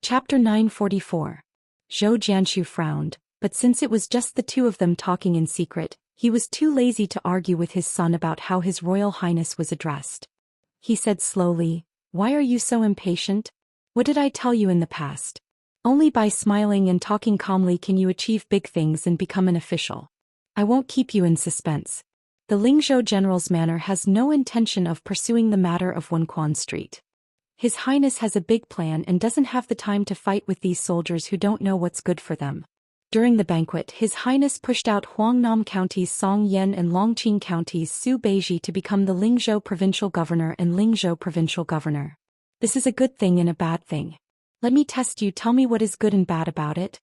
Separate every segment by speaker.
Speaker 1: Chapter 944. Zhou Xian frowned, but since it was just the two of them talking in secret, he was too lazy to argue with his son about how his Royal Highness was addressed. He said slowly, "Why are you so impatient? What did I tell you in the past? Only by smiling and talking calmly can you achieve big things and become an official. I won't keep you in suspense. The Lingzhou general's manor has no intention of pursuing the matter of Wenquan Street. His Highness has a big plan and doesn't have the time to fight with these soldiers who don't know what's good for them." During the banquet, His Highness pushed out Huangnam County's Song Yan and Longqing County's Su Beiji to become the Lingzhou provincial governor and Lingzhou provincial governor. This is a good thing and a bad thing. Let me test you, tell me what is good and bad about it.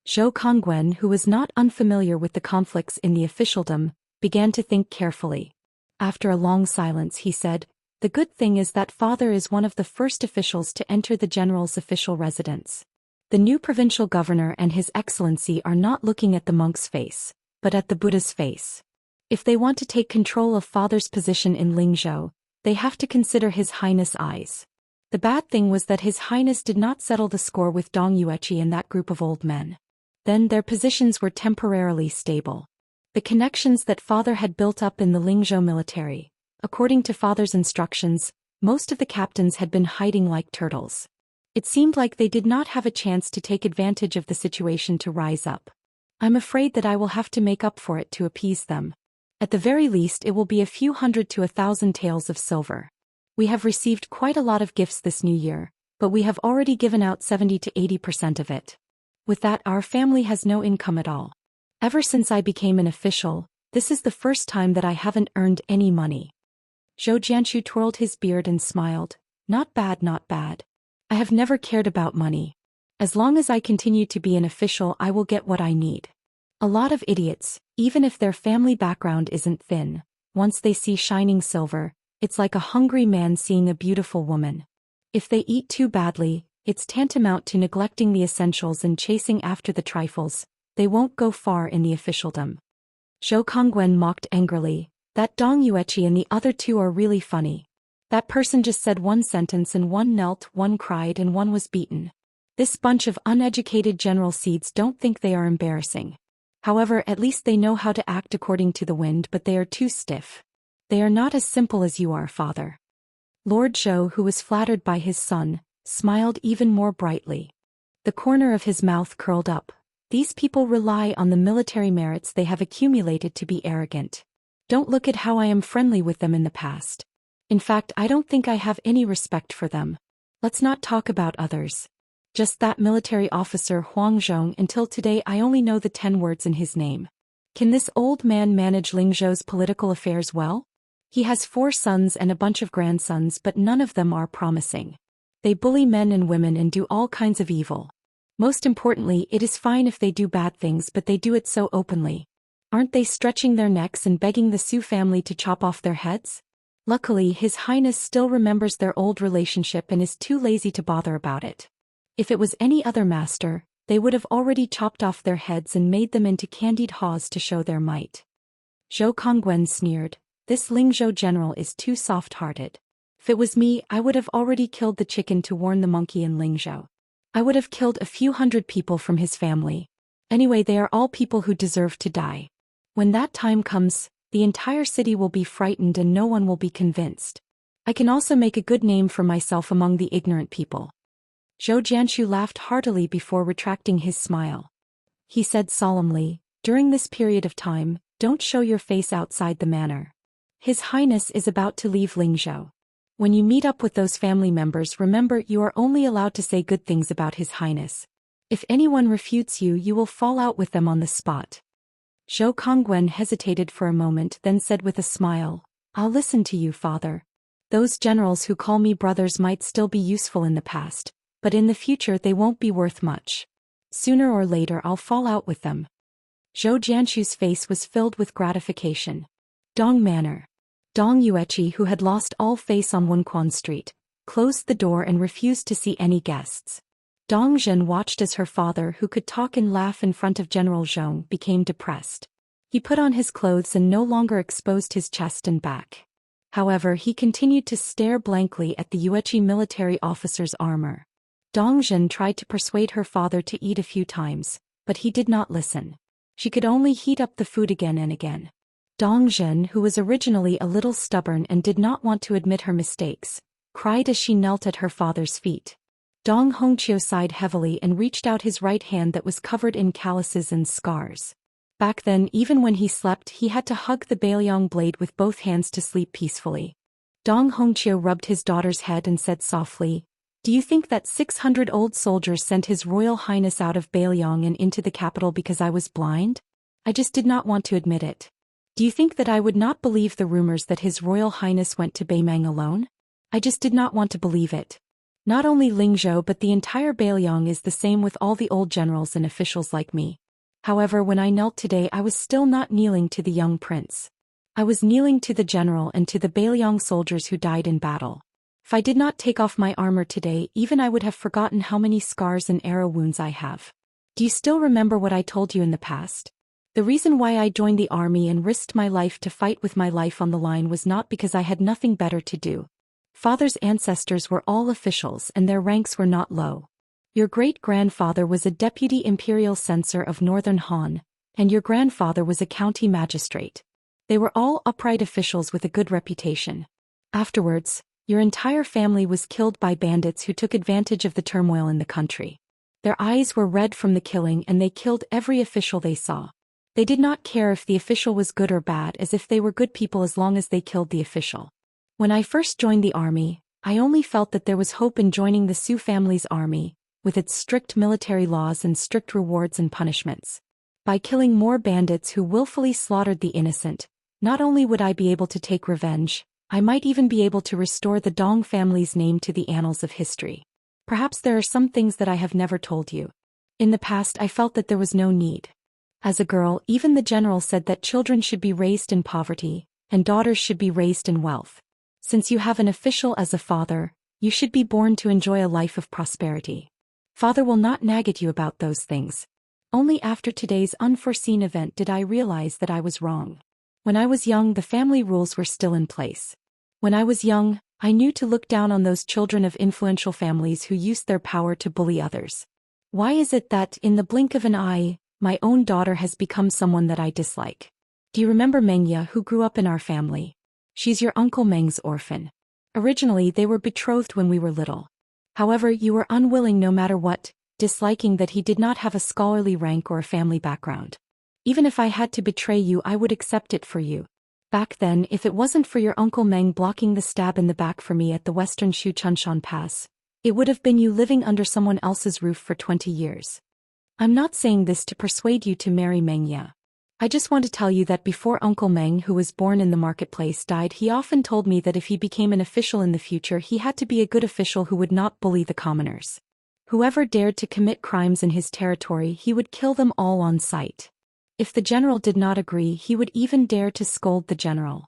Speaker 1: Zhou Congwen, who was not unfamiliar with the conflicts in the officialdom, began to think carefully. After a long silence he said, "The good thing is that father is one of the first officials to enter the general's official residence. The new provincial governor and His Excellency are not looking at the monk's face, but at the Buddha's face. If they want to take control of father's position in Lingzhou, they have to consider His Highness' eyes." The bad thing was that His Highness did not settle the score with Dong Yueqi and that group of old men. Then their positions were temporarily stable. The connections that father had built up in the Lingzhou military. According to father's instructions, most of the captains had been hiding like turtles. It seemed like they did not have a chance to take advantage of the situation to rise up. I'm afraid that I will have to make up for it to appease them. At the very least it will be a few hundred to 1,000 taels of silver. We have received quite a lot of gifts this new year, but we have already given out 70 to 80% of it. With that, our family has no income at all. Ever since I became an official, this is the first time that I haven't earned any money." Zhou Jianshu twirled his beard and smiled. "Not bad, not bad. I have never cared about money. As long as I continue to be an official, I will get what I need. A lot of idiots, even if their family background isn't thin, once they see shining silver, it's like a hungry man seeing a beautiful woman. If they eat too badly, it's tantamount to neglecting the essentials and chasing after the trifles. They won't go far in the officialdom." Zhou Congwen mocked angrily. "That Dong Yueqi and the other two are really funny. That person just said one sentence and one knelt, one cried and one was beaten. This bunch of uneducated general seeds don't think they are embarrassing. However, at least they know how to act according to the wind, but they are too stiff. They are not as simple as you are, father." Lord Zhou, who was flattered by his son, smiled even more brightly. The corner of his mouth curled up. These people rely on the military merits they have accumulated to be arrogant. Don't look at how I am friendly with them in the past. In fact, I don't think I have any respect for them. Let's not talk about others. Just that military officer Huang Zhong, until today I only know the 10 words in his name. Can this old man manage Lingzhou's political affairs well? He has 4 sons and a bunch of grandsons, but none of them are promising. They bully men and women and do all kinds of evil. Most importantly, it is fine if they do bad things, but they do it so openly. Aren't they stretching their necks and begging the Su family to chop off their heads? Luckily, His Highness still remembers their old relationship and is too lazy to bother about it. If it was any other master, they would have already chopped off their heads and made them into candied haws to show their might. Zhou Congwen sneered. "This Lingzhou general is too soft-hearted. If it was me, I would have already killed the chicken to warn the monkey in Lingzhou. I would have killed a few hundred people from his family. Anyway, they are all people who deserve to die. When that time comes, the entire city will be frightened and no one will be convinced. I can also make a good name for myself among the ignorant people." Zhou Jianshu laughed heartily before retracting his smile. He said solemnly, "During this period of time, don't show your face outside the manor. His Highness is about to leave Lingzhou. When you meet up with those family members, remember you are only allowed to say good things about His Highness. If anyone refutes you, you will fall out with them on the spot." Zhou Congwen hesitated for a moment, then said with a smile, "I'll listen to you, father. Those generals who call me brothers might still be useful in the past, but in the future they won't be worth much. Sooner or later I'll fall out with them." Zhou Jianshu's face was filled with gratification. Dong Manor. Dong Yueqi, who had lost all face on Wenquan Street, closed the door and refused to see any guests. Dong Zhen watched as her father, who could talk and laugh in front of General Zhong, became depressed. He put on his clothes and no longer exposed his chest and back. However, he continued to stare blankly at the Yueqi military officer's armor. Dongzhen tried to persuade her father to eat a few times, but he did not listen. She could only heat up the food again and again. Dongzhen, who was originally a little stubborn and did not want to admit her mistakes, cried as she knelt at her father's feet. Dong Hongqiu sighed heavily and reached out his right hand that was covered in calluses and scars. Back then, even when he slept, he had to hug the Bailiang blade with both hands to sleep peacefully. Dong Hongqiu rubbed his daughter's head and said softly, "Do you think that 600 old soldiers sent His Royal Highness out of Bailiang and into the capital because I was blind? I just did not want to admit it. Do you think that I would not believe the rumors that His Royal Highness went to Beimang alone? I just did not want to believe it. Not only Lingzhou but the entire Bailiang is the same with all the old generals and officials like me. However, when I knelt today I was still not kneeling to the young prince. I was kneeling to the general and to the Bailiang soldiers who died in battle. If I did not take off my armor today, even I would have forgotten how many scars and arrow wounds I have. Do you still remember what I told you in the past? The reason why I joined the army and risked my life to fight with my life on the line was not because I had nothing better to do. Father's ancestors were all officials and their ranks were not low. Your great-grandfather was a deputy imperial censor of Northern Han, and your grandfather was a county magistrate. They were all upright officials with a good reputation. Afterwards, your entire family was killed by bandits who took advantage of the turmoil in the country. Their eyes were red from the killing and they killed every official they saw. They did not care if the official was good or bad, as if they were good people as long as they killed the official. When I first joined the army, I only felt that there was hope in joining the Su family's army, with its strict military laws and strict rewards and punishments. By killing more bandits who willfully slaughtered the innocent, not only would I be able to take revenge, I might even be able to restore the Dong family's name to the annals of history. Perhaps there are some things that I have never told you. In the past I felt that there was no need. As a girl, even the general said that children should be raised in poverty, and daughters should be raised in wealth. Since you have an official as a father, you should be born to enjoy a life of prosperity. Father will not nag at you about those things. Only after today's unforeseen event did I realize that I was wrong. When I was young, the family rules were still in place. When I was young, I knew to look down on those children of influential families who used their power to bully others. Why is it that, in the blink of an eye, my own daughter has become someone that I dislike? Do you remember Mengya, who grew up in our family? She's your Uncle Meng's orphan. Originally they were betrothed when we were little. However, you were unwilling no matter what, disliking that he did not have a scholarly rank or a family background. Even if I had to betray you, I would accept it for you. Back then, if it wasn't for your Uncle Meng blocking the stab in the back for me at the western Shuchunshan Pass, it would have been you living under someone else's roof for 20 years. I'm not saying this to persuade you to marry Mengya. I just want to tell you that before Uncle Meng, who was born in the marketplace, died, he often told me that if he became an official in the future, he had to be a good official who would not bully the commoners. Whoever dared to commit crimes in his territory, he would kill them all on sight. If the general did not agree, he would even dare to scold the general.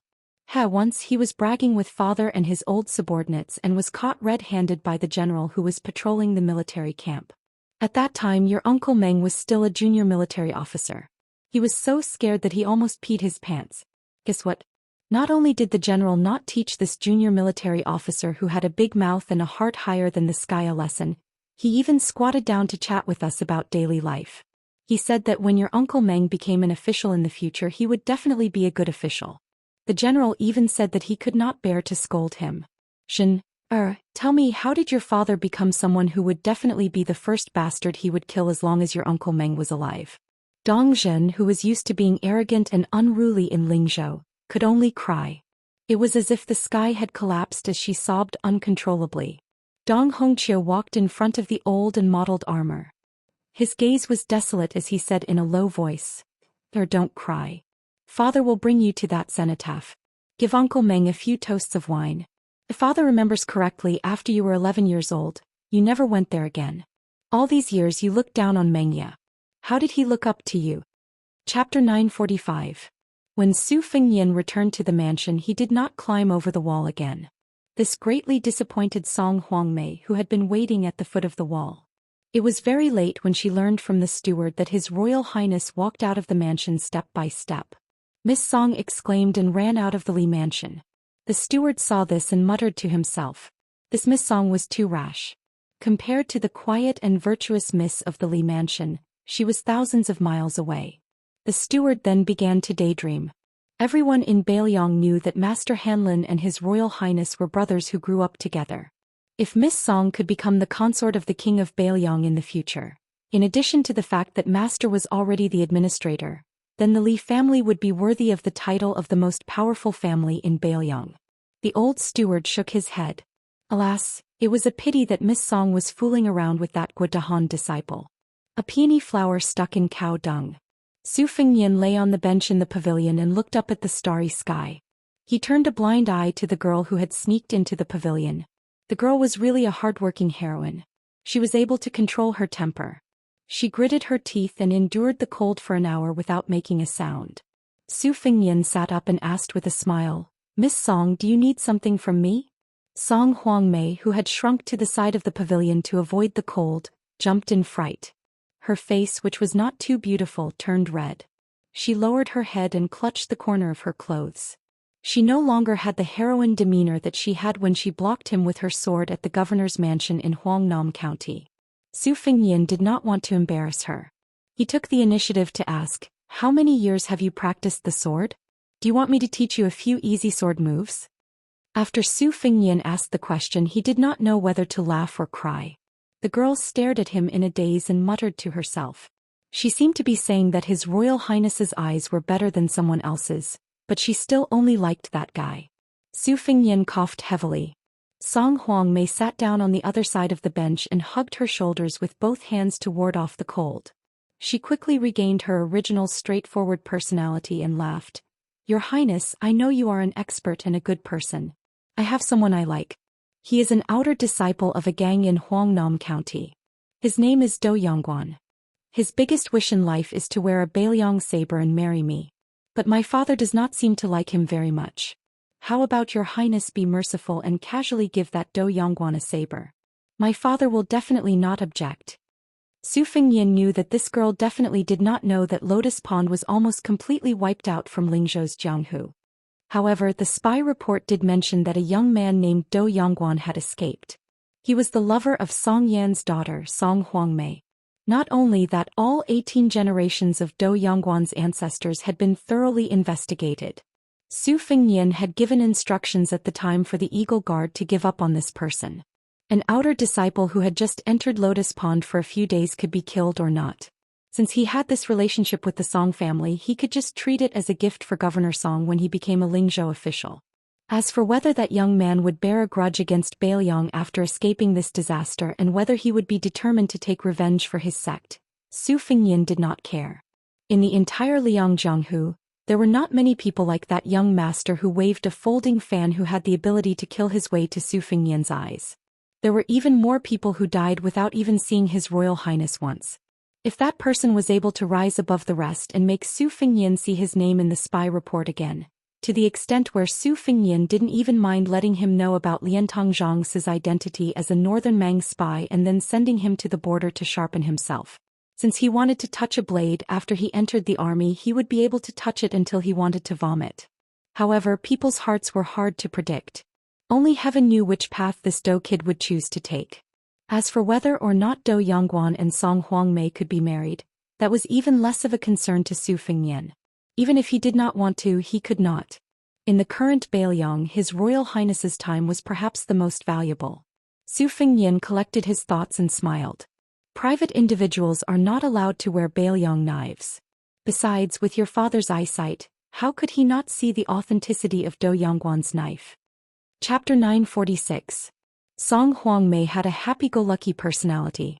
Speaker 1: Once he was bragging with father and his old subordinates and was caught red-handed by the general who was patrolling the military camp. At that time, your Uncle Meng was still a junior military officer. He was so scared that he almost peed his pants. Guess what? Not only did the general not teach this junior military officer who had a big mouth and a heart higher than the sky a lesson, he even squatted down to chat with us about daily life. He said that when your Uncle Meng became an official in the future, he would definitely be a good official. The general even said that he could not bear to scold him. Tell me, how did your father become someone who would definitely be the first bastard he would kill as long as your Uncle Meng was alive? Dongzhen, who was used to being arrogant and unruly in Lingzhou, could only cry. It was as if the sky had collapsed as she sobbed uncontrollably. Dong Hongqiu walked in front of the old and mottled armor. His gaze was desolate as he said in a low voice, "Don't cry. Father will bring you to that cenotaph. Give Uncle Meng a few toasts of wine. If father remembers correctly, after you were 11 years old, you never went there again. All these years you looked down on Mengya. How did he look up to you?" Chapter 945. When Su Fengyan returned to the mansion, he did not climb over the wall again. This greatly disappointed Song Huangmei, who had been waiting at the foot of the wall. It was very late when she learned from the steward that His Royal Highness walked out of the mansion step by step. Miss Song exclaimed and ran out of the Li mansion. The steward saw this and muttered to himself. This Miss Song was too rash. Compared to the quiet and virtuous miss of the Li mansion, she was thousands of miles away. The steward then began to daydream. Everyone in Bailiang knew that Master Hanlin and His Royal Highness were brothers who grew up together. If Miss Song could become the consort of the King of Bailiang in the future, in addition to the fact that Master was already the administrator, then the Li family would be worthy of the title of the most powerful family in Bailiang. The old steward shook his head. Alas, it was a pity that Miss Song was fooling around with that Guadahan disciple. A peony flower stuck in cow dung. Su Fengnian lay on the bench in the pavilion and looked up at the starry sky. He turned a blind eye to the girl who had sneaked into the pavilion. The girl was really a hardworking heroine. She was able to control her temper. She gritted her teeth and endured the cold for an hour without making a sound. Su Fengnian sat up and asked with a smile, "Miss Song, do you need something from me?" Song Huangmei, who had shrunk to the side of the pavilion to avoid the cold, jumped in fright. Her face, which was not too beautiful, turned red. She lowered her head and clutched the corner of her clothes. She no longer had the heroine demeanor that she had when she blocked him with her sword at the governor's mansion in Huangnam County. Su Fengnian did not want to embarrass her. He took the initiative to ask, "How many years have you practiced the sword? Do you want me to teach you a few easy sword moves?" After Su Fengnian asked the question, he did not know whether to laugh or cry. The girl stared at him in a daze and muttered to herself. She seemed to be saying that His Royal Highness's eyes were better than someone else's, but she still only liked that guy. Su Fengnian coughed heavily. Song Huangmei sat down on the other side of the bench and hugged her shoulders with both hands to ward off the cold. She quickly regained her original straightforward personality and laughed. "Your Highness, I know you are an expert and a good person. I have someone I like. He is an outer disciple of a gang in Huangnam County. His name is Do Yongguan. His biggest wish in life is to wear a Bailiang saber and marry me. But my father does not seem to like him very much. How about your Highness be merciful and casually give that Do Yongguan a saber? My father will definitely not object." Su Fengnian knew that this girl definitely did not know that Lotus Pond was almost completely wiped out from Lingzhou's Jianghu. However, the spy report did mention that a young man named Do Yongguan had escaped. He was the lover of Song Yan's daughter, Song Huangmei. Not only that, all 18 generations of Do Yongguan's ancestors had been thoroughly investigated. Su Fengnian had given instructions at the time for the Eagle Guard to give up on this person. An outer disciple who had just entered Lotus Pond for a few days could be killed or not. Since he had this relationship with the Song family, he could just treat it as a gift for Governor Song when he became a Lingzhou official. As for whether that young man would bear a grudge against Bailiang after escaping this disaster and whether he would be determined to take revenge for his sect, Su Fengnian did not care. In the entire Liang Jianghu, there were not many people like that young master who waved a folding fan who had the ability to kill his way to Su Fengnian's eyes. There were even more people who died without even seeing His Royal Highness once. If that person was able to rise above the rest and make Su Fengnian see his name in the spy report again, to the extent where Su Fengnian didn't even mind letting him know about Liantong Zhang's identity as a Northern Mang spy and then sending him to the border to sharpen himself. Since he wanted to touch a blade after he entered the army, he would be able to touch it until he wanted to vomit. However, people's hearts were hard to predict. Only heaven knew which path this Do kid would choose to take. As for whether or not Do Yongguan and Song Huangmei could be married, that was even less of a concern to Su Fengnian. Even if he did not want to, he could not. In the current Bailiang, His Royal Highness's time was perhaps the most valuable. Su Fengnian collected his thoughts and smiled. Private individuals are not allowed to wear Bailiang knives. Besides, with your father's eyesight, how could he not see the authenticity of Do Yongguan's knife? Chapter 946. Song Huangmei had a happy-go-lucky personality.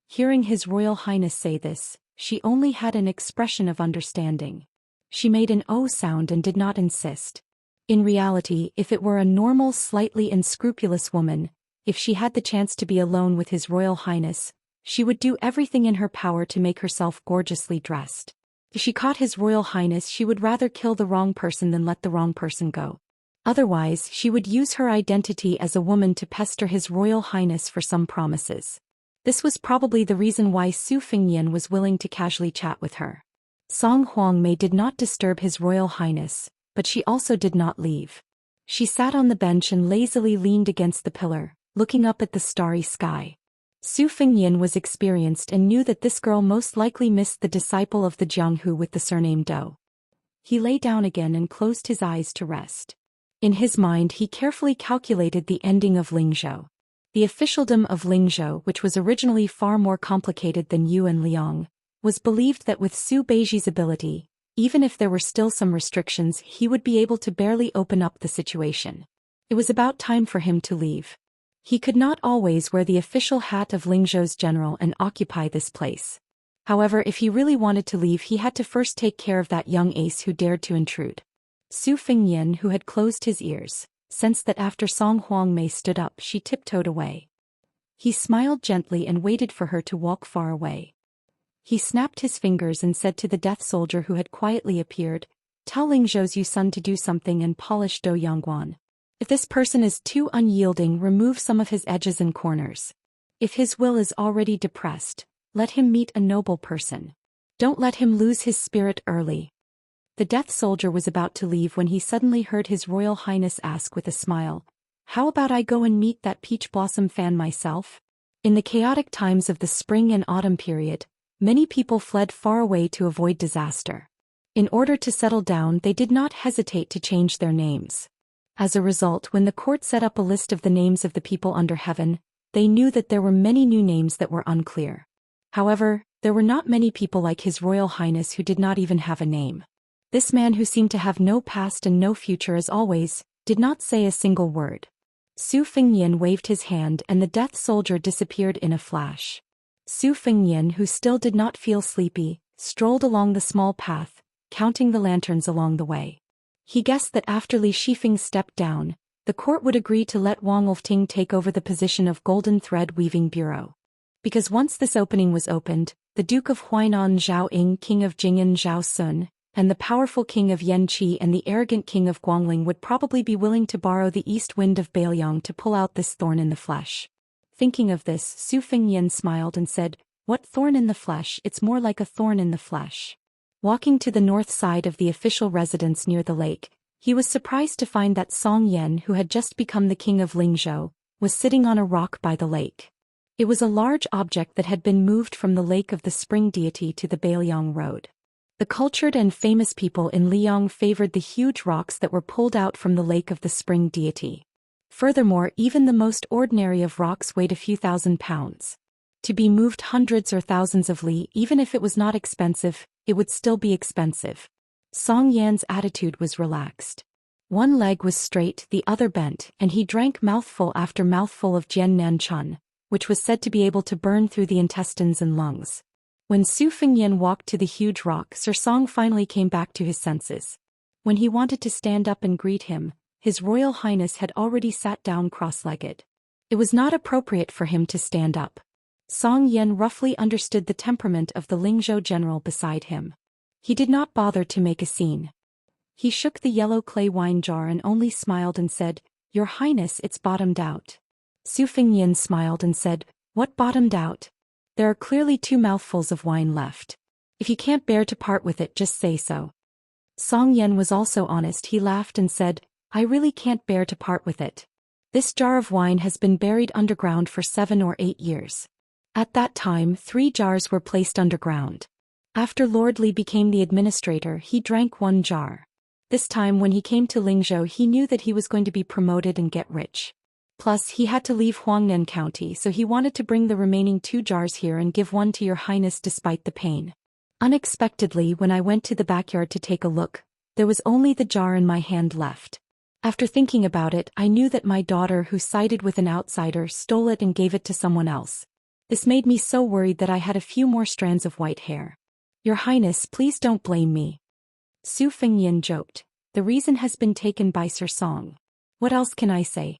Speaker 1: Hearing His Royal Highness say this, she only had an expression of understanding. She made an "oh" sound and did not insist. In reality, if it were a normal, slightly unscrupulous woman, if she had the chance to be alone with His Royal Highness, she would do everything in her power to make herself gorgeously dressed. If she caught His Royal Highness, she would rather kill the wrong person than let the wrong person go. Otherwise, she would use her identity as a woman to pester His Royal Highness for some promises. This was probably the reason why Su Fengnian was willing to casually chat with her. Song Huangmei did not disturb His Royal Highness, but she also did not leave. She sat on the bench and lazily leaned against the pillar, looking up at the starry sky. Su Fengyan was experienced and knew that this girl most likely missed the disciple of the Jianghu with the surname Dou. He lay down again and closed his eyes to rest. In his mind he carefully calculated the ending of Lingzhou. The officialdom of Lingzhou, which was originally far more complicated than Yu and Liang, was believed that with Su Beiji's ability, even if there were still some restrictions, he would be able to barely open up the situation. It was about time for him to leave. He could not always wear the official hat of Lingzhou's general and occupy this place. However, if he really wanted to leave, he had to first take care of that young ace who dared to intrude. Su Fengyan, who had closed his ears, sensed that after Song Huangmei stood up, she tiptoed away. He smiled gently and waited for her to walk far away. He snapped his fingers and said to the death soldier who had quietly appeared, "Tell Lingzhou's Yu Sun to do something and polish Do Yangguan. If this person is too unyielding, remove some of his edges and corners. If his will is already depressed, let him meet a noble person. Don't let him lose his spirit early." The death soldier was about to leave when he suddenly heard His Royal Highness ask with a smile, "How about I go and meet that peach blossom fan myself?" In the chaotic times of the spring and autumn period, many people fled far away to avoid disaster. In order to settle down, they did not hesitate to change their names. As a result, when the court set up a list of the names of the people under heaven, they knew that there were many new names that were unclear. However, there were not many people like His Royal Highness who did not even have a name. This man, who seemed to have no past and no future as always, did not say a single word. Su Fengyan waved his hand and the death soldier disappeared in a flash. Su Fengyan, who still did not feel sleepy, strolled along the small path, counting the lanterns along the way. He guessed that after Li Shifeng stepped down, the court would agree to let Wang Ulfting take over the position of Golden Thread Weaving Bureau. Because once this opening was opened, the Duke of Huainan Zhao Ying, King of Jing'an Zhao Sun, and the powerful King of Yanqi and the arrogant King of Guangling would probably be willing to borrow the east wind of Bailiang to pull out this thorn in the flesh. Thinking of this, Su Fengyan smiled and said, "What thorn in the flesh? It's more like a thorn in the flesh." Walking to the north side of the official residence near the lake, he was surprised to find that Song Yan, who had just become the king of Lingzhou, was sitting on a rock by the lake. It was a large object that had been moved from the lake of the spring deity to the Bailiang road. The cultured and famous people in Liang favored the huge rocks that were pulled out from the lake of the spring deity. Furthermore, even the most ordinary of rocks weighed a few thousand pounds. To be moved hundreds or thousands of li, even if it was not expensive, it would still be expensive. Song Yan's attitude was relaxed. One leg was straight, the other bent, and he drank mouthful after mouthful of Jian Nan Chun, which was said to be able to burn through the intestines and lungs. When Su Fengyan walked to the huge rock, Sir Song finally came back to his senses. When he wanted to stand up and greet him, His Royal Highness had already sat down cross-legged. It was not appropriate for him to stand up. Song Yan roughly understood the temperament of the Lingzhou general beside him. He did not bother to make a scene. He shook the yellow clay wine jar and only smiled and said, "Your Highness, it's bottomed out." Su Fengyan smiled and said, "What bottomed out? There are clearly 2 mouthfuls of wine left. If you can't bear to part with it, just say so." Song Yan was also honest. He laughed and said, "I really can't bear to part with it. This jar of wine has been buried underground for 7 or 8 years. At that time, 3 jars were placed underground. After Lord Li became the administrator, he drank 1 jar. This time when he came to Lingzhou, he knew that he was going to be promoted and get rich. Plus, he had to leave Huangnan County, so he wanted to bring the remaining 2 jars here and give 1 to your Highness despite the pain. Unexpectedly, when I went to the backyard to take a look, there was only the jar in my hand left. After thinking about it, I knew that my daughter, who sided with an outsider, stole it and gave it to someone else. This made me so worried that I had a few more strands of white hair. Your Highness, please don't blame me." Su Fengyan joked. "The reason has been taken by Sir Song. What else can I say?"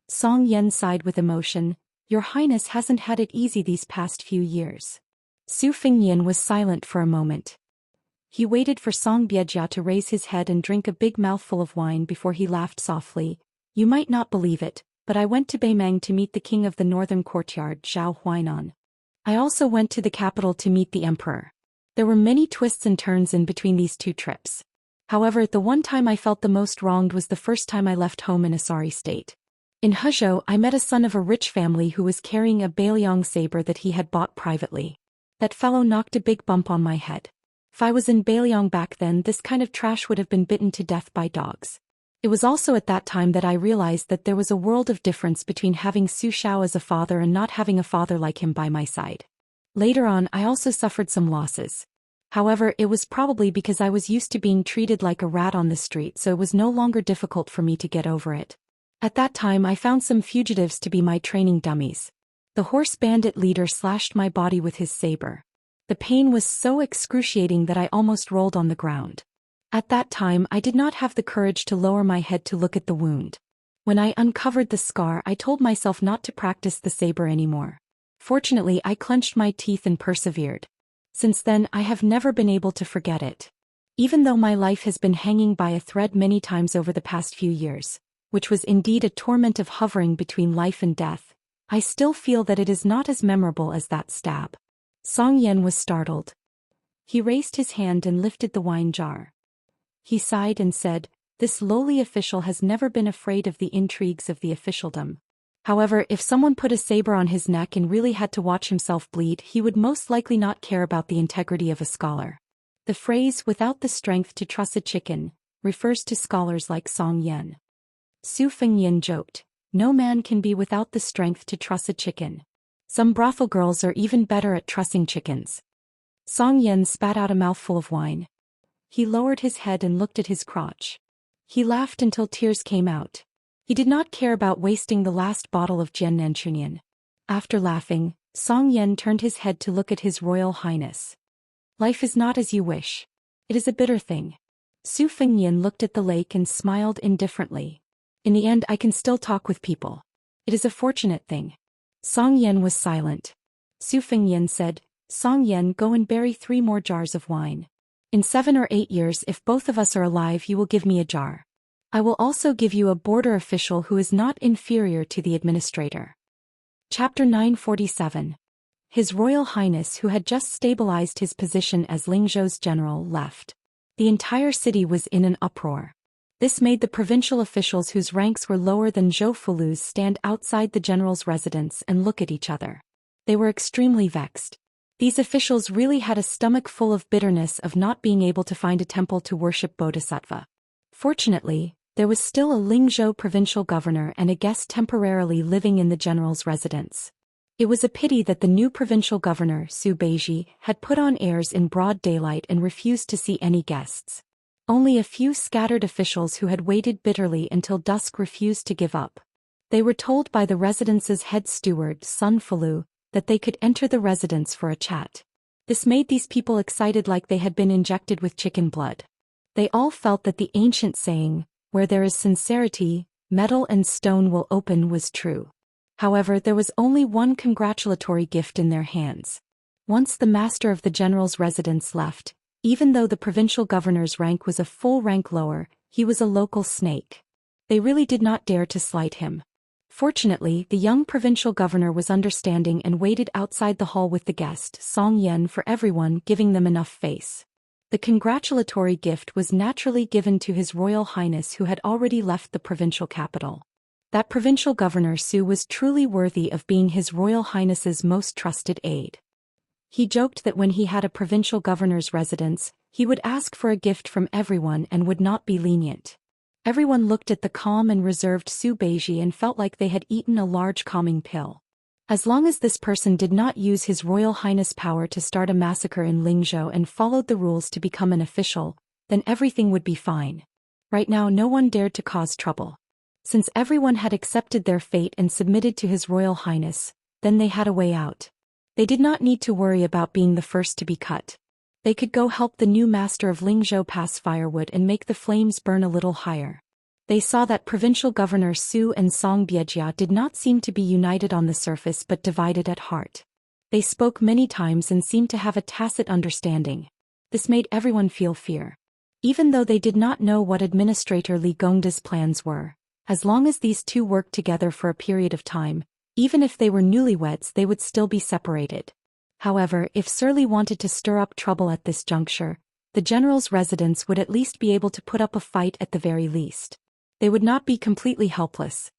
Speaker 1: Song Yan sighed with emotion. "Your Highness hasn't had it easy these past few years." Su Fengyan was silent for a moment. He waited for Song Biejia to raise his head and drink a big mouthful of wine before he laughed softly. "You might not believe it, but I went to Beimang to meet the king of the northern courtyard, Zhao Huainan. I also went to the capital to meet the emperor. There were many twists and turns in between these 2 trips. However, the one time I felt the most wronged was the first time I left home in a sorry state. In Hezhou, I met a son of a rich family who was carrying a Bailiang saber that he had bought privately. That fellow knocked a big bump on my head. If I was in Bailiang back then, this kind of trash would have been bitten to death by dogs. It was also at that time that I realized that there was a world of difference between having Su Xiao as a father and not having a father like him by my side. Later on, I also suffered some losses. However, it was probably because I was used to being treated like a rat on the street, so it was no longer difficult for me to get over it. At that time, I found some fugitives to be my training dummies. The horse bandit leader slashed my body with his saber. The pain was so excruciating that I almost rolled on the ground. At that time, I did not have the courage to lower my head to look at the wound. When I uncovered the scar, I told myself not to practice the saber anymore. Fortunately, I clenched my teeth and persevered. Since then, I have never been able to forget it. Even though my life has been hanging by a thread many times over the past few years, which was indeed a torment of hovering between life and death, I still feel that it is not as memorable as that stab. Song Yan was startled. He raised his hand and lifted the wine jar. He sighed and said, "This lowly official has never been afraid of the intrigues of the officialdom. However, if someone put a saber on his neck and really had to watch himself bleed, he would most likely not care about the integrity of a scholar." The phrase, "without the strength to truss a chicken," refers to scholars like Song Yan. Su Fengyan joked, "No man can be without the strength to truss a chicken. Some brothel girls are even better at trussing chickens." Song Yan spat out a mouthful of wine. He lowered his head and looked at his crotch. He laughed until tears came out. He did not care about wasting the last bottle of Jian Nanchunyan. After laughing, Song Yan turned his head to look at His Royal Highness. "Life is not as you wish. It is a bitter thing." Su Fengyan looked at the lake and smiled indifferently. "In the end, I can still talk with people. It is a fortunate thing." Song Yan was silent. Su Fengyan said, "Song Yan, go and bury 3 more jars of wine. In 7 or 8 years, if both of us are alive, you will give me a jar. I will also give you a border official who is not inferior to the administrator." Chapter 947. His Royal Highness, who had just stabilized his position as Lingzhou's general, left. The entire city was in an uproar. This made the provincial officials whose ranks were lower than Zhou Fulu's stand outside the general's residence and look at each other. They were extremely vexed. These officials really had a stomach full of bitterness of not being able to find a temple to worship Bodhisattva. Fortunately, there was still a Lingzhou provincial governor and a guest temporarily living in the general's residence. It was a pity that the new provincial governor, Su Beiji, had put on airs in broad daylight and refused to see any guests. Only a few scattered officials who had waited bitterly until dusk refused to give up. They were told by the residence's head steward, Sun Fulu, that they could enter the residence for a chat. This made these people excited like they had been injected with chicken blood. They all felt that the ancient saying, "Where there is sincerity, metal and stone will open," was true. However, there was only one congratulatory gift in their hands. Once the master of the general's residence left, even though the provincial governor's rank was a full rank lower, he was a local snake. They really did not dare to slight him. Fortunately, the young provincial governor was understanding and waited outside the hall with the guest, Song Yan, for everyone, giving them enough face. The congratulatory gift was naturally given to His Royal Highness, who had already left the provincial capital. That provincial governor Su was truly worthy of being His Royal Highness's most trusted aide. He joked that when he had a provincial governor's residence, he would ask for a gift from everyone and would not be lenient. Everyone looked at the calm and reserved Su Beiji and felt like they had eaten a large calming pill. As long as this person did not use His Royal Highness' power to start a massacre in Lingzhou and followed the rules to become an official, then everything would be fine. Right now, no one dared to cause trouble. Since everyone had accepted their fate and submitted to His Royal Highness, then they had a way out. They did not need to worry about being the first to be cut. They could go help the new master of Lingzhou pass firewood and make the flames burn a little higher. They saw that provincial governor Su and Song Biejia did not seem to be united on the surface but divided at heart. They spoke many times and seemed to have a tacit understanding. This made everyone feel fear. Even though they did not know what Administrator Li Gongda's plans were, as long as these two worked together for a period of time, even if they were newlyweds, they would still be separated. However, if Sir Li wanted to stir up trouble at this juncture, the general's residence would at least be able to put up a fight at the very least. They would not be completely helpless.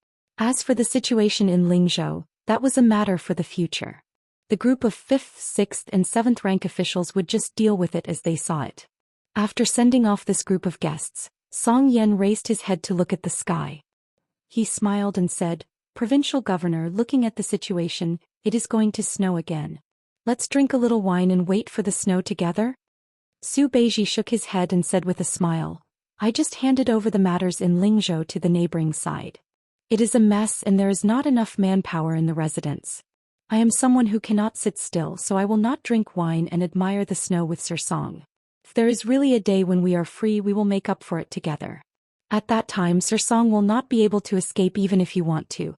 Speaker 1: As for the situation in Lingzhou, that was a matter for the future. The group of 5th, 6th and 7th rank officials would just deal with it as they saw it. After sending off this group of guests, Song Yan raised his head to look at the sky. He smiled and said, "Provincial governor, looking at the situation, it is going to snow again. Let's drink a little wine and wait for the snow together?" Su Beiji shook his head and said with a smile, "I just handed over the matters in Lingzhou to the neighboring side. It is a mess and there is not enough manpower in the residence. I am someone who cannot sit still, so I will not drink wine and admire the snow with Sir Song. If there is really a day when we are free, we will make up for it together. At that time Sir Song will not be able to escape even if you want to."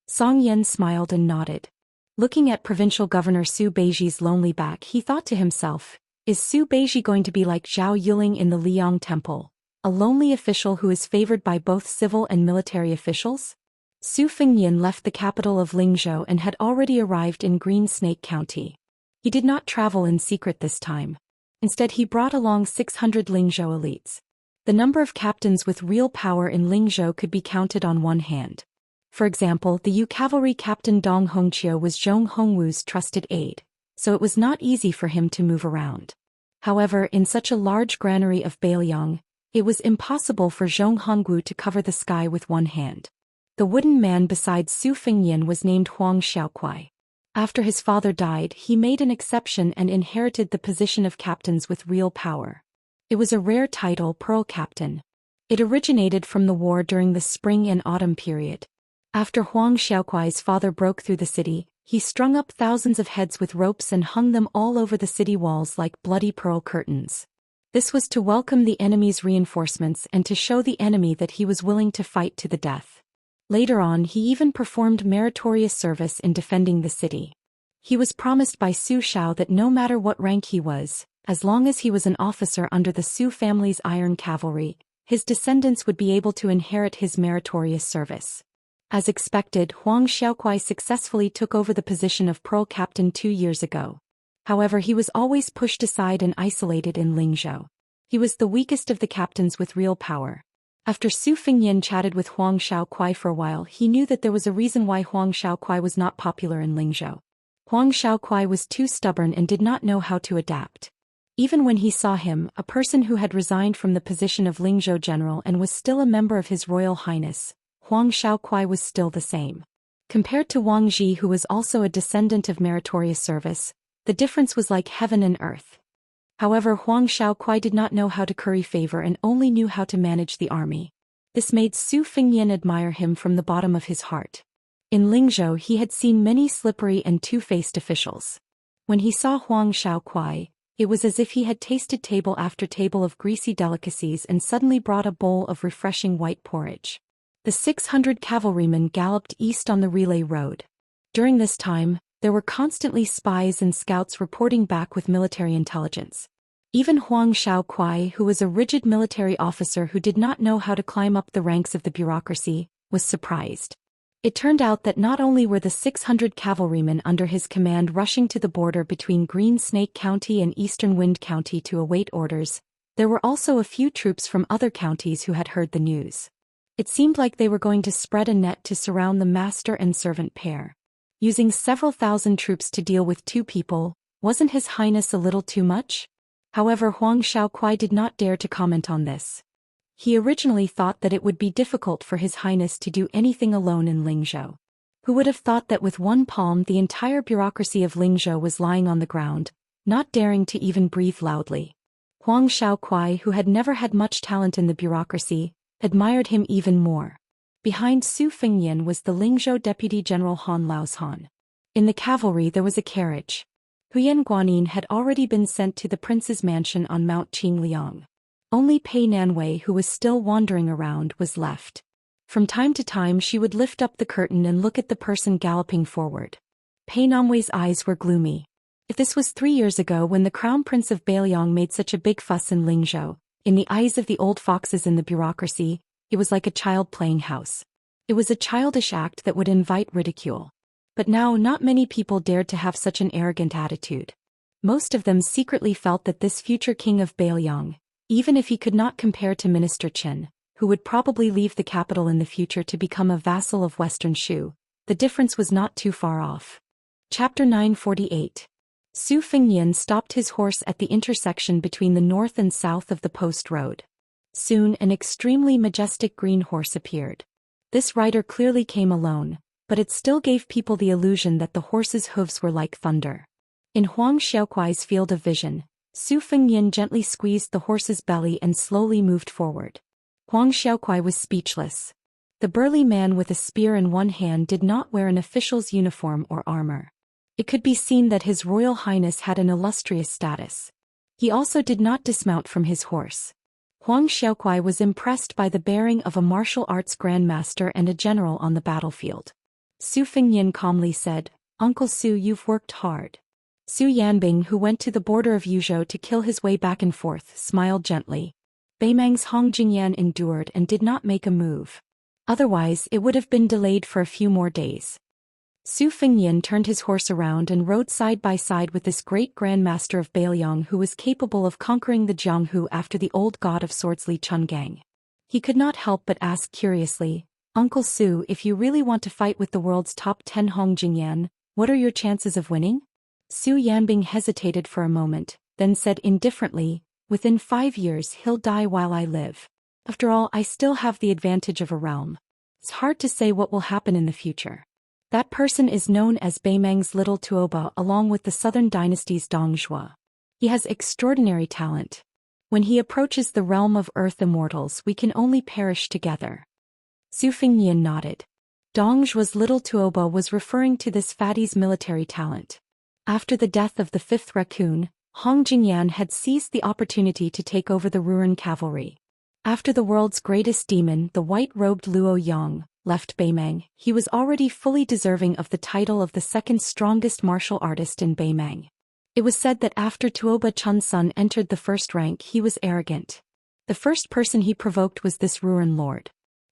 Speaker 1: Song Yan smiled and nodded. Looking at Provincial Governor Su Beiji's lonely back, he thought to himself, is Su Beiji going to be like Zhao Yuling in the Liang Temple, a lonely official who is favored by both civil and military officials? Su Fengyan left the capital of Lingzhou and had already arrived in Green Snake County. He did not travel in secret this time. Instead, he brought along 600 Lingzhou elites. The number of captains with real power in Lingzhou could be counted on one hand. For example, the Yu cavalry captain Dong Hongqiu was Zhong Hongwu's trusted aide, so it was not easy for him to move around. However, in such a large granary of Bailiang, it was impossible for Zhong Hongwu to cover the sky with one hand. The wooden man beside Su Fengyan was named Huang Xiaokuai. After his father died, he made an exception and inherited the position of captains with real power. It was a rare title, Pearl Captain. It originated from the war during the spring and autumn period. After Huang Xiaokuai's father broke through the city, he strung up thousands of heads with ropes and hung them all over the city walls like bloody pearl curtains. This was to welcome the enemy's reinforcements and to show the enemy that he was willing to fight to the death. Later on, he even performed meritorious service in defending the city. He was promised by Su Shao that no matter what rank he was, as long as he was an officer under the Su family's iron cavalry, his descendants would be able to inherit his meritorious service. As expected, Huang Xiaokuai successfully took over the position of Pearl Captain 2 years ago. However, he was always pushed aside and isolated in Lingzhou. He was the weakest of the captains with real power. After Su Fengyan chatted with Huang Xiaokuai for a while, he knew that there was a reason why Huang Xiaokuai was not popular in Lingzhou. Huang Xiaokuai was too stubborn and did not know how to adapt. Even when he saw him, a person who had resigned from the position of Lingzhou general and was still a member of His Royal Highness, Huang Xiaokuai was still the same. Compared to Wang Ji, who was also a descendant of meritorious service, the difference was like heaven and earth. However, Huang Xiaokuai did not know how to curry favor and only knew how to manage the army. This made Su Fengyan admire him from the bottom of his heart. In Lingzhou, he had seen many slippery and two-faced officials. When he saw Huang Xiaokuai, it was as if he had tasted table after table of greasy delicacies and suddenly brought a bowl of refreshing white porridge. The 600 cavalrymen galloped east on the relay road. During this time, there were constantly spies and scouts reporting back with military intelligence. Even Huang Xiaokuai, who was a rigid military officer who did not know how to climb up the ranks of the bureaucracy, was surprised. It turned out that not only were the 600 cavalrymen under his command rushing to the border between Green Snake County and Eastern Wind County to await orders, there were also a few troops from other counties who had heard the news. It seemed like they were going to spread a net to surround the master and servant pair. Using several thousand troops to deal with 2 people, wasn't His Highness a little too much? However, Huang Xiaokuai did not dare to comment on this. He originally thought that it would be difficult for His Highness to do anything alone in Lingzhou. Who would have thought that with one palm the entire bureaucracy of Lingzhou was lying on the ground, not daring to even breathe loudly. Huang Xiaokuai, who had never had much talent in the bureaucracy, admired him even more. Behind Su Fengyan was the Lingzhou Deputy General Han Laozhan. In the cavalry there was a carriage. Huyan Guanin had already been sent to the prince's mansion on Mount Qingliang. Only Pei Nanwei, who was still wandering around, was left. From time to time she would lift up the curtain and look at the person galloping forward. Pei Nanwei's eyes were gloomy. If this was 3 years ago when the Crown Prince of Bailiang made such a big fuss in Lingzhou, in the eyes of the old foxes in the bureaucracy, it was like a child playing house. It was a childish act that would invite ridicule. But now not many people dared to have such an arrogant attitude. Most of them secretly felt that this future king of Bailiang, even if he could not compare to Minister Chen, who would probably leave the capital in the future to become a vassal of Western Shu. The difference was not too far off. Chapter 948. Su Fengnian stopped his horse at the intersection between the north and south of the post road. Soon an extremely majestic green horse appeared. This rider clearly came alone, but it still gave people the illusion that the horse's hooves were like thunder. In Huang Xiaokuai's field of vision, Su Fengnian gently squeezed the horse's belly and slowly moved forward. Huang Xiaokuai was speechless. The burly man with a spear in one hand did not wear an official's uniform or armor. It could be seen that His Royal Highness had an illustrious status. He also did not dismount from his horse. Huang Xiaokuai was impressed by the bearing of a martial arts grandmaster and a general on the battlefield. Su Fengnian calmly said, "Uncle Su, you've worked hard." Su Yanbing, who went to the border of Yuzhou to kill his way back and forth, smiled gently. Beimang's Hong Jingyan endured and did not make a move. Otherwise, it would have been delayed for a few more days. Su Fengnian turned his horse around and rode side by side with this great grandmaster of Bailiang who was capable of conquering the Jianghu after the old god of swords Li Chungang. He could not help but ask curiously, "Uncle Su, if you really want to fight with the world's top 10 Hong Jingyan, what are your chances of winning?" Su Yanbing hesitated for a moment, then said indifferently, "Within 5 years he'll die while I live. After all, I still have the advantage of a realm. It's hard to say what will happen in the future." That person is known as Beimang's Little Tuoba along with the southern dynasty's Dongzhuo. He has extraordinary talent. When he approaches the realm of earth immortals, we can only perish together. Su Fengnian nodded. Dongzhuo's Little Tuoba was referring to this fatty's military talent. After the death of the fifth raccoon, Hong Jingyan had seized the opportunity to take over the Ruan cavalry. After the world's greatest demon, the white-robed Luo Yang, left Beimang, he was already fully deserving of the title of the second strongest martial artist in Beimang. It was said that after Tuoba Chunsun entered the first rank, he was arrogant. The first person he provoked was this Ruan lord.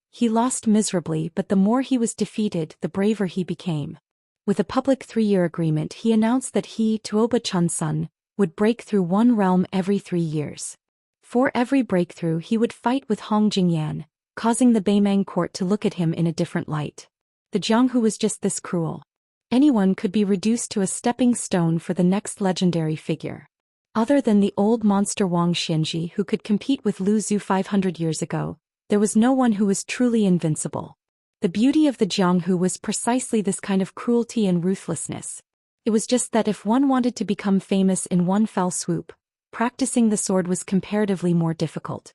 Speaker 1: He lost miserably, but the more he was defeated, the braver he became. With a public 3-year agreement, he announced that he, Tuoba Chunsun, would break through one realm every 3 years. For every breakthrough, he would fight with Hong Jingyan, causing the Beimang court to look at him in a different light. The Jianghu was just this cruel. Anyone could be reduced to a stepping stone for the next legendary figure. Other than the old monster Wang Xianji who could compete with Lu Zhu 500 years ago, there was no one who was truly invincible. The beauty of the Jianghu was precisely this kind of cruelty and ruthlessness. It was just that if one wanted to become famous in one fell swoop, practicing the sword was comparatively more difficult.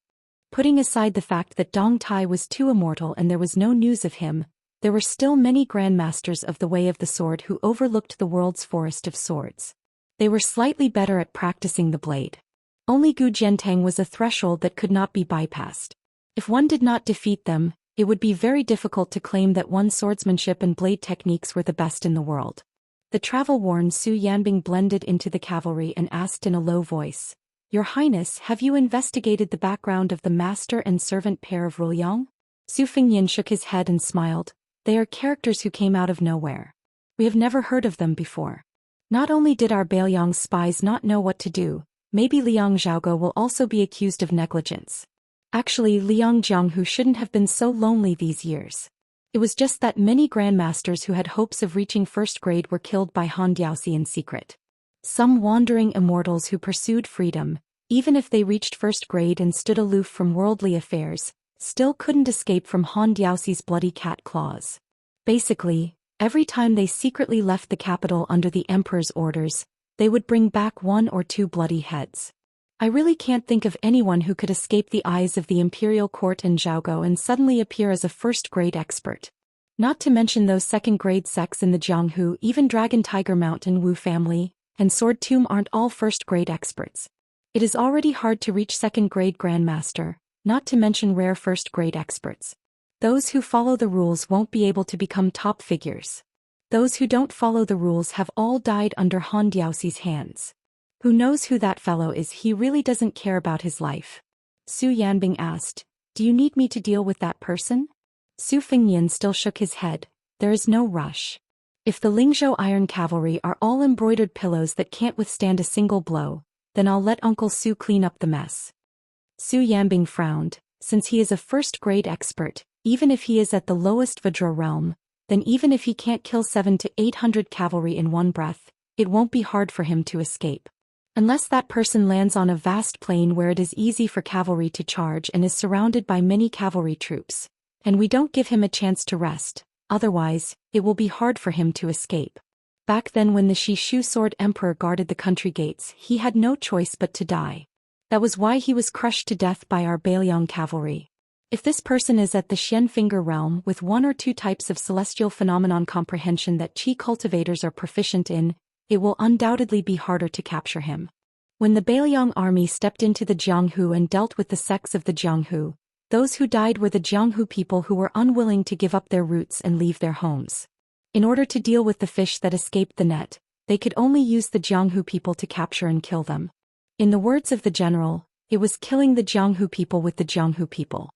Speaker 1: Putting aside the fact that Dong Tai was too immortal and there was no news of him, there were still many grandmasters of the way of the sword who overlooked the world's forest of swords. They were slightly better at practicing the blade. Only Gu Jiantang was a threshold that could not be bypassed. If one did not defeat them, it would be very difficult to claim that one's swordsmanship and blade techniques were the best in the world. The travel-worn Su Yanbing blended into the cavalry and asked in a low voice, "Your Highness, have you investigated the background of the master and servant pair of Ruoyang?" Su Fengnian shook his head and smiled. "They are characters who came out of nowhere. We have never heard of them before. Not only did our Bailiang spies not know what to do, maybe Liang Zhaogo will also be accused of negligence. Actually, Liang Jianghu shouldn't have been so lonely these years. It was just that many grandmasters who had hopes of reaching first grade were killed by Han Diaoxi in secret. Some wandering immortals who pursued freedom, even if they reached first grade and stood aloof from worldly affairs, still couldn't escape from Han Diaoxi's bloody cat claws. Basically, every time they secretly left the capital under the emperor's orders, they would bring back 1 or 2 bloody heads. I really can't think of anyone who could escape the eyes of the imperial court and Zhaogo and suddenly appear as a first-grade expert. Not to mention those second-grade sects in the Jianghu, even Dragon Tiger Mountain Wu family and Sword Tomb aren't all first-grade experts. It is already hard to reach second-grade grandmaster, not to mention rare first-grade experts. Those who follow the rules won't be able to become top figures. Those who don't follow the rules have all died under Han Diaoxi's hands. Who knows who that fellow is? He really doesn't care about his life." Su Yanbing asked, "Do you need me to deal with that person?" Su Fengnian still shook his head. "There is no rush. If the Lingzhou Iron Cavalry are all embroidered pillows that can't withstand a single blow, then I'll let Uncle Su clean up the mess." Su Yanbing frowned. since he is a first-grade expert, even if he is at the lowest Vajra realm, then even if he can't kill 700 to 800 cavalry in one breath, it won't be hard for him to escape. Unless that person lands on a vast plain where it is easy for cavalry to charge and is surrounded by many cavalry troops, and we don't give him a chance to rest, otherwise, it will be hard for him to escape. Back then when the Shishu Sword Emperor guarded the country gates, he had no choice but to die. That was why he was crushed to death by our Bailiang cavalry. If this person is at the Xian Finger realm with one or two types of celestial phenomenon comprehension that Qi cultivators are proficient in, it will undoubtedly be harder to capture him. When the Bailiang army stepped into the Jianghu and dealt with the sects of the Jianghu, those who died were the Jianghu people who were unwilling to give up their roots and leave their homes. In order to deal with the fish that escaped the net, they could only use the Jianghu people to capture and kill them. In the words of the general, it was killing the Jianghu people with the Jianghu people.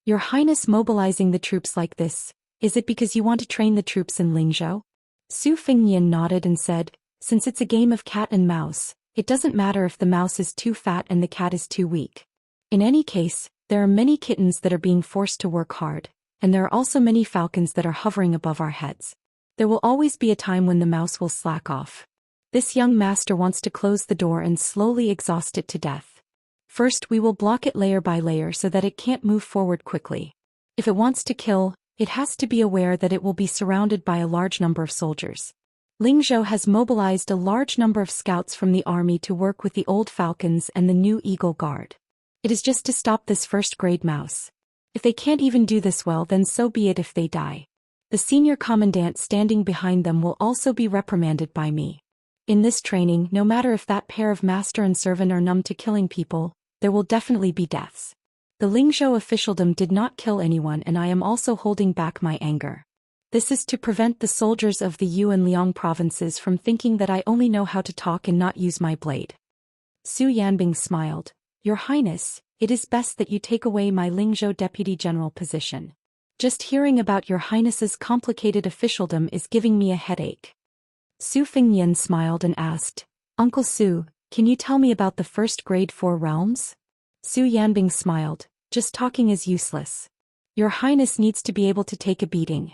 Speaker 1: Your Highness mobilizing the troops like this, is it because you want to train the troops in Lingzhou? Su Fingyan nodded and said, since it's a game of cat and mouse, it doesn't matter if the mouse is too fat and the cat is too weak. In any case, there are many kittens that are being forced to work hard, and there are also many falcons that are hovering above our heads. There will always be a time when the mouse will slack off. This young master wants to close the door and slowly exhaust it to death. First we will block it layer by layer so that it can't move forward quickly. If it wants to kill, it has to be aware that it will be surrounded by a large number of soldiers. Lingzhou has mobilized a large number of scouts from the army to work with the old falcons and the new eagle guard. It is just to stop this first-grade mouse. If they can't even do this well, then so be it if they die. The senior commandant standing behind them will also be reprimanded by me. In this training, no matter if that pair of master and servant are numb to killing people, there will definitely be deaths. The Lingzhou officialdom did not kill anyone, and I am also holding back my anger. This is to prevent the soldiers of the Yu and Liang provinces from thinking that I only know how to talk and not use my blade. Su Yanbing smiled. Your Highness, it is best that you take away my Lingzhou deputy general position. Just hearing about your Highness's complicated officialdom is giving me a headache. Su Fingyan smiled and asked, Uncle Su, can you tell me about the first grade 4 realms? Su Yanbing smiled, just talking is useless. Your Highness needs to be able to take a beating.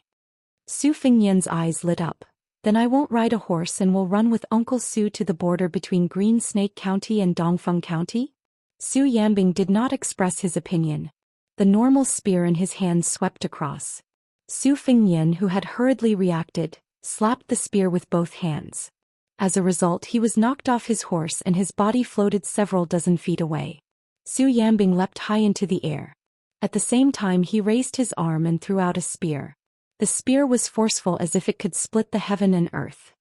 Speaker 1: Su Fingyan's eyes lit up. Then I won't ride a horse and will run with Uncle Su to the border between Green Snake County and Dongfeng County? Su Yanbing did not express his opinion. The normal spear in his hand swept across. Su Fingyan, who had hurriedly reacted, slapped the spear with both hands. As a result, he was knocked off his horse and his body floated several dozen feet away. Su Yanbing leapt high into the air. At the same time he raised his arm and threw out a spear. The spear was forceful as if it could split the heaven and earth.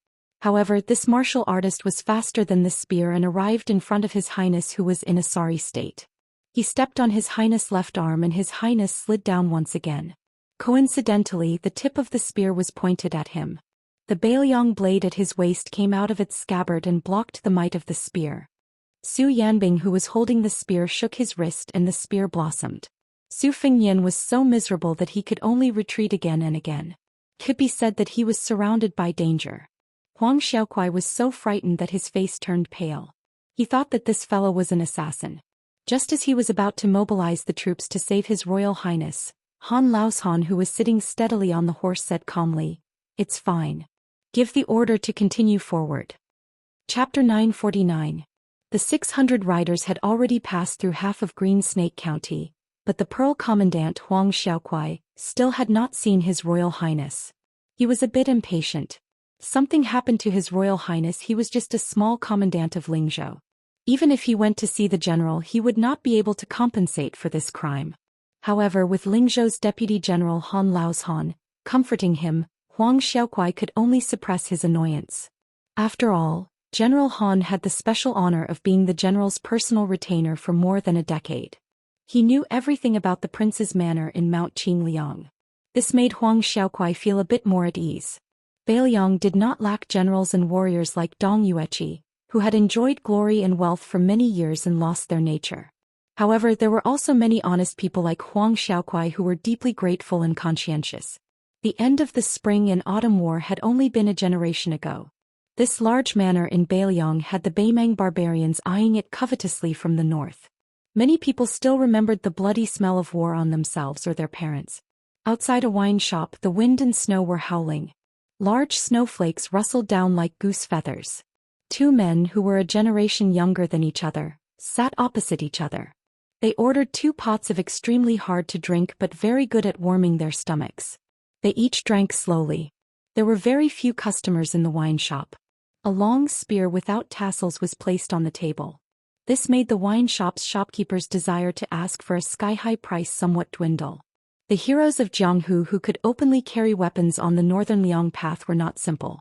Speaker 1: However, this martial artist was faster than the spear and arrived in front of His Highness, who was in a sorry state. He stepped on His Highness' left arm and His Highness slid down once again. Coincidentally, the tip of the spear was pointed at him. The Bailiang blade at his waist came out of its scabbard and blocked the might of the spear. Su Yanbing, who was holding the spear, shook his wrist and the spear blossomed. Su Fingyan was so miserable that he could only retreat again and again. It could be said that he was surrounded by danger. Huang Xiaokuai was so frightened that his face turned pale. He thought that this fellow was an assassin. Just as he was about to mobilize the troops to save His Royal Highness, Han Laoshan, who was sitting steadily on the horse, said calmly, "It's fine. Give the order to continue forward." Chapter 949. The 600 riders had already passed through half of Green Snake County, but the Pearl Commandant Huang Xiaokuai still had not seen His Royal Highness. He was a bit impatient. Something happened to His Royal Highness. He was just a small commandant of Lingzhou. Even if he went to see the general, he would not be able to compensate for this crime. However, with Lingzhou's Deputy General Han Laoshan comforting him, Huang Xiaokuai could only suppress his annoyance. After all, General Han had the special honor of being the general's personal retainer for more than a decade. He knew everything about the prince's manor in Mount Qingliang. This made Huang Xiaokuai feel a bit more at ease. Bailiang did not lack generals and warriors like Dong Yueqi, who had enjoyed glory and wealth for many years and lost their nature. However, there were also many honest people like Huang Xiaokuai who were deeply grateful and conscientious. The end of the Spring and Autumn War had only been a generation ago. This large manor in Bailiang had the Baimang barbarians eyeing it covetously from the north. Many people still remembered the bloody smell of war on themselves or their parents. Outside a wine shop, the wind and snow were howling. Large snowflakes rustled down like goose feathers. Two men who were a generation younger than each other sat opposite each other. They ordered 2 pots of extremely hard to drink but very good at warming their stomachs. They each drank slowly. There were very few customers in the wine shop. A long spear without tassels was placed on the table. This made the wine shop's shopkeeper's desire to ask for a sky-high price somewhat dwindle. The heroes of Jianghu who could openly carry weapons on the northern Liang path were not simple.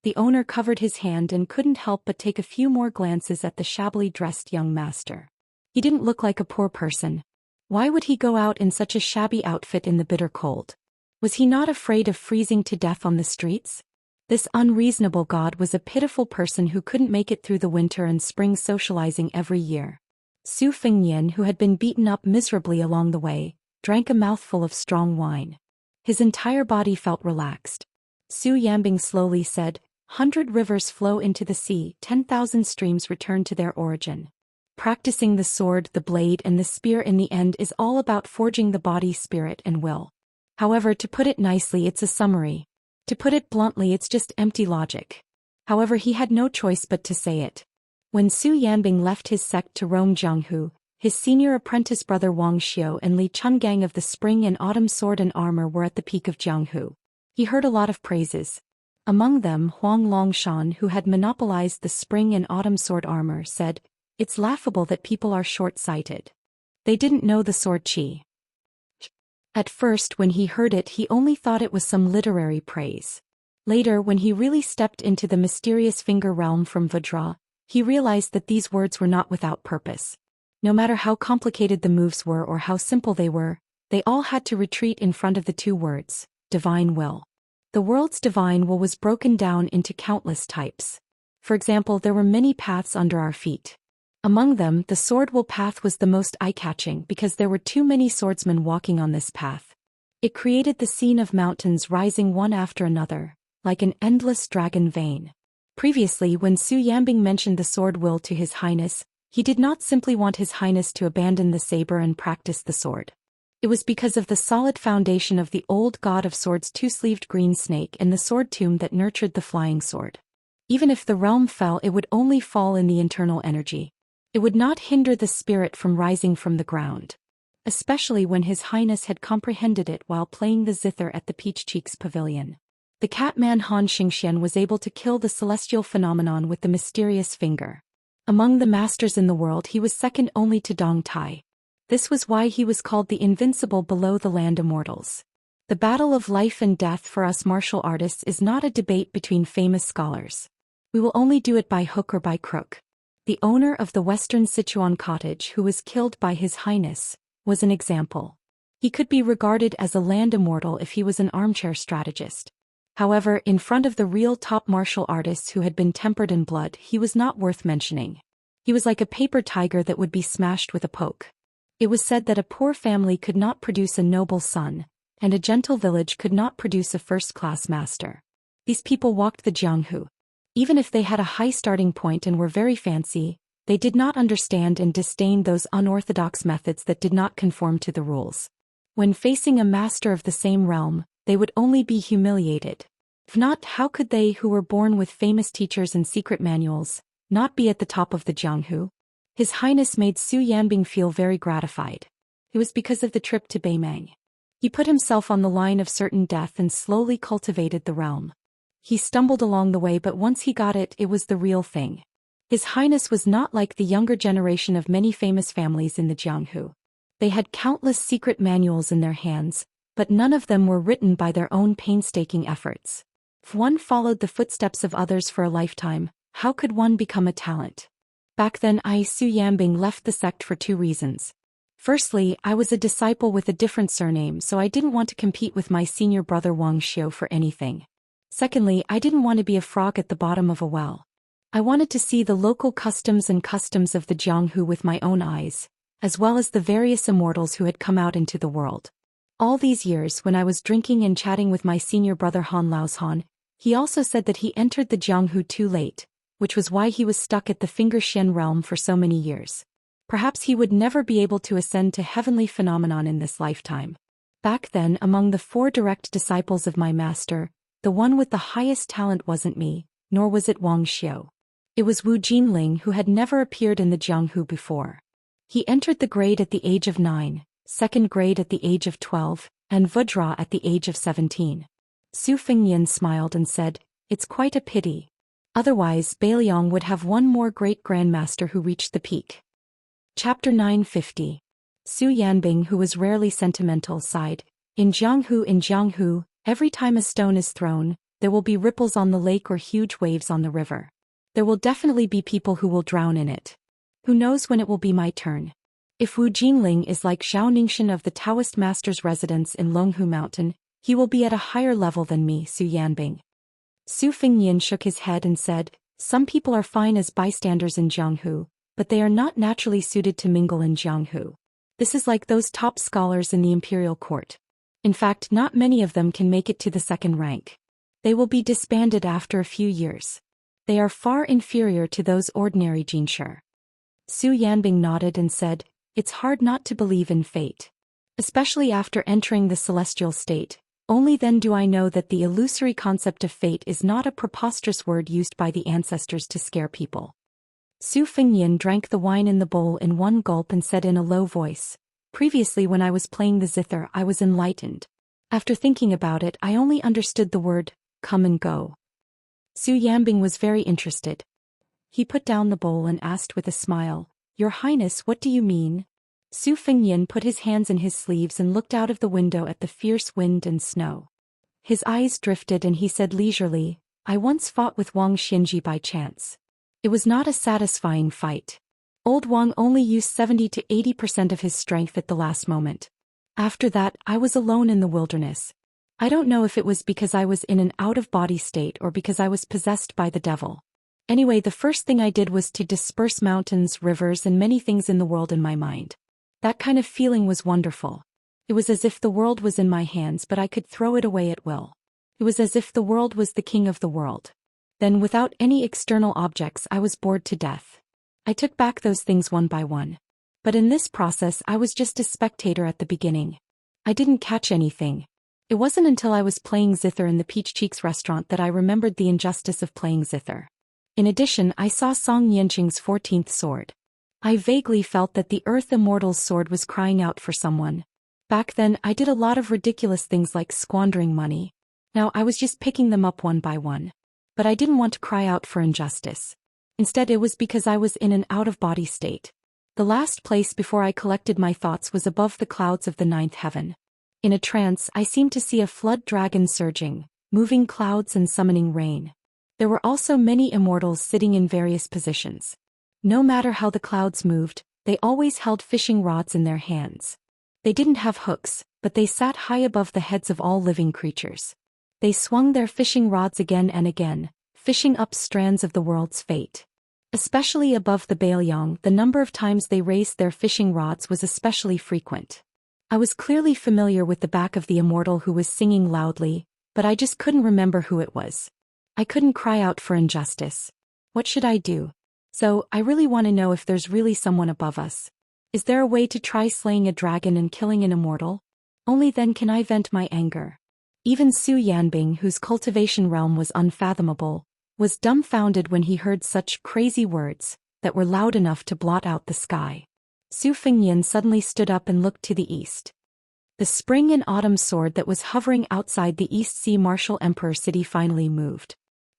Speaker 1: The owner covered his hand and couldn't help but take a few more glances at the shabbily dressed young master. He didn't look like a poor person. Why would he go out in such a shabby outfit in the bitter cold? Was he not afraid of freezing to death on the streets? This unreasonable god was a pitiful person who couldn't make it through the winter and spring socializing every year. Su Fengnian, who had been beaten up miserably along the way, drank a mouthful of strong wine. His entire body felt relaxed. Su Yanbing slowly said, "100 rivers flow into the sea, 10,000 streams return to their origin. Practicing the sword, the blade and the spear in the end is all about forging the body, spirit and will. However, to put it nicely, it's a summary. To put it bluntly, it's just empty logic." However, he had no choice but to say it. When Su Yanbing left his sect to roam Jianghu, his senior apprentice brother Wang Xiu and Li Chungang of the Spring and Autumn Sword and Armor were at the peak of Jianghu. He heard a lot of praises. Among them, Huang Longshan, who had monopolized the Spring and Autumn Sword Armor, said, "It's laughable that people are short-sighted. They didn't know the sword qi." At first, when he heard it, he only thought it was some literary praise. Later, when he really stepped into the mysterious finger realm from Vajra, he realized that these words were not without purpose. No matter how complicated the moves were or how simple they were, they all had to retreat in front of the 2 words, divine will. The world's divine will was broken down into countless types. For example, there were many paths under our feet. Among them, the sword will path was the most eye-catching because there were too many swordsmen walking on this path. It created the scene of mountains rising one after another, like an endless dragon vein. Previously, when Su Yanbing mentioned the sword will to His Highness, he did not simply want His Highness to abandon the saber and practice the sword. It was because of the solid foundation of the old god of swords, 2-sleeved green snake, and the sword tomb that nurtured the flying sword. Even if the realm fell, it would only fall in the internal energy. It would not hinder the spirit from rising from the ground. Especially when His Highness had comprehended it while playing the zither at the Peach Cheeks Pavilion. The Catman Han Xianxian was able to kill the celestial phenomenon with the mysterious finger. Among the masters in the world, he was second only to Dong Tai. This was why he was called the Invincible below the land immortals. The battle of life and death for us martial artists is not a debate between famous scholars. We will only do it by hook or by crook. The owner of the Western Sichuan cottage, who was killed by His Highness, was an example. He could be regarded as a land immortal if he was an armchair strategist. However, in front of the real top martial artists who had been tempered in blood, he was not worth mentioning. He was like a paper tiger that would be smashed with a poke. It was said that a poor family could not produce a noble son, and a gentle village could not produce a first-class master. These people walked the Jianghu. Even if they had a high starting point and were very fancy, they did not understand and disdained those unorthodox methods that did not conform to the rules. When facing a master of the same realm, they would only be humiliated. If not, how could they, who were born with famous teachers and secret manuals, not be at the top of the Jianghu? His Highness made Su Yanbing feel very gratified. It was because of the trip to Beimang. He put himself on the line of certain death and slowly cultivated the realm. He stumbled along the way, but once he got it, it was the real thing. His Highness was not like the younger generation of many famous families in the Jianghu. They had countless secret manuals in their hands, but none of them were written by their own painstaking efforts. If one followed the footsteps of others for a lifetime, how could one become a talent? Back then, Su Yanbing left the sect for 2 reasons. Firstly, I was a disciple with a different surname, so I didn't want to compete with my senior brother Wang Xiu for anything. Secondly, I didn't want to be a frog at the bottom of a well. I wanted to see the local customs of the Jianghu with my own eyes, as well as the various immortals who had come out into the world. All these years, when I was drinking and chatting with my senior brother Han Laoshan, he also said that he entered the Jianghu too late, which was why he was stuck at the Finger Xian realm for so many years. Perhaps he would never be able to ascend to heavenly phenomenon in this lifetime. Back then, among the 4 direct disciples of my master, the one with the highest talent wasn't me, nor was it Wang Xiu. It was Wu Jinling, who had never appeared in the Jianghu before. He entered the grade at the age of 9, second grade at the age of 12, and Vajra at the age of 17. Su Fengnian smiled and said, "It's quite a pity. Otherwise Bailiang would have one more great grandmaster who reached the peak." Chapter 950. Su Yanbing, who was rarely sentimental, sighed, In Jianghu, every time a stone is thrown, there will be ripples on the lake or huge waves on the river. There will definitely be people who will drown in it. Who knows when it will be my turn? If Wu Jinling is like Zhao Ningxian of the Taoist master's residence in Longhu Mountain, he will be at a higher level than me, Su Yanbing. Su Fengnian shook his head and said, Some people are fine as bystanders in Jianghu, but they are not naturally suited to mingle in Jianghu. This is like those top scholars in the imperial court. In fact, not many of them can make it to the second rank. They will be disbanded after a few years. They are far inferior to those ordinary jinshi. Su Yanbing nodded and said, It's hard not to believe in fate. Especially after entering the celestial state, only then do I know that the illusory concept of fate is not a preposterous word used by the ancestors to scare people. Su Fengnian drank the wine in the bowl in one gulp and said in a low voice, Previously when I was playing the zither I was enlightened. After thinking about it I only understood the word, come and go. Su Yanbing was very interested. He put down the bowl and asked with a smile, Your Highness, what do you mean? Su Fengnian put his hands in his sleeves and looked out of the window at the fierce wind and snow. His eyes drifted and he said leisurely, I once fought with Wang Xinji by chance. It was not a satisfying fight. Old Wang only used 70 to 80% of his strength at the last moment. After that, I was alone in the wilderness. I don't know if it was because I was in an out-of-body state or because I was possessed by the devil. Anyway, the first thing I did was to disperse mountains, rivers, and many things in the world in my mind. That kind of feeling was wonderful. It was as if the world was in my hands but I could throw it away at will. It was as if the world was the king of the world. Then without any external objects I was bored to death. I took back those things one by one. But in this process I was just a spectator at the beginning. I didn't catch anything. It wasn't until I was playing zither in the Peach Cheeks restaurant that I remembered the injustice of playing zither. In addition, I saw Song Yanqing's 14th sword. I vaguely felt that the Earth Immortal's sword was crying out for someone. Back then I did a lot of ridiculous things like squandering money. Now I was just picking them up one by one. But I didn't want to cry out for injustice. Instead it was because I was in an out-of-body state. The last place before I collected my thoughts was above the clouds of the 9th heaven. In a trance I seemed to see a flood dragon surging, moving clouds and summoning rain. There were also many immortals sitting in various positions. No matter how the clouds moved, they always held fishing rods in their hands. They didn't have hooks, but they sat high above the heads of all living creatures. They swung their fishing rods again and again, fishing up strands of the world's fate. Especially above the Bailiang, the number of times they raised their fishing rods was especially frequent. I was clearly familiar with the back of the immortal who was singing loudly, but I just couldn't remember who it was. I couldn't cry out for injustice. What should I do? So, I really want to know if there's really someone above us. Is there a way to try slaying a dragon and killing an immortal? Only then can I vent my anger. Even Su Yanbing, whose cultivation realm was unfathomable, was dumbfounded when he heard such crazy words that were loud enough to blot out the sky. Su Fengnian suddenly stood up and looked to the east. The spring and autumn sword that was hovering outside the East Sea Martial Emperor City finally moved.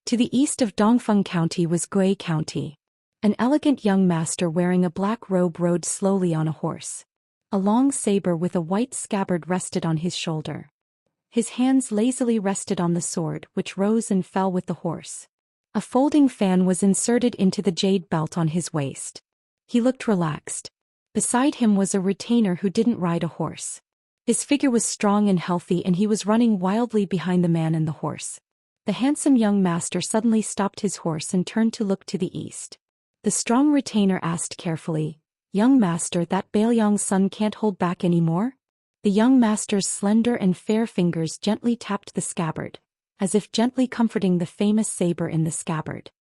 Speaker 1: To the east of Dongfeng County was Gui County. An elegant young master wearing a black robe rode slowly on a horse. A long saber with a white scabbard rested on his shoulder. His hands lazily rested on the sword, which rose and fell with the horse. A folding fan was inserted into the jade belt on his waist. He looked relaxed. Beside him was a retainer who didn't ride a horse. His figure was strong and healthy and he was running wildly behind the man and the horse. The handsome young master suddenly stopped his horse and turned to look to the east. The strong retainer asked carefully, Young master, that Bailiang's son can't hold back any more? The young master's slender and fair fingers gently tapped the scabbard, as if gently comforting the famous saber in the scabbard.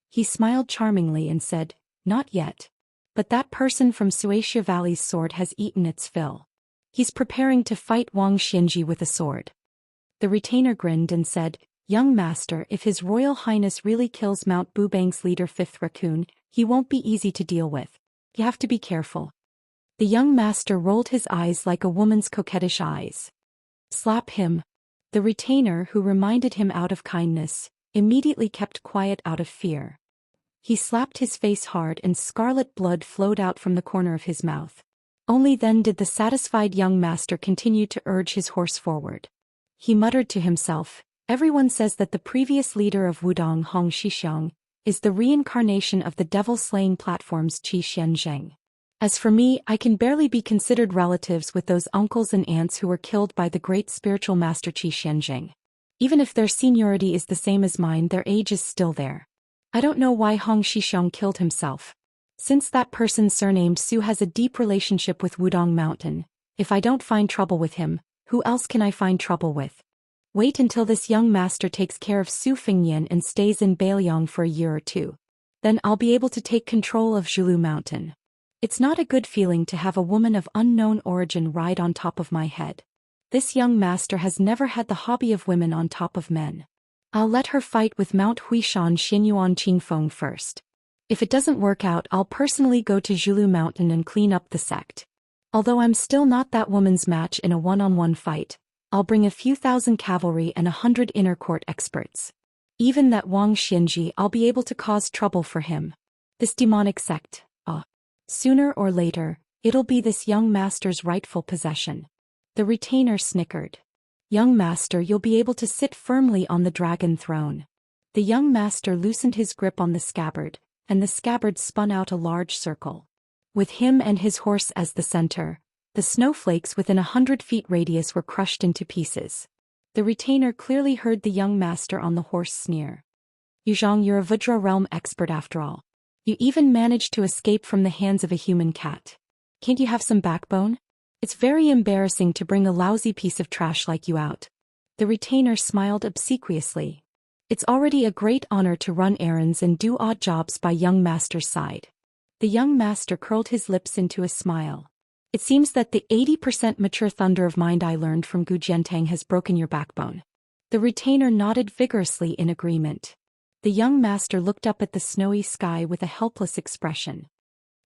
Speaker 1: He smiled charmingly and said, Not yet. but that person from Suacia Valley's sword has eaten its fill. He's preparing to fight Wang Xinji with a sword. The retainer grinned and said, "Young master, if His Royal Highness really kills Mount Bubang's leader 5th Raccoon, he won't be easy to deal with. You have to be careful." The young master rolled his eyes like a woman's coquettish eyes. "Slap him." The retainer, who reminded him out of kindness, immediately kept quiet out of fear. He slapped his face hard and scarlet blood flowed out from the corner of his mouth. Only then did the satisfied young master continue to urge his horse forward. He muttered to himself, "Everyone says that the previous leader of Wudong, Hong Shixiang, is the reincarnation of the devil-slaying platform's Qi Xianzheng. As for me, I can barely be considered relatives with those uncles and aunts who were killed by the great spiritual master Qi Xianzheng. Even if their seniority is the same as mine, their age is still there. I don't know why Hong Shixiang killed himself. Since that person surnamed Su has a deep relationship with Wudong Mountain, if I don't find trouble with him, who else can I find trouble with? Wait until this young master takes care of Su Fingyan and stays in Bailiang for a year or two. Then I'll be able to take control of Zhulu Mountain. It's not a good feeling to have a woman of unknown origin ride on top of my head. This young master has never had the hobby of women on top of men. I'll let her fight with Mount Huishan Xinyuan Qingfeng first. If it doesn't work out, I'll personally go to Zhulu Mountain and clean up the sect. Although I'm still not that woman's match in a one-on-one fight, I'll bring a few thousand cavalry and 100 inner court experts. Even that Wang Xinji, I'll be able to cause trouble for him. This demonic sect, sooner or later, it'll be this young master's rightful possession." The retainer snickered. "Young master, you'll be able to sit firmly on the dragon throne." The young master loosened his grip on the scabbard, and the scabbard spun out a large circle. With him and his horse as the center, the snowflakes within 100 feet radius were crushed into pieces. The retainer clearly heard the young master on the horse sneer. "Yuzhong, you're a Vajra realm expert after all. You even managed to escape from the hands of a human cat. Can't you have some backbone? It's very embarrassing to bring a lousy piece of trash like you out." The retainer smiled obsequiously. It's already a great honor to run errands and do odd jobs by young master's side. The young master curled his lips into a smile. "It seems that the 80% mature thunder of mind I learned from Gu Jiantang has broken your backbone." The retainer nodded vigorously in agreement. The young master looked up at the snowy sky with a helpless expression.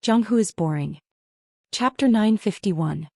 Speaker 1: Zhanghu is boring. Chapter 951.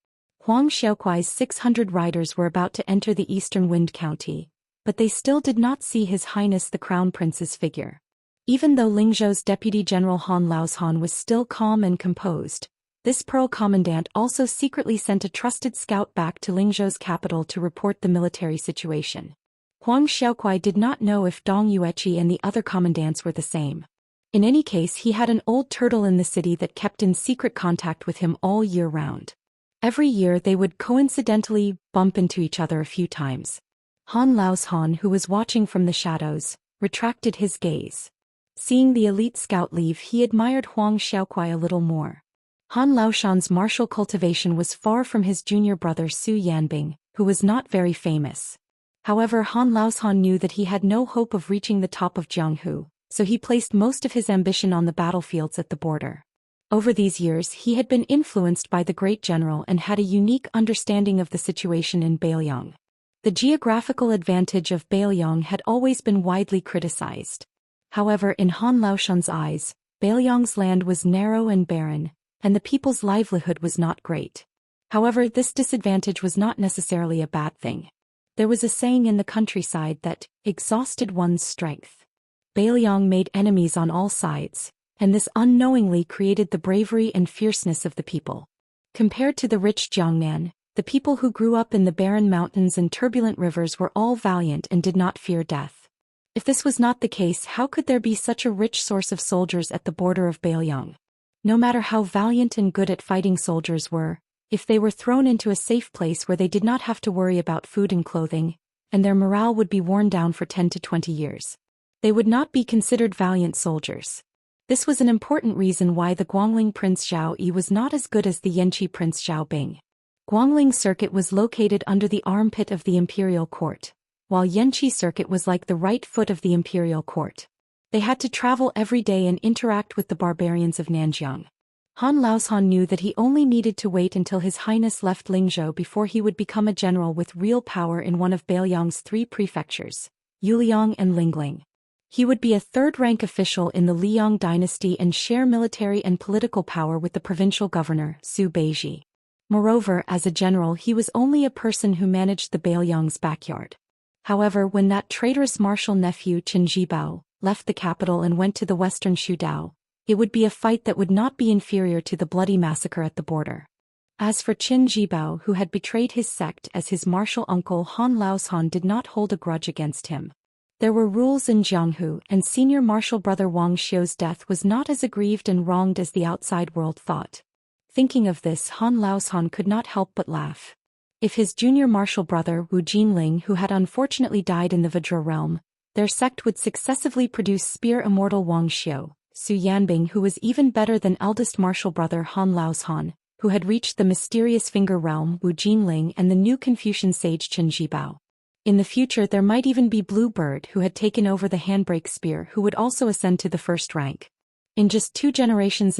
Speaker 1: Huang Xiaokuai's 600 riders were about to enter the eastern Wind County, but they still did not see His Highness the Crown Prince's figure. Even though Lingzhou's Deputy General Han Laoshan was still calm and composed, this Pearl Commandant also secretly sent a trusted scout back to Lingzhou's capital to report the military situation. Huang Xiaokuai did not know if Dong Yueqi and the other commandants were the same. In any case, he had an old turtle in the city that kept in secret contact with him all year round. Every year they would coincidentally bump into each other a few times. Han Laoshan, who was watching from the shadows, retracted his gaze. Seeing the elite scout leave, he admired Huang Xiaokuai a little more. Han Laoshan's martial cultivation was far from his junior brother Su Yanbing, who was not very famous. However, Han Laoshan knew that he had no hope of reaching the top of Jianghu, so he placed most of his ambition on the battlefields at the border. Over these years, he had been influenced by the great general and had a unique understanding of the situation in Bailiang. The geographical advantage of Bailiang had always been widely criticized. However, in Han Laoshan's eyes, Bailiang's land was narrow and barren, and the people's livelihood was not great. However, this disadvantage was not necessarily a bad thing. There was a saying in the countryside that exhausted one's strength. Bailiang made enemies on all sides, and this unknowingly created the bravery and fierceness of the people. Compared to the rich Jiangnan, the people who grew up in the barren mountains and turbulent rivers were all valiant and did not fear death. If this was not the case, how could there be such a rich source of soldiers at the border of Bailiang? No matter how valiant and good at fighting soldiers were, if they were thrown into a safe place where they did not have to worry about food and clothing, and their morale would be worn down for 10 to 20 years, they would not be considered valiant soldiers. This was an important reason why the Guangling Prince Zhao Yi was not as good as the Yanqi Prince Zhao Bing. Guangling Circuit was located under the armpit of the imperial court, while Yanqi Circuit was like the right foot of the imperial court. They had to travel every day and interact with the barbarians of Nanjiang. Han Laoshan knew that he only needed to wait until His Highness left Lingzhou before he would become a general with real power in one of Beiliang's 3 prefectures, Yuliang and Lingling. He would be a third-rank official in the Liang dynasty and share military and political power with the provincial governor, Su Beiji. Moreover, as a general he was only a person who managed the Beiliang's backyard. However, when that traitorous martial nephew Qin Jibao left the capital and went to the western Shudao, it would be a fight that would not be inferior to the bloody massacre at the border. As for Qin Jibao, who had betrayed his sect as his martial uncle Han Laoshan did not hold a grudge against him. There were rules in Jianghu, and senior martial brother Wang Xiu's death was not as aggrieved and wronged as the outside world thought. Thinking of this, Han Laoshan could not help but laugh. If his junior martial brother Wu Jinling, who had unfortunately died in the Vajra realm, their sect would successively produce spear immortal Wang Xiu, Su Yanbing, who was even better than eldest martial brother Han Laoshan, who had reached the mysterious finger realm Wu Jinling, and the new Confucian sage Qin Jibao. In the future there might even be Blue Bird, who had taken over the handbrake spear, who would also ascend to the first rank. In just 2 generations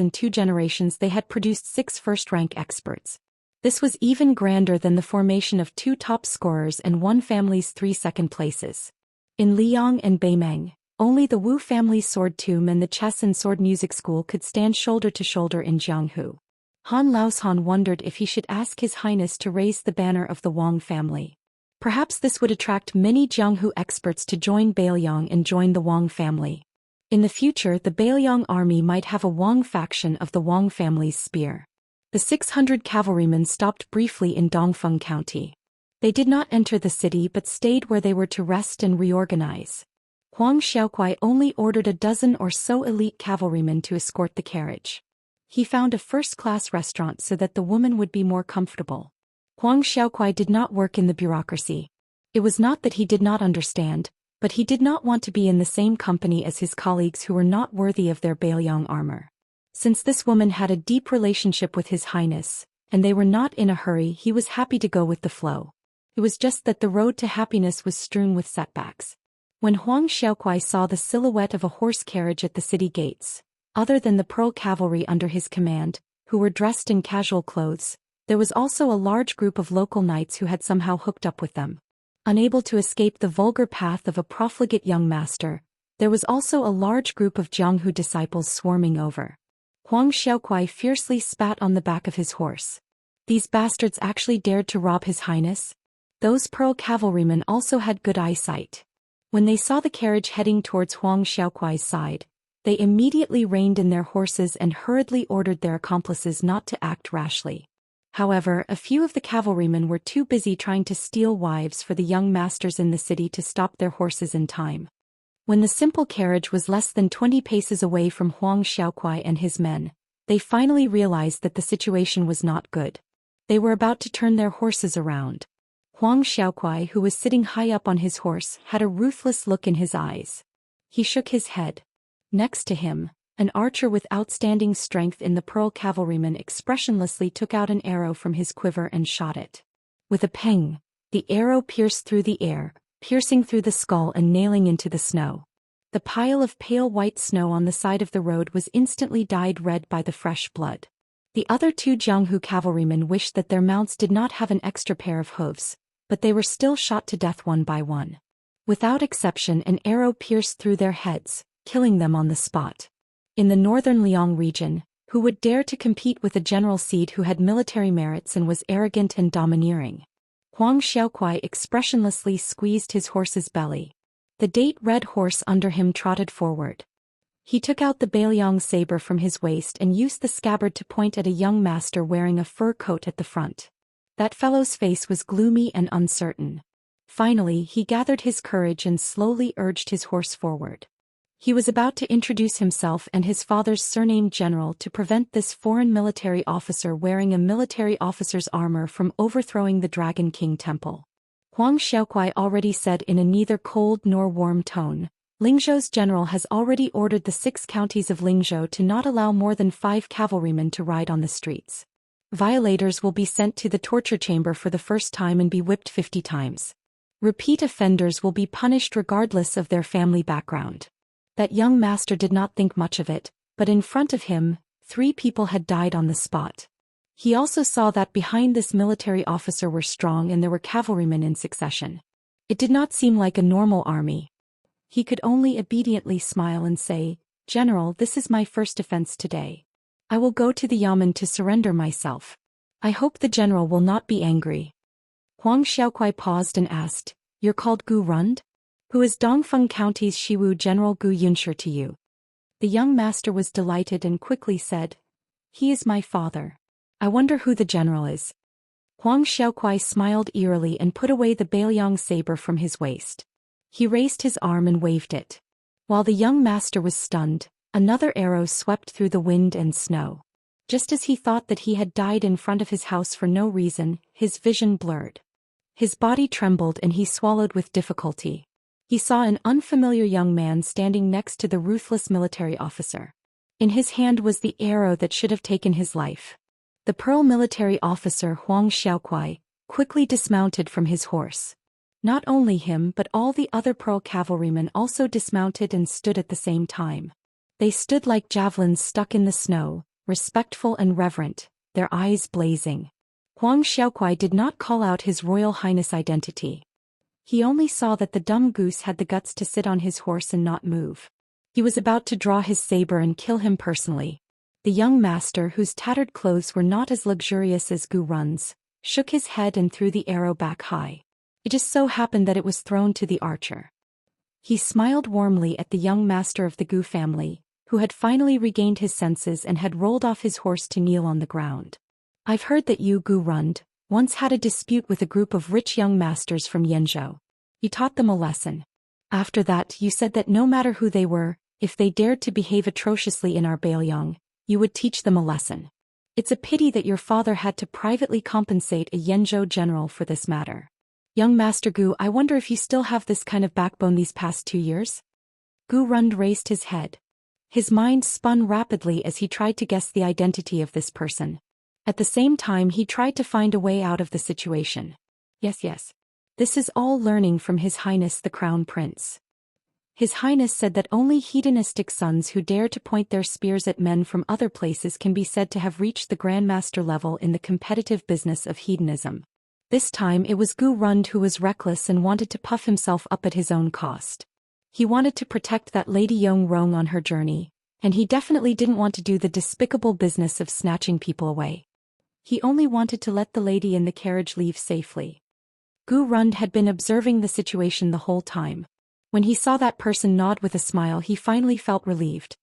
Speaker 1: they had produced 6 first-rank experts. This was even grander than the formation of 2 top scorers and 1 family's 3 second places. In Liang and Beimeng, only the Wu family's sword tomb and the chess and sword music school could stand shoulder to shoulder in Jianghu. Han Laoshan wondered if he should ask His Highness to raise the banner of the Wang family. Perhaps this would attract many Jianghu experts to join Beiliang and join the Wang family. In the future the Beiliang army might have a Wang faction of the Wang family's spear. The 600 cavalrymen stopped briefly in Dongfeng County. They did not enter the city but stayed where they were to rest and reorganize. Huang Xiaokuai only ordered a dozen or so elite cavalrymen to escort the carriage. He found a first-class restaurant so that the woman would be more comfortable. Huang Xiaokuai did not work in the bureaucracy. It was not that he did not understand, but he did not want to be in the same company as his colleagues who were not worthy of their Beiliang armor. Since this woman had a deep relationship with His Highness, and they were not in a hurry, he was happy to go with the flow. It was just that the road to happiness was strewn with setbacks. When Huang Xiaokuai saw the silhouette of a horse carriage at the city gates, other than the Pearl cavalry under his command, who were dressed in casual clothes, there was also a large group of local knights who had somehow hooked up with them. Unable to escape the vulgar path of a profligate young master, there was also a large group of Jianghu disciples swarming over. Huang Xiaokuai fiercely spat on the back of his horse. These bastards actually dared to rob His Highness? Those Pearl cavalrymen also had good eyesight. When they saw the carriage heading towards Huang Xiaokuai's side, they immediately reined in their horses and hurriedly ordered their accomplices not to act rashly. However, a few of the cavalrymen were too busy trying to steal wives for the young masters in the city to stop their horses in time. When the simple carriage was less than 20 paces away from Huang Xiaokuai and his men, they finally realized that the situation was not good. They were about to turn their horses around. Huang Xiaokuai, who was sitting high up on his horse, had a ruthless look in his eyes. He shook his head. Next to him, an archer with outstanding strength in the Pearl cavalryman expressionlessly took out an arrow from his quiver and shot it. With a pang, the arrow pierced through the air, piercing through the skull and nailing into the snow. The pile of pale white snow on the side of the road was instantly dyed red by the fresh blood. The other 2 Jianghu cavalrymen wished that their mounts did not have an extra pair of hooves, but they were still shot to death one by one. Without exception, an arrow pierced through their heads, killing them on the spot. In the northern Liang region, who would dare to compete with a general Seed who had military merits and was arrogant and domineering? Huang Xiaokuai expressionlessly squeezed his horse's belly. The date-red horse under him trotted forward. He took out the Beiliang saber from his waist and used the scabbard to point at a young master wearing a fur coat at the front. That fellow's face was gloomy and uncertain. Finally, he gathered his courage and slowly urged his horse forward. He was about to introduce himself and his father's surname General to prevent this foreign military officer wearing a military officer's armor from overthrowing the Dragon King Temple. Huang Xiaokuai already said in a neither cold nor warm tone, Lingzhou's general has already ordered the 6 counties of Lingzhou to not allow more than 5 cavalrymen to ride on the streets. Violators will be sent to the torture chamber for the first time and be whipped 50 times. Repeat offenders will be punished regardless of their family background. That young master did not think much of it, but in front of him, 3 people had died on the spot. He also saw that behind this military officer were strong and there were cavalrymen in succession. It did not seem like a normal army. He could only obediently smile and say, "General, this is my first offense today. I will go to the yamen to surrender myself. I hope the general will not be angry." Huang Xiaokuai paused and asked, "You're called Gu Rund? Who is Dongfeng County's Shiwu General Gu Yunshi to you?" The young master was delighted and quickly said, "He is my father. I wonder who the general is." Huang Xiaokuai smiled eerily and put away the Bailiang saber from his waist. He raised his arm and waved it. While the young master was stunned, another arrow swept through the wind and snow. Just as he thought that he had died in front of his house for no reason, his vision blurred. His body trembled and he swallowed with difficulty. He saw an unfamiliar young man standing next to the ruthless military officer. In his hand was the arrow that should have taken his life. The Pearl military officer Huang Xiaokuai quickly dismounted from his horse. Not only him but all the other Pearl cavalrymen also dismounted and stood at the same time. They stood like javelins stuck in the snow, respectful and reverent, their eyes blazing. Huang Xiaokuai did not call out His Royal Highness' identity. He only saw that the dumb goose had the guts to sit on his horse and not move. He was about to draw his saber and kill him personally. The young master, whose tattered clothes were not as luxurious as Gu Run's, shook his head and threw the arrow back high. It just so happened that it was thrown to the archer. He smiled warmly at the young master of the Gu family, who had finally regained his senses and had rolled off his horse to kneel on the ground. "I've heard that you, Gu Rund, once had a dispute with a group of rich young masters from Yenzhou. You taught them a lesson. After that you said that no matter who they were, if they dared to behave atrociously in our Bailiang, you would teach them a lesson. It's a pity that your father had to privately compensate a Yenzhou general for this matter. Young Master Gu, I wonder if you still have this kind of backbone these past 2 years?" Gu Rund raised his head. His mind spun rapidly as he tried to guess the identity of this person. At the same time he tried to find a way out of the situation. Yes. This is all learning from His Highness the Crown Prince. His Highness said that only hedonistic sons who dare to point their spears at men from other places can be said to have reached the Grandmaster level in the competitive business of hedonism. This time it was Gu Rund who was reckless and wanted to puff himself up at his own cost. He wanted to protect that Lady Yong Rong on her journey, and he definitely didn't want to do the despicable business of snatching people away. He only wanted to let the lady in the carriage leave safely. Gu Rund had been observing the situation the whole time. When he saw that person nod with a smile, he finally felt relieved.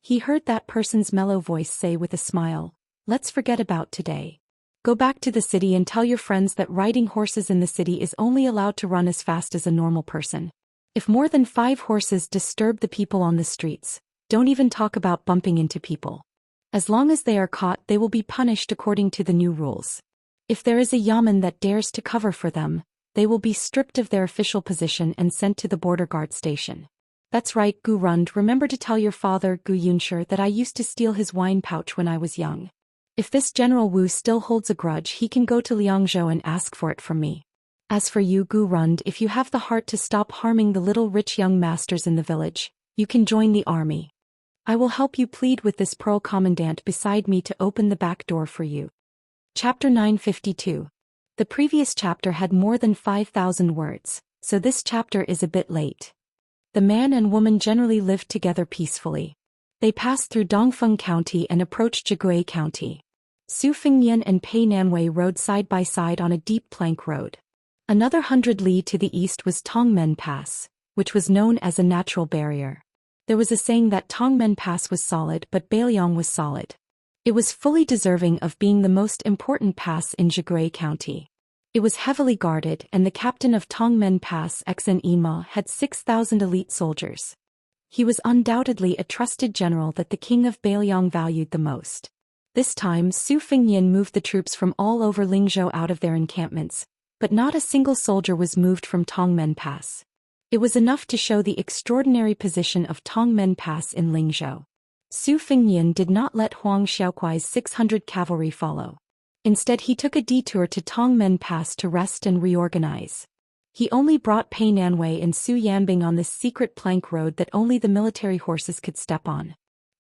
Speaker 1: He heard that person's mellow voice say with a smile, "Let's forget about today. Go back to the city and tell your friends that riding horses in the city is only allowed to run as fast as a normal person. If more than 5 horses disturb the people on the streets, don't even talk about bumping into people. As long as they are caught, they will be punished according to the new rules. If there is a yamen that dares to cover for them, they will be stripped of their official position and sent to the border guard station. That's right, Gu Rund, remember to tell your father, Gu Yunshi, that I used to steal his wine pouch when I was young. If this General Wu still holds a grudge, he can go to Liangzhou and ask for it from me. As for you, Gu Rund, if you have the heart to stop harming the little rich young masters in the village, you can join the army. I will help you plead with this Pearl Commandant beside me to open the back door for you." Chapter 952. The previous chapter had more than 5,000 words, so this chapter is a bit late. The man and woman generally lived together peacefully. They passed through Dongfeng County and approached Jigui County. Su Fengnian and Pei Nanwei rode side by side on a deep plank road. Another 100 li to the east was Tongmen Pass, which was known as a natural barrier. There was a saying that Tongmen Pass was solid but Bailiang was solid. It was fully deserving of being the most important pass in Jigui County. It was heavily guarded and the captain of Tongmen Pass, Xen Ima, had 6,000 elite soldiers. He was undoubtedly a trusted general that the king of Bailiang valued the most. This time Su Fengnian moved the troops from all over Lingzhou out of their encampments, but not a single soldier was moved from Tongmen Pass. It was enough to show the extraordinary position of Tongmen Pass in Lingzhou. Su Fengnian did not let Huang Xiaokuai's 600 cavalry follow. Instead he took a detour to Tongmen Pass to rest and reorganize. He only brought Pei Nanwei and Su Yanbing on this secret plank road that only the military horses could step on.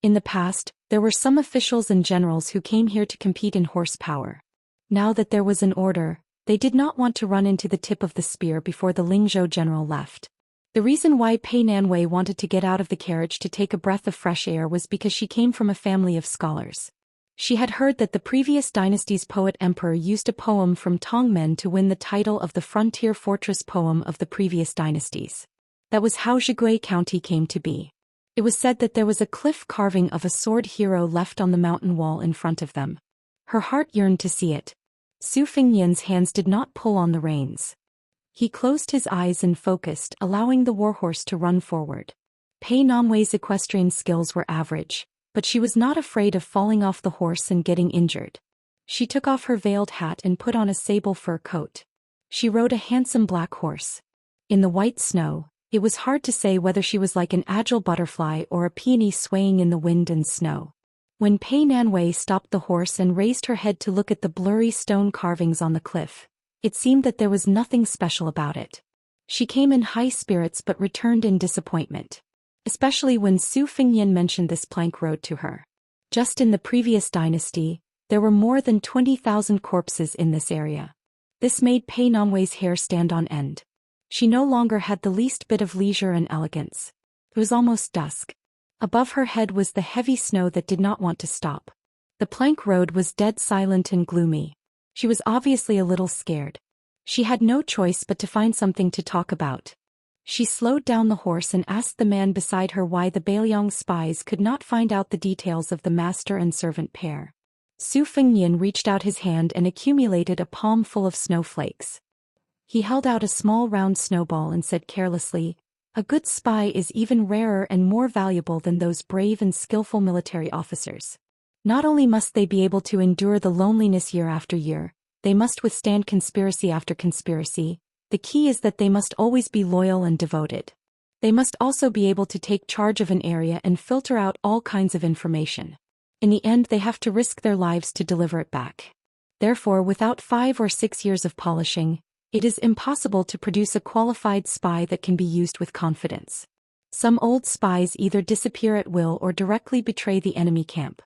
Speaker 1: In the past, there were some officials and generals who came here to compete in horsepower. Now that there was an order, they did not want to run into the tip of the spear before the Lingzhou general left. The reason why Pei Nanwei wanted to get out of the carriage to take a breath of fresh air was because she came from a family of scholars. She had heard that the previous dynasty's poet-emperor used a poem from Tongmen to win the title of the frontier fortress poem of the previous dynasties. That was how Zhigui County came to be. It was said that there was a cliff carving of a sword hero left on the mountain wall in front of them. Her heart yearned to see it. Su Fengnian's hands did not pull on the reins. He closed his eyes and focused, allowing the warhorse to run forward. Pei Nanwei's equestrian skills were average, but she was not afraid of falling off the horse and getting injured. She took off her veiled hat and put on a sable fur coat. She rode a handsome black horse. In the white snow, it was hard to say whether she was like an agile butterfly or a peony swaying in the wind and snow. When Pei Nanwei stopped the horse and raised her head to look at the blurry stone carvings on the cliff, it seemed that there was nothing special about it. She came in high spirits but returned in disappointment. Especially when Su Fengnian mentioned this plank road to her. Just in the previous dynasty, there were more than 20,000 corpses in this area. This made Pei Nanwei's hair stand on end. She no longer had the least bit of leisure and elegance. It was almost dusk. Above her head was the heavy snow that did not want to stop. The plank road was dead silent and gloomy. She was obviously a little scared. She had no choice but to find something to talk about. She slowed down the horse and asked the man beside her why the Beiliang spies could not find out the details of the master and servant pair. Su Fengnian reached out his hand and accumulated a palm full of snowflakes. He held out a small round snowball and said carelessly, "A good spy is even rarer and more valuable than those brave and skillful military officers. Not only must they be able to endure the loneliness year after year, they must withstand conspiracy after conspiracy. The key is that they must always be loyal and devoted. They must also be able to take charge of an area and filter out all kinds of information. In the end, they have to risk their lives to deliver it back. Therefore, without 5 or 6 years of polishing, it is impossible to produce a qualified spy that can be used with confidence. Some old spies either disappear at will or directly betray the enemy camp.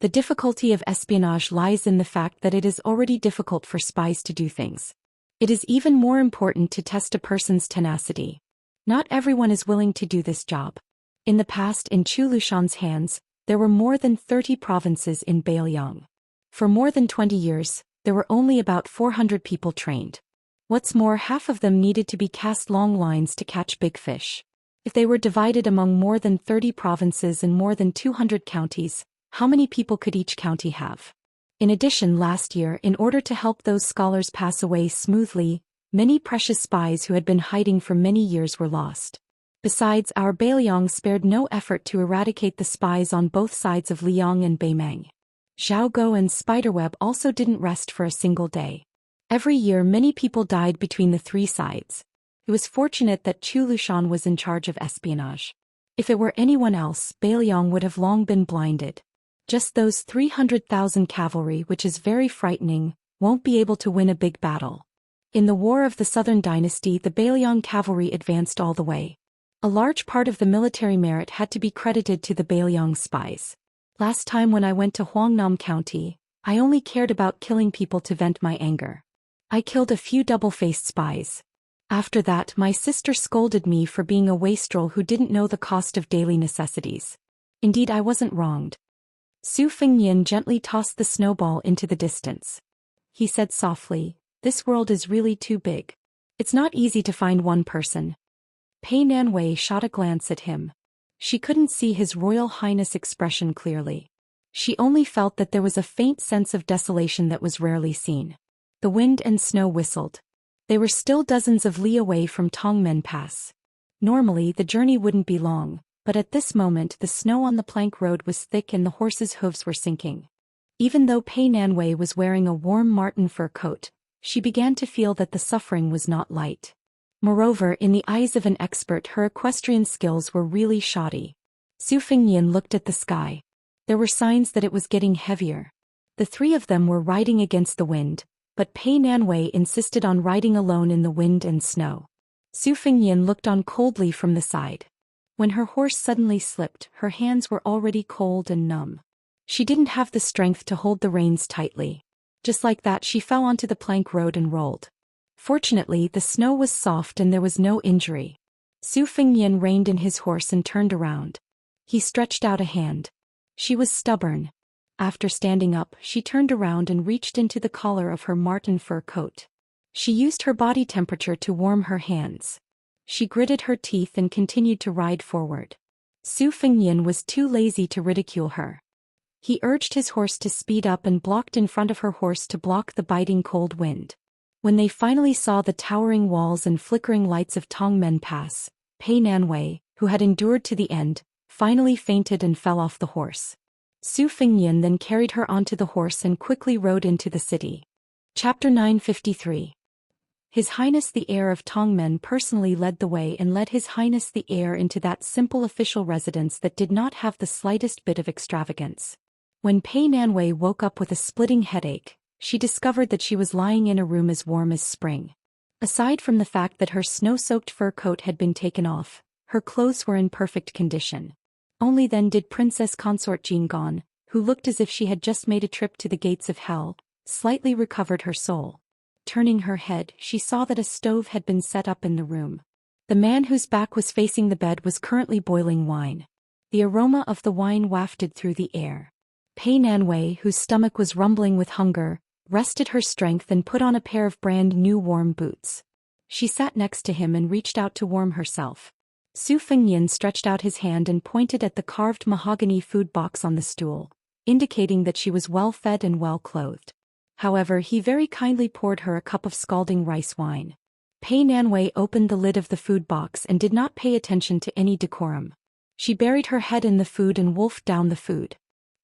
Speaker 1: The difficulty of espionage lies in the fact that it is already difficult for spies to do things. It is even more important to test a person's tenacity. Not everyone is willing to do this job. In the past, in Chu Lushan's hands, there were more than 30 provinces in Beiliang. For more than 20 years, there were only about 400 people trained. What's more, half of them needed to be cast long lines to catch big fish. If they were divided among more than 30 provinces and more than 200 counties, how many people could each county have? In addition, last year, in order to help those scholars pass away smoothly, many precious spies who had been hiding for many years were lost. Besides, our Beiliang spared no effort to eradicate the spies on both sides of Liang and Beimeng. Zhaogo and Spiderweb also didn't rest for a single day. Every year many people died between the 3 sides. It was fortunate that Chu Lushan was in charge of espionage. If it were anyone else, Beiliang would have long been blinded. Just those 300,000 cavalry, which is very frightening, won't be able to win a big battle. In the War of the Southern Dynasty, the Beiliang cavalry advanced all the way. A large part of the military merit had to be credited to the Beiliang spies. Last time when I went to Huangnam County, I only cared about killing people to vent my anger. I killed a few double-faced spies. After that, my sister scolded me for being a wastrel who didn't know the cost of daily necessities. Indeed, I wasn't wronged. Su Fengnian gently tossed the snowball into the distance. He said softly, "This world is really too big. It's not easy to find one person." Pei Nanwei shot a glance at him. She couldn't see His Royal Highness' expression clearly. She only felt that there was a faint sense of desolation that was rarely seen. The wind and snow whistled. They were still dozens of li away from Tongmen Pass. Normally, the journey wouldn't be long, but at this moment the snow on the plank road was thick and the horses' hooves were sinking. Even though Pei Nanwei was wearing a warm marten fur coat, she began to feel that the suffering was not light. Moreover, in the eyes of an expert, her equestrian skills were really shoddy. Su Fengnian looked at the sky. There were signs that it was getting heavier. The 3 of them were riding against the wind, but Pei Nanwei insisted on riding alone in the wind and snow. Su Fengnian looked on coldly from the side. When her horse suddenly slipped, her hands were already cold and numb. She didn't have the strength to hold the reins tightly. Just like that, she fell onto the plank road and rolled. Fortunately, the snow was soft and there was no injury. Su Fengnian reined in his horse and turned around. He stretched out a hand. She was stubborn. After standing up, she turned around and reached into the collar of her marten fur coat. She used her body temperature to warm her hands. She gritted her teeth and continued to ride forward. Su Fengnian was too lazy to ridicule her. He urged his horse to speed up and blocked in front of her horse to block the biting cold wind. When they finally saw the towering walls and flickering lights of Tongmen Pass, Pei Nanwei, who had endured to the end, finally fainted and fell off the horse. Su Fengnian then carried her onto the horse and quickly rode into the city. Chapter 953. His Highness the Heir of Tongmen personally led the way and led His Highness the Heir into that simple official residence that did not have the slightest bit of extravagance. When Pei Nanwei woke up with a splitting headache, she discovered that she was lying in a room as warm as spring. Aside from the fact that her snow-soaked fur coat had been taken off, her clothes were in perfect condition. Only then did Princess Consort Jingon, who looked as if she had just made a trip to the gates of hell, slightly recovered her soul. Turning her head, she saw that a stove had been set up in the room. The man whose back was facing the bed was currently boiling wine. The aroma of the wine wafted through the air. Pei Nanwei, whose stomach was rumbling with hunger, rested her strength and put on a pair of brand new warm boots. She sat next to him and reached out to warm herself. Su Fengnian stretched out his hand and pointed at the carved mahogany food box on the stool, indicating that she was well fed and well clothed. However, he very kindly poured her a cup of scalding rice wine. Pei Nanwei opened the lid of the food box and did not pay attention to any decorum. She buried her head in the food and wolfed down the food.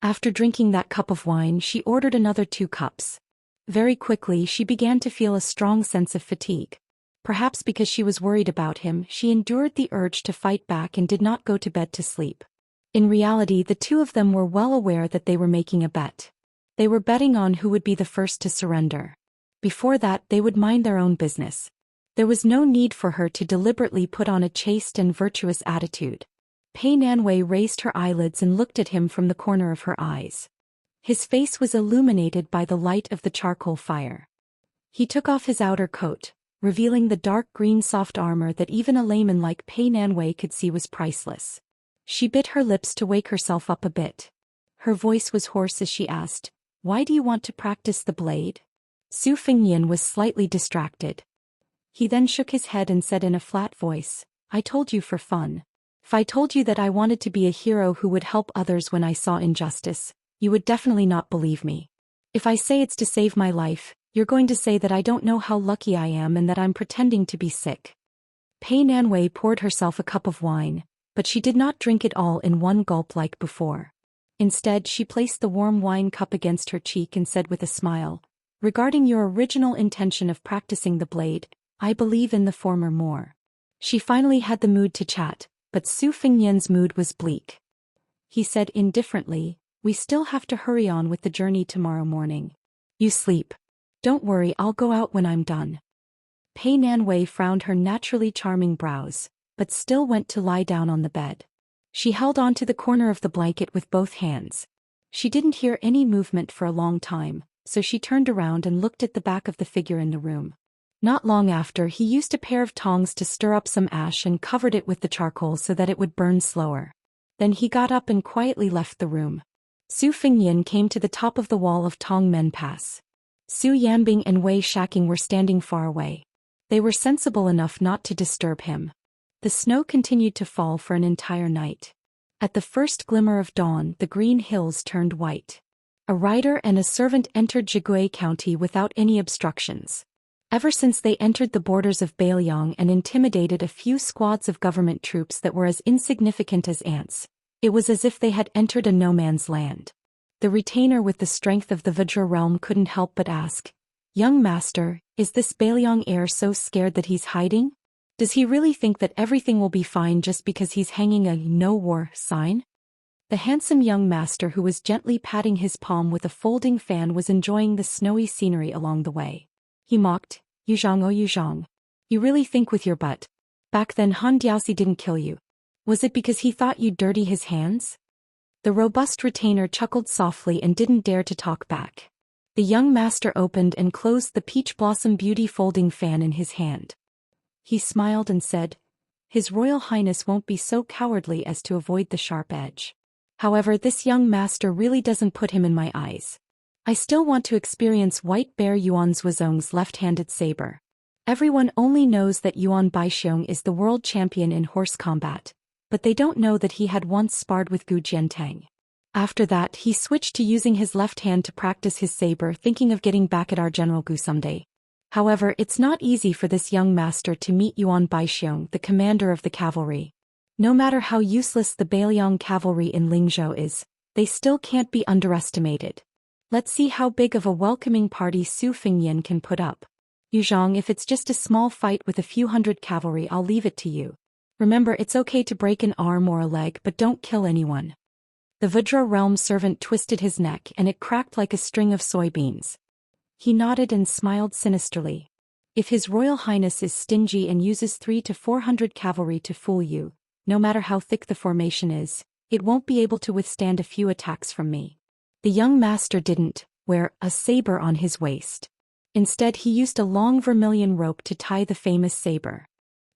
Speaker 1: After drinking that cup of wine, she ordered another 2 cups. Very quickly, she began to feel a strong sense of fatigue. Perhaps because she was worried about him, she endured the urge to fight back and did not go to bed to sleep. In reality, the two of them were well aware that they were making a bet. They were betting on who would be the first to surrender. Before that, they would mind their own business. There was no need for her to deliberately put on a chaste and virtuous attitude. Pei Nanwei raised her eyelids and looked at him from the corner of her eyes. His face was illuminated by the light of the charcoal fire. He took off his outer coat, revealing the dark green soft armor that even a layman like Pei Nanwei could see was priceless. She bit her lips to wake herself up a bit. Her voice was hoarse as she asked, "Why do you want to practice the blade?" Su Fengnian was slightly distracted. He then shook his head and said in a flat voice, "I told you for fun. If I told you that I wanted to be a hero who would help others when I saw injustice, you would definitely not believe me. If I say it's to save my life, you're going to say that I don't know how lucky I am and that I'm pretending to be sick." Pei Nanwei poured herself a cup of wine, but she did not drink it all in one gulp like before. Instead, she placed the warm wine cup against her cheek and said with a smile, "Regarding your original intention of practicing the blade, I believe in the former more." She finally had the mood to chat, but Su Fengnian's mood was bleak. He said indifferently, "We still have to hurry on with the journey tomorrow morning. You sleep. Don't worry, I'll go out when I'm done." Pei Nanwei frowned her naturally charming brows, but still went to lie down on the bed. She held on to the corner of the blanket with both hands. She didn't hear any movement for a long time, so she turned around and looked at the back of the figure in the room. Not long after, he used a pair of tongs to stir up some ash and covered it with the charcoal so that it would burn slower. Then he got up and quietly left the room. Su Fengnian came to the top of the wall of Tongmen Pass. Su Yanbing and Wei Shaking were standing far away. They were sensible enough not to disturb him. The snow continued to fall for an entire night. At the first glimmer of dawn, the green hills turned white. A rider and a servant entered Jigui County without any obstructions. Ever since they entered the borders of Bailiang and intimidated a few squads of government troops that were as insignificant as ants, it was as if they had entered a no-man's land. The retainer with the strength of the Vajra realm couldn't help but ask, "Young master, is this Bailiang heir so scared that he's hiding? Does he really think that everything will be fine just because he's hanging a no-war sign?" The handsome young master who was gently patting his palm with a folding fan was enjoying the snowy scenery along the way. He mocked, "Yuzhang, oh Yuzhang. You really think with your butt. Back then Han Diaosi didn't kill you. Was it because he thought you'd dirty his hands? The robust retainer chuckled softly and didn't dare to talk back. The young master opened and closed the peach blossom beauty folding fan in his hand. He smiled and said, "His Royal Highness won't be so cowardly as to avoid the sharp edge. However, this young master really doesn't put him in my eyes. I still want to experience White Bear Yuan Zhuozong's left-handed saber. Everyone only knows that Yuan Baixiong is the world champion in horse combat, but they don't know that he had once sparred with Gu Jiantang. After that, he switched to using his left hand to practice his saber, thinking of getting back at our General Gu someday. However, it's not easy for this young master to meet Yuan Baixiong, the commander of the cavalry. No matter how useless the Bailiang cavalry in Lingzhou is, they still can't be underestimated. Let's see how big of a welcoming party Su Fengyan can put up. Yuzhong, if it's just a small fight with a few hundred cavalry, I'll leave it to you. Remember, it's okay to break an arm or a leg, but don't kill anyone." The Vajra realm servant twisted his neck and it cracked like a string of soybeans. He nodded and smiled sinisterly. "If His Royal Highness is stingy and uses 300 to 400 cavalry to fool you, no matter how thick the formation is, it won't be able to withstand a few attacks from me." The young master didn't wear a saber on his waist. Instead, he used a long vermilion rope to tie the famous saber.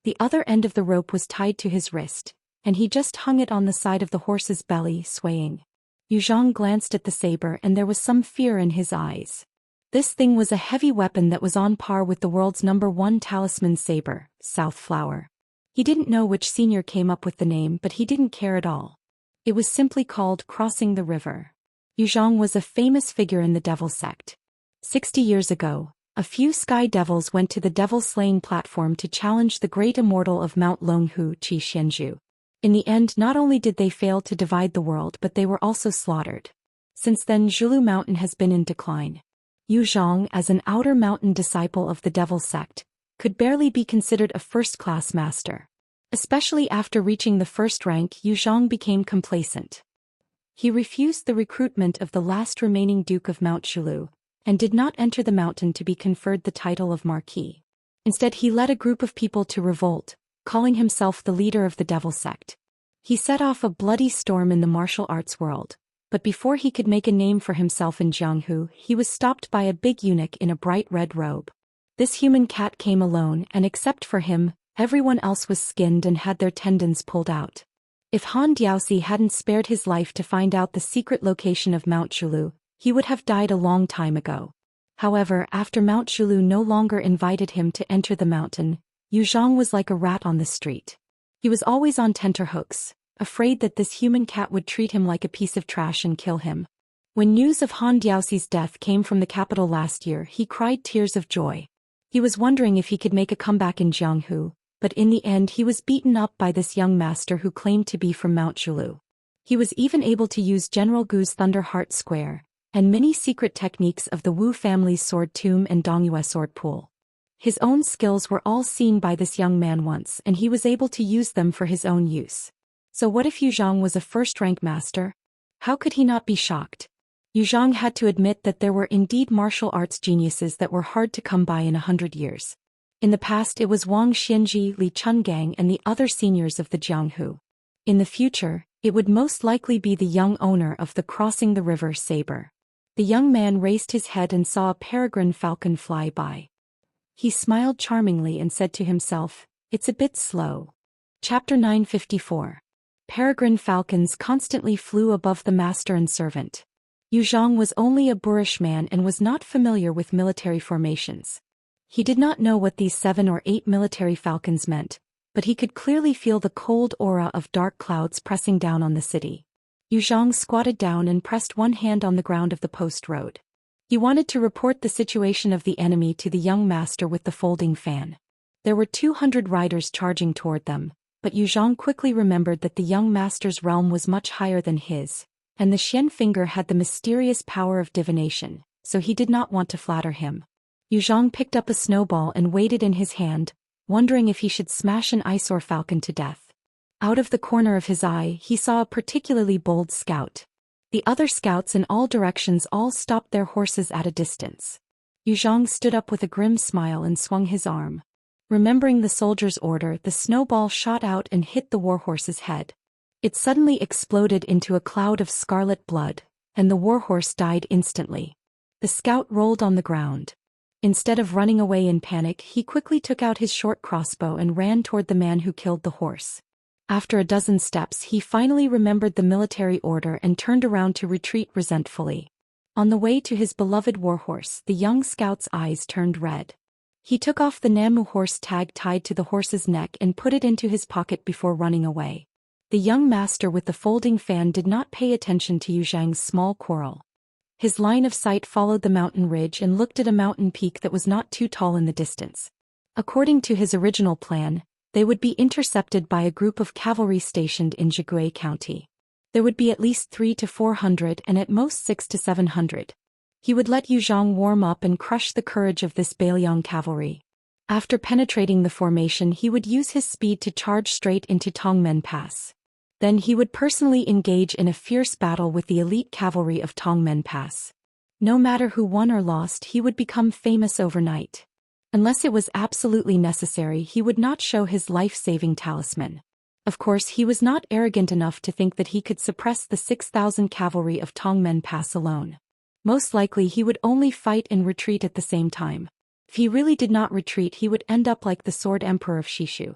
Speaker 1: The other end of the rope was tied to his wrist, and he just hung it on the side of the horse's belly, swaying. Yuzhong glanced at the saber and there was some fear in his eyes. This thing was a heavy weapon that was on par with the world's #1 talisman saber, South Flower. He didn't know which senior came up with the name, but he didn't care at all. It was simply called Crossing the River. Yuzhong was a famous figure in the Devil sect. 60 years ago, a few sky devils went to the devil-slaying platform to challenge the great immortal of Mount Longhu, Qi Xianzhu. In the end, not only did they fail to divide the world, but they were also slaughtered. Since then, Zhulu Mountain has been in decline. Yuzhong, as an outer mountain disciple of the Devil sect, could barely be considered a first-class master. Especially after reaching the first rank, Yuzhong became complacent. He refused the recruitment of the last remaining Duke of Mount Zhulu, and did not enter the mountain to be conferred the title of Marquis. Instead, he led a group of people to revolt, calling himself the leader of the Devil sect. He set off a bloody storm in the martial arts world, but before he could make a name for himself in Jianghu, he was stopped by a big eunuch in a bright red robe. This human cat came alone, and except for him, everyone else was skinned and had their tendons pulled out. If Han Diaoxi hadn't spared his life to find out the secret location of Mount Zhulu, he would have died a long time ago. However, after Mount Zhulu no longer invited him to enter the mountain, Yuzhong was like a rat on the street. He was always on tenterhooks, afraid that this human cat would treat him like a piece of trash and kill him. When news of Han Diaoxi's death came from the capital last year, he cried tears of joy. He was wondering if he could make a comeback in Jianghu, but in the end he was beaten up by this young master who claimed to be from Mount Zhulu. He was even able to use General Gu's Thunder Heart Square, and many secret techniques of the Wu family's sword tomb and Dongyue sword pool. His own skills were all seen by this young man once, and he was able to use them for his own use. So what if Yuzhong was a first-rank master? How could he not be shocked? Yuzhong had to admit that there were indeed martial arts geniuses that were hard to come by in 100 years. In the past it was Wang Xianji, Li Chungang and the other seniors of the Jianghu. In the future, it would most likely be the young owner of the Crossing the River saber. The young man raised his head and saw a peregrine falcon fly by. He smiled charmingly and said to himself, "It's a bit slow." Chapter 954. Peregrine falcons constantly flew above the master and servant. Yuzhong was only a boorish man and was not familiar with military formations. He did not know what these 7 or 8 military falcons meant, but he could clearly feel the cold aura of dark clouds pressing down on the city. Yuzhong squatted down and pressed one hand on the ground of the post road. He wanted to report the situation of the enemy to the young master with the folding fan. There were 200 riders charging toward them, but Yuzhong quickly remembered that the young master's realm was much higher than his, and the Xian finger had the mysterious power of divination, so he did not want to flatter him. Yuzhong picked up a snowball and weighed it in his hand, wondering if he should smash an eyesore falcon to death. Out of the corner of his eye, he saw a particularly bold scout. The other scouts in all directions all stopped their horses at a distance. Yuzhong stood up with a grim smile and swung his arm. Remembering the soldier's order, the snowball shot out and hit the warhorse's head. It suddenly exploded into a cloud of scarlet blood, and the warhorse died instantly. The scout rolled on the ground. Instead of running away in panic, he quickly took out his short crossbow and ran toward the man who killed the horse. After a dozen steps, he finally remembered the military order and turned around to retreat resentfully. On the way to his beloved warhorse, the young scout's eyes turned red. He took off the Namu horse tag tied to the horse's neck and put it into his pocket before running away. The young master with the folding fan did not pay attention to Yu Zhang's small quarrel. His line of sight followed the mountain ridge and looked at a mountain peak that was not too tall in the distance. According to his original plan, they would be intercepted by a group of cavalry stationed in Zhigui County. There would be at least 300 to 400 and at most 600 to 700. He would let Yu Zhang warm up and crush the courage of this Bailiang cavalry. After penetrating the formation, he would use his speed to charge straight into Tongmen Pass. Then he would personally engage in a fierce battle with the elite cavalry of Tongmen Pass. No matter who won or lost, he would become famous overnight. Unless it was absolutely necessary, he would not show his life-saving talisman. Of course, he was not arrogant enough to think that he could suppress the 6,000 cavalry of Tongmen Pass alone. Most likely he would only fight and retreat at the same time. If he really did not retreat, he would end up like the Sword Emperor of Shishu.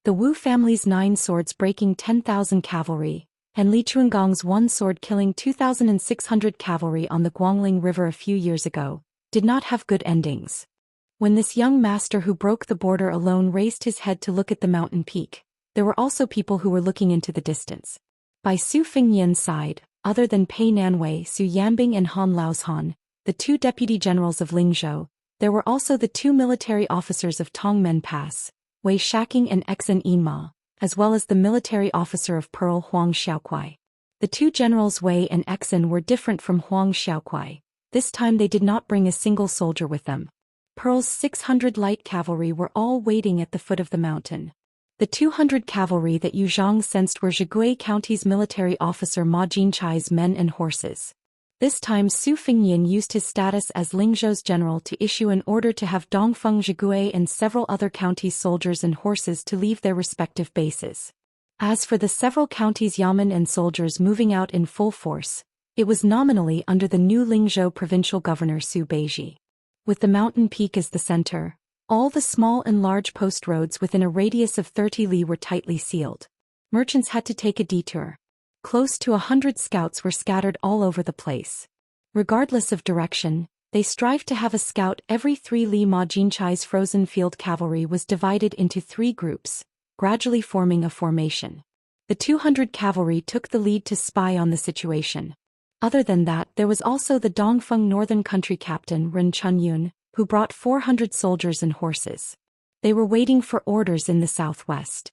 Speaker 1: The Wu family's 9 swords breaking 10,000 cavalry, and Li Chuangong's 1 sword killing 2,600 cavalry on the Guangling River a few years ago, did not have good endings. When this young master who broke the border alone raised his head to look at the mountain peak, there were also people who were looking into the distance. By Su Fingyan's side, other than Pei Nanwei, Su Yanbing and Han Laozhan, the 2 deputy generals of Lingzhou, there were also the 2 military officers of Tongmen Pass, Wei Shaking and Exen Yinma, as well as the military officer of Pearl Huang Xiaokuai. The 2 generals Wei and Exen were different from Huang Xiaokuai. This time they did not bring a single soldier with them. Pearl's 600 light cavalry were all waiting at the foot of the mountain. The 200 cavalry that Yu Zhang sensed were Zhigui County's military officer Ma Jinchai's men and horses. This time Su Fingyan used his status as Lingzhou's general to issue an order to have Dongfeng Zhigui and several other counties' soldiers and horses to leave their respective bases. As for the several counties' yamen and soldiers moving out in full force, it was nominally under the new Lingzhou provincial governor Su Beiji. With the mountain peak as the center, all the small and large post roads within a radius of 30 li were tightly sealed. Merchants had to take a detour. Close to 100 scouts were scattered all over the place. Regardless of direction, they strived to have a scout every 3 li. Ma Jinchai's frozen field cavalry was divided into 3 groups, gradually forming a formation. The 200 cavalry took the lead to spy on the situation. Other than that, there was also the Dongfeng Northern Country captain Ren Chunyun, who brought 400 soldiers and horses. They were waiting for orders in the southwest.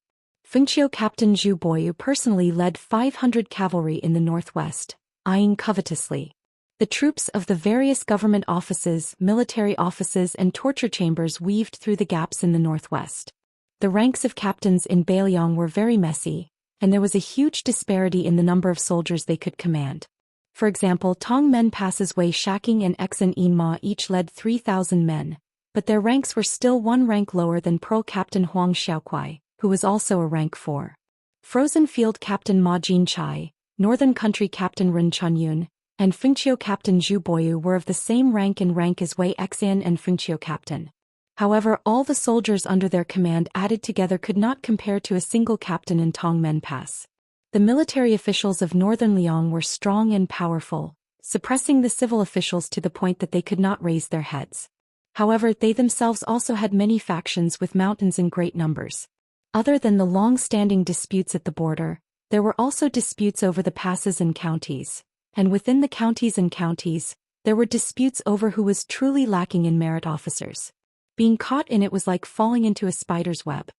Speaker 1: Fengqiu captain Zhu Boyu personally led 500 cavalry in the northwest, eyeing covetously. The troops of the various government offices, military offices and torture chambers weaved through the gaps in the northwest. The ranks of captains in Bailiang were very messy, and there was a huge disparity in the number of soldiers they could command. For example, Tongmen Pass's Wei Shaking and Exen Yinma each led 3,000 men, but their ranks were still 1 rank lower than Pearl Captain Huang Xiaokuai, who was also a rank 4. Frozen Field Captain Ma Jinchai, Northern Country Captain Ren Chunyun, and Fengqiu Captain Zhu Boyu were of the same rank as Wei Xian and Fengqiu Captain. However, all the soldiers under their command added together could not compare to a single captain in Tongmen Pass. The military officials of Northern Liang were strong and powerful, suppressing the civil officials to the point that they could not raise their heads. However, they themselves also had many factions with mountains in great numbers. Other than the long-standing disputes at the border, there were also disputes over the passes and counties, and within the counties, there were disputes over who was truly lacking in merit officers. Being caught in it was like falling into a spider's web.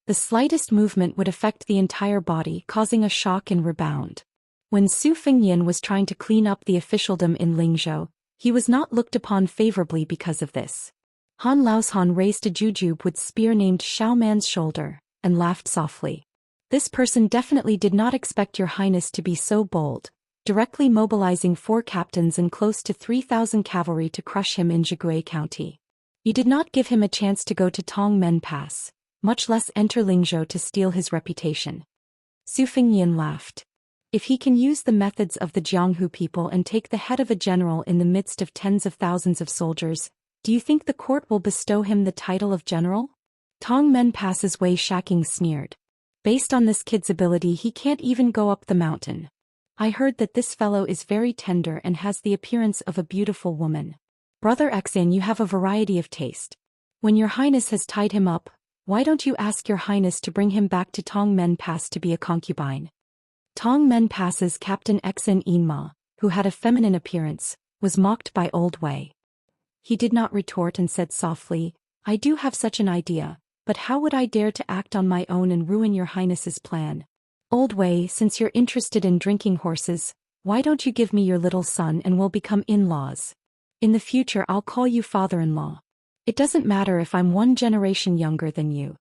Speaker 1: The slightest movement would affect the entire body, causing a shock and rebound. When Su Fingyan was trying to clean up the officialdom in Lingzhou, he was not looked upon favorably because of this. Han Laozhan raised a jujube with spear named Xiaoman's shoulder, and laughed softly. This person definitely did not expect your highness to be so bold, directly mobilizing 4 captains and close to 3,000 cavalry to crush him in Zhigui County. You did not give him a chance to go to Tongmen Pass, much less enter Lingzhou to steal his reputation. Su Fengyan laughed. If he can use the methods of the Jianghu people and take the head of a general in the midst of tens of thousands of soldiers, do you think the court will bestow him the title of general? Tongmen Pass's Wei Shaking sneered. Based on this kid's ability, he can't even go up the mountain. I heard that this fellow is very tender and has the appearance of a beautiful woman. Brother Xan, you have a variety of taste. When your highness has tied him up, why don't you ask your highness to bring him back to Tongmen Pass to be a concubine? Tongmen Pass's Captain Xen Yinma, who had a feminine appearance, was mocked by Old Wei. He did not retort and said softly, I do have such an idea, but how would I dare to act on my own and ruin your highness's plan? Old Wei, since you're interested in drinking horses, why don't you give me your little son and we'll become in-laws? In the future I'll call you father-in-law. It doesn't matter if I'm 1 generation younger than you.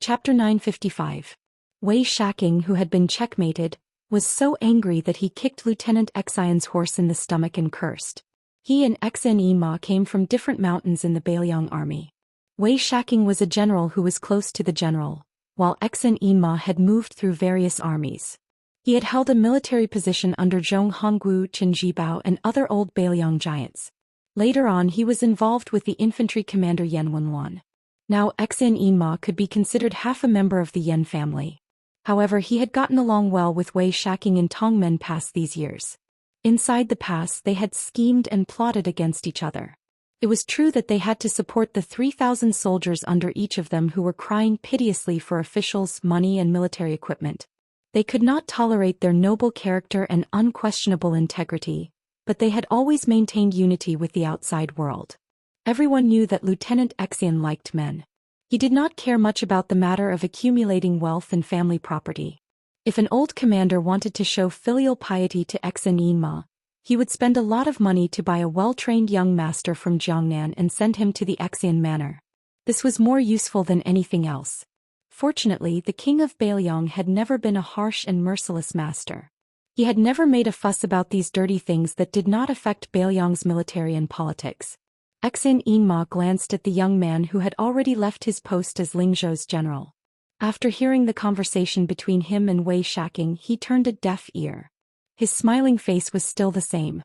Speaker 1: Chapter 955. Wei Shaking, who had been checkmated, was so angry that he kicked Lieutenant Xian's horse in the stomach and cursed. He and Xen Yima came from different mountains in the Bailiang army. Wei Shaking was a general who was close to the general, while Xen Yima had moved through various armies. He had held a military position under Zhong Honggu, Chen Jibao and other old Bailiang giants. Later on he was involved with the infantry commander Yan Wenluan. Now Xen Yima could be considered half a member of the Yan family. However, he had gotten along well with Wei Shaking in Tongmen Pass these years. Inside the pass they had schemed and plotted against each other. It was true that they had to support the 3,000 soldiers under each of them who were crying piteously for officials, money and military equipment. They could not tolerate their noble character and unquestionable integrity, but they had always maintained unity with the outside world. Everyone knew that Lieutenant Xian liked men. He did not care much about the matter of accumulating wealth and family property. If an old commander wanted to show filial piety to Xen Yinma, he would spend a lot of money to buy a well-trained young master from Jiangnan and send him to the Xian manor. This was more useful than anything else. Fortunately, the king of Bailiang had never been a harsh and merciless master. He had never made a fuss about these dirty things that did not affect Bailiang's military and politics. Xen Yinma glanced at the young man who had already left his post as Lingzhou's general. After hearing the conversation between him and Wei Shaking, he turned a deaf ear. His smiling face was still the same.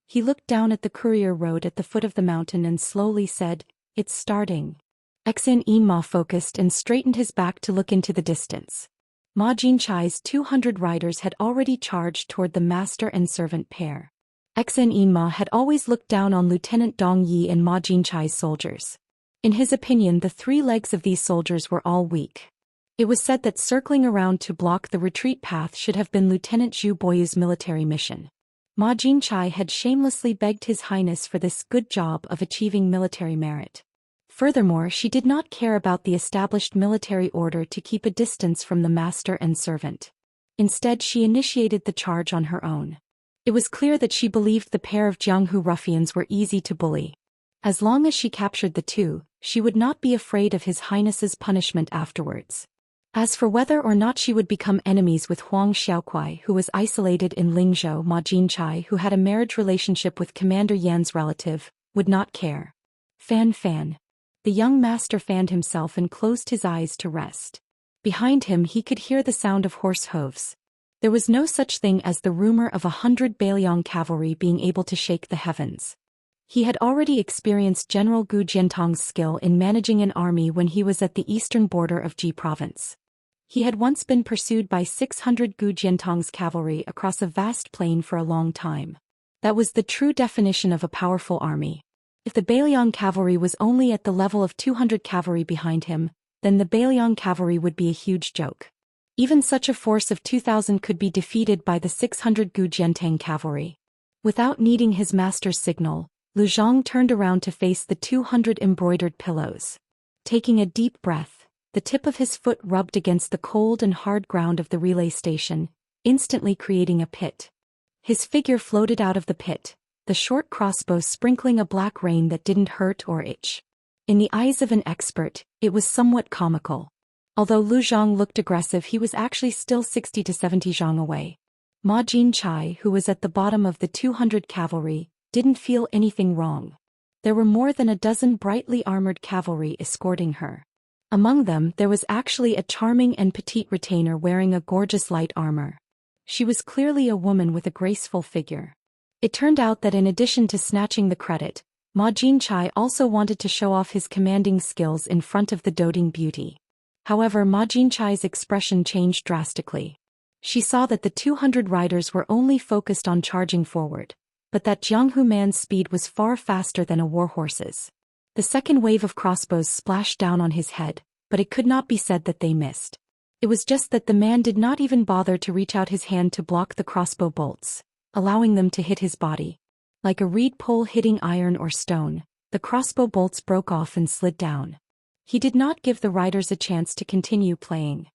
Speaker 1: He looked down at the courier road at the foot of the mountain and slowly said, It's starting. Xen Yinma focused and straightened his back to look into the distance. Ma Jinchai's 200 riders had already charged toward the master and servant pair. Xen Yinma had always looked down on Lieutenant Dong Yi and Ma Jinchai's soldiers. In his opinion, the 3 legs of these soldiers were all weak. It was said that circling around to block the retreat path should have been Lieutenant Zhu Boyu's military mission. Ma Jinchai had shamelessly begged His Highness for this good job of achieving military merit. Furthermore, she did not care about the established military order to keep a distance from the master and servant. Instead, she initiated the charge on her own. It was clear that she believed the pair of Jianghu ruffians were easy to bully. As long as she captured the 2, she would not be afraid of His Highness's punishment afterwards. As for whether or not she would become enemies with Huang Xiaokuai, who was isolated in Lingzhou, Ma Jinchai, who had a marriage relationship with Commander Yan's relative, would not care. Fan fan. The young master fanned himself and closed his eyes to rest. Behind him he could hear the sound of horse hooves. There was no such thing as the rumor of 100 Bailiang cavalry being able to shake the heavens. He had already experienced General Gu Jiantong's skill in managing an army when he was at the eastern border of Ji province. He had once been pursued by 600 Gu Jiantong's cavalry across a vast plain for a long time. That was the true definition of a powerful army. If the Bailiang cavalry was only at the level of 200 cavalry behind him, then the Bailiang cavalry would be a huge joke. Even such a force of 2,000 could be defeated by the 600 Gu Jiantang cavalry. Without needing his master's signal, Lu Zhang turned around to face the 200 embroidered pillows. Taking a deep breath, the tip of his foot rubbed against the cold and hard ground of the relay station, instantly creating a pit. His figure floated out of the pit, the short crossbow sprinkling a black rain that didn't hurt or itch. In the eyes of an expert, it was somewhat comical. Although Lu Zhang looked aggressive, he was actually still 60 to 70 zhang away. Ma Jinchai, who was at the bottom of the 200 cavalry, didn't feel anything wrong. There were more than a dozen brightly armored cavalry escorting her. Among them there was actually a charming and petite retainer wearing a gorgeous light armor. She was clearly a woman with a graceful figure. It turned out that in addition to snatching the credit, Ma Jinchai also wanted to show off his commanding skills in front of the doting beauty. However, Ma Jinchai's expression changed drastically. She saw that the 200 riders were only focused on charging forward, but that Jianghu man's speed was far faster than a warhorse's. The second wave of crossbows splashed down on his head, but it could not be said that they missed. It was just that the man did not even bother to reach out his hand to block the crossbow bolts, allowing them to hit his body. Like a reed pole hitting iron or stone, the crossbow bolts broke off and slid down. He did not give the riders a chance to continue playing.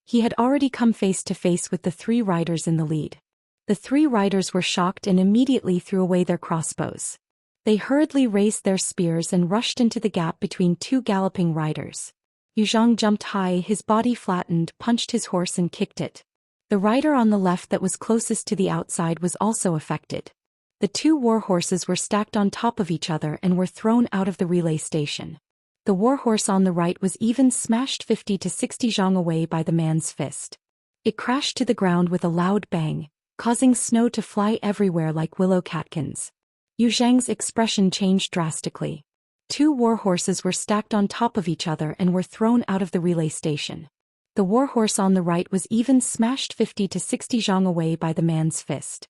Speaker 1: He had already come face to face with the 3 riders in the lead. The 3 riders were shocked and immediately threw away their crossbows. They hurriedly raised their spears and rushed into the gap between 2 galloping riders. Yu Zhang jumped high, his body flattened, punched his horse and kicked it. The rider on the left that was closest to the outside was also affected. The 2 war horses were stacked on top of each other and were thrown out of the relay station. The warhorse on the right was even smashed 50 to 60 zhang away by the man's fist. It crashed to the ground with a loud bang, causing snow to fly everywhere like willow catkins. Yu Zhang's expression changed drastically. 2 warhorses were stacked on top of each other and were thrown out of the relay station. The warhorse on the right was even smashed 50 to 60 zhang away by the man's fist.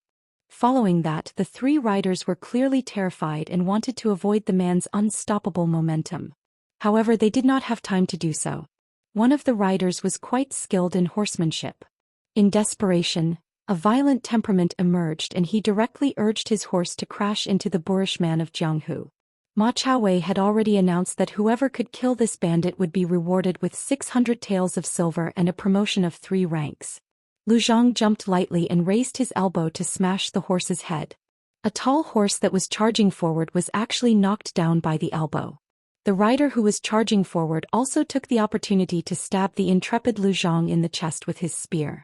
Speaker 1: Following that, the 3 riders were clearly terrified and wanted to avoid the man's unstoppable momentum. However, they did not have time to do so. One of the riders was quite skilled in horsemanship. In desperation, a violent temperament emerged and he directly urged his horse to crash into the boorish man of Jianghu. Ma Chaowei had already announced that whoever could kill this bandit would be rewarded with 600 taels of silver and a promotion of 3 ranks. Lu Zhang jumped lightly and raised his elbow to smash the horse's head. A tall horse that was charging forward was actually knocked down by the elbow. The rider who was charging forward also took the opportunity to stab the intrepid Lu Zhang in the chest with his spear.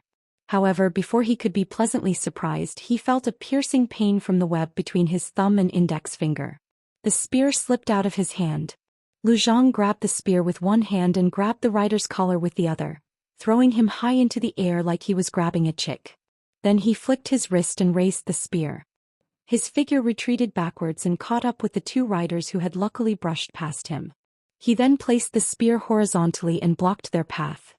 Speaker 1: However, before he could be pleasantly surprised, he felt a piercing pain from the web between his thumb and index finger. The spear slipped out of his hand. Lu Zhang grabbed the spear with one hand and grabbed the rider's collar with the other, throwing him high into the air like he was grabbing a chick. Then he flicked his wrist and raised the spear. His figure retreated backwards and caught up with the 2 riders who had luckily brushed past him. He then placed the spear horizontally and blocked their path.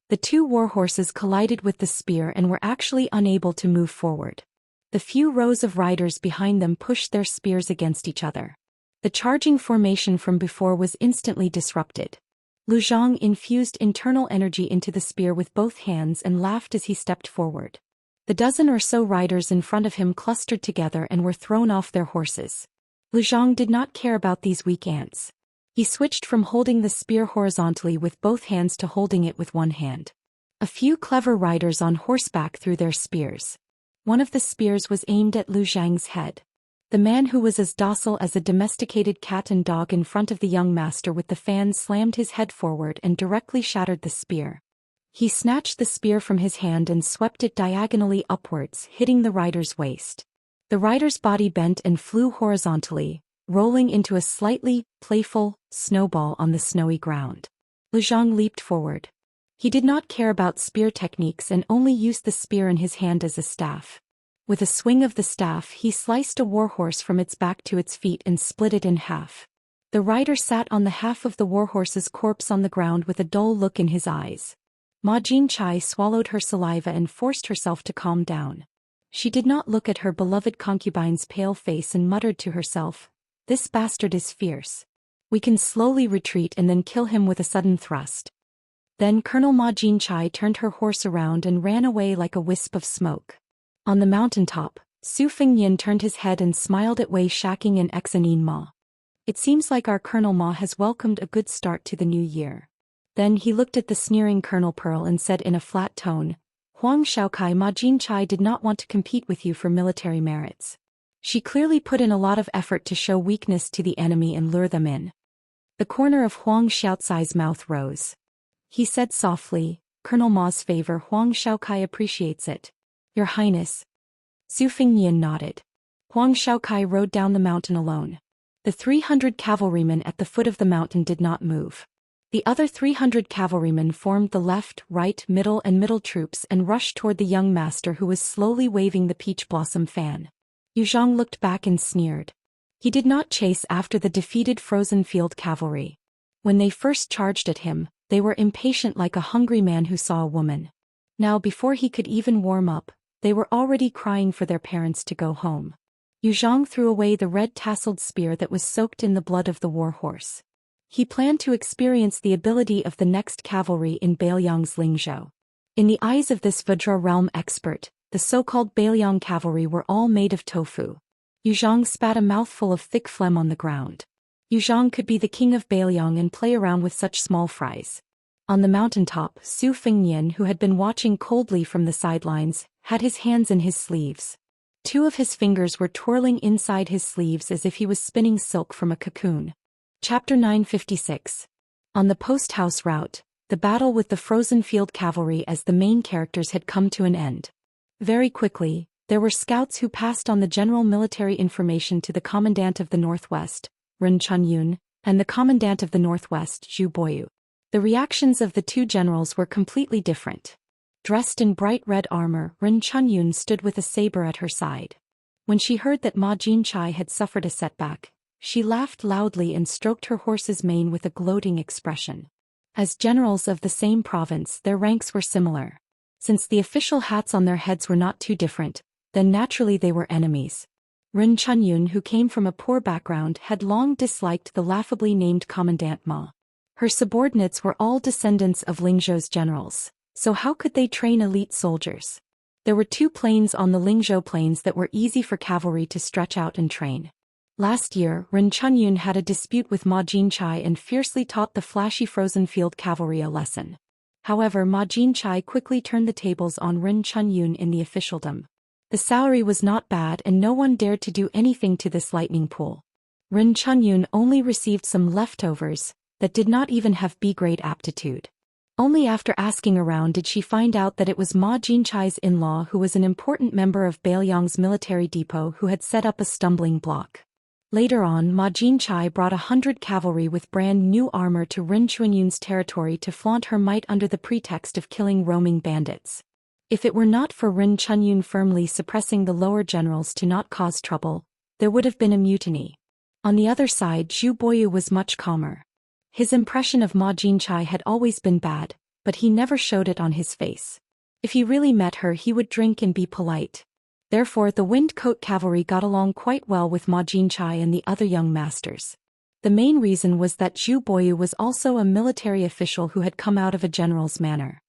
Speaker 1: The 2 warhorses collided with the spear and were actually unable to move forward. The few rows of riders behind them pushed their spears against each other. The charging formation from before was instantly disrupted. Lu Zhang infused internal energy into the spear with both hands and laughed as he stepped forward. The dozen or so riders in front of him clustered together and were thrown off their horses. Lu Zhang did not care about these weak ants. He switched from holding the spear horizontally with both hands to holding it with one hand. A few clever riders on horseback threw their spears. One of the spears was aimed at Lu Zhang's head. The man who was as docile as a domesticated cat and dog in front of the young master with the fan slammed his head forward and directly shattered the spear. He snatched the spear from his hand and swept it diagonally upwards, hitting the rider's waist. The rider's body bent and flew horizontally, rolling into a slightly playful snowball on the snowy ground. Lu Zhang leaped forward. He did not care about spear techniques and only used the spear in his hand as a staff. With a swing of the staff, he sliced a warhorse from its back to its feet and split it in half. The rider sat on the half of the warhorse's corpse on the ground with a dull look in his eyes. Ma Jinchai swallowed her saliva and forced herself to calm down. She did not look at her beloved concubine's pale face and muttered to herself, "This bastard is fierce. We can slowly retreat and then kill him with a sudden thrust." Then Colonel Ma Jinchai turned her horse around and ran away like a wisp of smoke. On the mountaintop, Su Fengnian turned his head and smiled at Wei Shaking and Exanin Ma. "It seems like our Colonel Ma has welcomed a good start to the new year." Then he looked at the sneering Colonel Pearl and said in a flat tone, "Huang Shaokai, Ma Jinchai did not want to compete with you for military merits. She clearly put in a lot of effort to show weakness to the enemy and lure them in." The corner of Huang Xiaocai's mouth rose. He said softly, "Colonel Ma's favor, Huang Shaokai appreciates it. Your Highness." Su Fengnian nodded. Huang Shaokai rode down the mountain alone. The 300 cavalrymen at the foot of the mountain did not move. The other 300 cavalrymen formed the left, right, and middle troops and rushed toward the young master who was slowly waving the peach blossom fan. Yu Zhang looked back and sneered. He did not chase after the defeated frozen field cavalry. When they first charged at him, they were impatient like a hungry man who saw a woman. Now before he could even warm up, they were already crying for their parents to go home. Yu Zhang threw away the red-tasseled spear that was soaked in the blood of the war horse. He planned to experience the ability of the next cavalry in Bailiang's Lingzhou. In the eyes of this Vajra realm expert, the so-called Bailiang cavalry were all made of tofu. Yu Zhang spat a mouthful of thick phlegm on the ground. Yu Zhang could be the king of Bailiang and play around with such small fries. On the mountaintop, Su Fengnian, who had been watching coldly from the sidelines, had his hands in his sleeves. Two of his fingers were twirling inside his sleeves as if he was spinning silk from a cocoon. Chapter 956. On the post-house route, the battle with the frozen field cavalry as the main characters had come to an end. Very quickly, there were scouts who passed on the general military information to the commandant of the Northwest, Ren Chunyun, and the commandant of the Northwest, Zhu Boyu. The reactions of the two generals were completely different. Dressed in bright red armor, Ren Chunyun stood with a saber at her side. When she heard that Ma Jinchai had suffered a setback, she laughed loudly and stroked her horse's mane with a gloating expression. As generals of the same province, their ranks were similar. Since the official hats on their heads were not too different, then naturally they were enemies. Ren Chunyun, who came from a poor background, had long disliked the laughably named Commandant Ma. Her subordinates were all descendants of Lingzhou's generals, so how could they train elite soldiers? There were two plains on the Lingzhou plains that were easy for cavalry to stretch out and train. Last year, Ren Chunyun had a dispute with Ma Jinchai and fiercely taught the flashy frozen field cavalry a lesson. However, Ma Jinchai quickly turned the tables on Ren Chunyun in the officialdom. The salary was not bad and no one dared to do anything to this lightning pool. Ren Chunyun only received some leftovers that did not even have B-grade aptitude. Only after asking around did she find out that it was Ma Jinchai's in-law who was an important member of Bailiang's military depot who had set up a stumbling block. Later on, Ma Jinchai brought 100 cavalry with brand new armor to Ren Chunyun's territory to flaunt her might under the pretext of killing roaming bandits. If it were not for Ren Chunyun firmly suppressing the lower generals to not cause trouble, there would have been a mutiny. On the other side, Zhu Boyu was much calmer. His impression of Ma Jinchai had always been bad, but he never showed it on his face. If he really met her, he would drink and be polite. Therefore, the Wind Coat cavalry got along quite well with Ma Jinchai and the other young masters. The main reason was that Zhu Boyu was also a military official who had come out of a general's manor.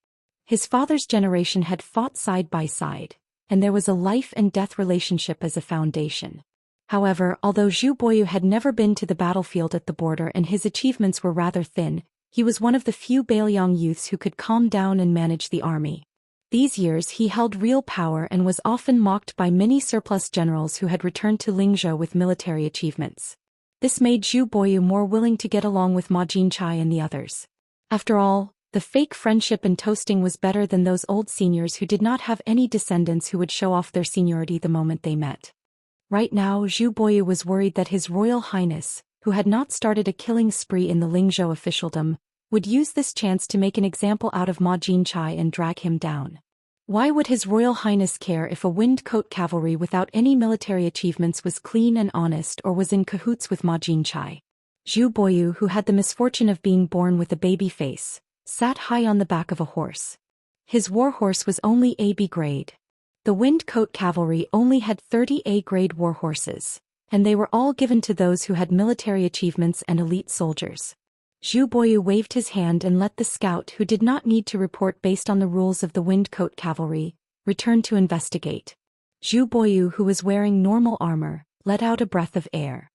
Speaker 1: His father's generation had fought side by side, and there was a life and death relationship as a foundation. However, although Zhu Boyu had never been to the battlefield at the border and his achievements were rather thin, he was one of the few Bailiang youths who could calm down and manage the army. These years he held real power and was often mocked by many surplus generals who had returned to Lingzhou with military achievements. This made Zhu Boyu more willing to get along with Ma Jinchai and the others. After all, the fake friendship and toasting was better than those old seniors who did not have any descendants who would show off their seniority the moment they met. Right now, Zhu Boyu was worried that His Royal Highness, who had not started a killing spree in the Lingzhou officialdom, would use this chance to make an example out of Ma Jinchai and drag him down. Why would His Royal Highness care if a Wind Coat cavalry without any military achievements was clean and honest or was in cahoots with Ma Jinchai? Zhu Boyu, who had the misfortune of being born with a baby face, sat high on the back of a horse. His war horse was only AB grade. The Wind Coat cavalry only had 30 A-grade war horses, and they were all given to those who had military achievements and elite soldiers. Zhu Boyu waved his hand and let the scout, who did not need to report based on the rules of the Wind Coat cavalry, return to investigate. Zhu Boyu, who was wearing normal armor, let out a breath of air.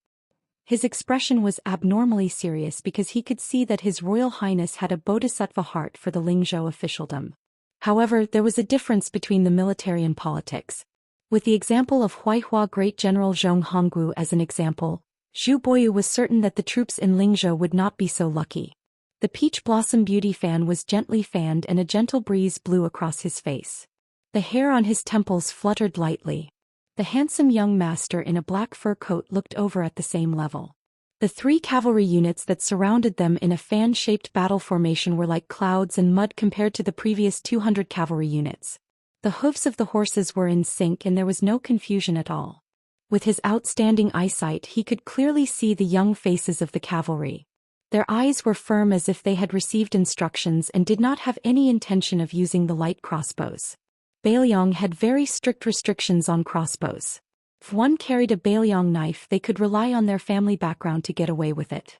Speaker 1: His expression was abnormally serious because he could see that His Royal Highness had a bodhisattva heart for the Lingzhou officialdom. However, there was a difference between the military and politics. With the example of Huaihua Great General Zhong Honggu as an example, Zhu Boyu was certain that the troops in Lingzhou would not be so lucky. The peach blossom beauty fan was gently fanned and a gentle breeze blew across his face. The hair on his temples fluttered lightly. The handsome young master in a black fur coat looked over at the same level. The 3 cavalry units that surrounded them in a fan-shaped battle formation were like clouds and mud compared to the previous 200 cavalry units. The hooves of the horses were in sync and there was no confusion at all. With his outstanding eyesight he could clearly see the young faces of the cavalry. Their eyes were firm as if they had received instructions and did not have any intention of using the light crossbows. Bailiang had very strict restrictions on crossbows. If one carried a Bailiang knife they could rely on their family background to get away with it.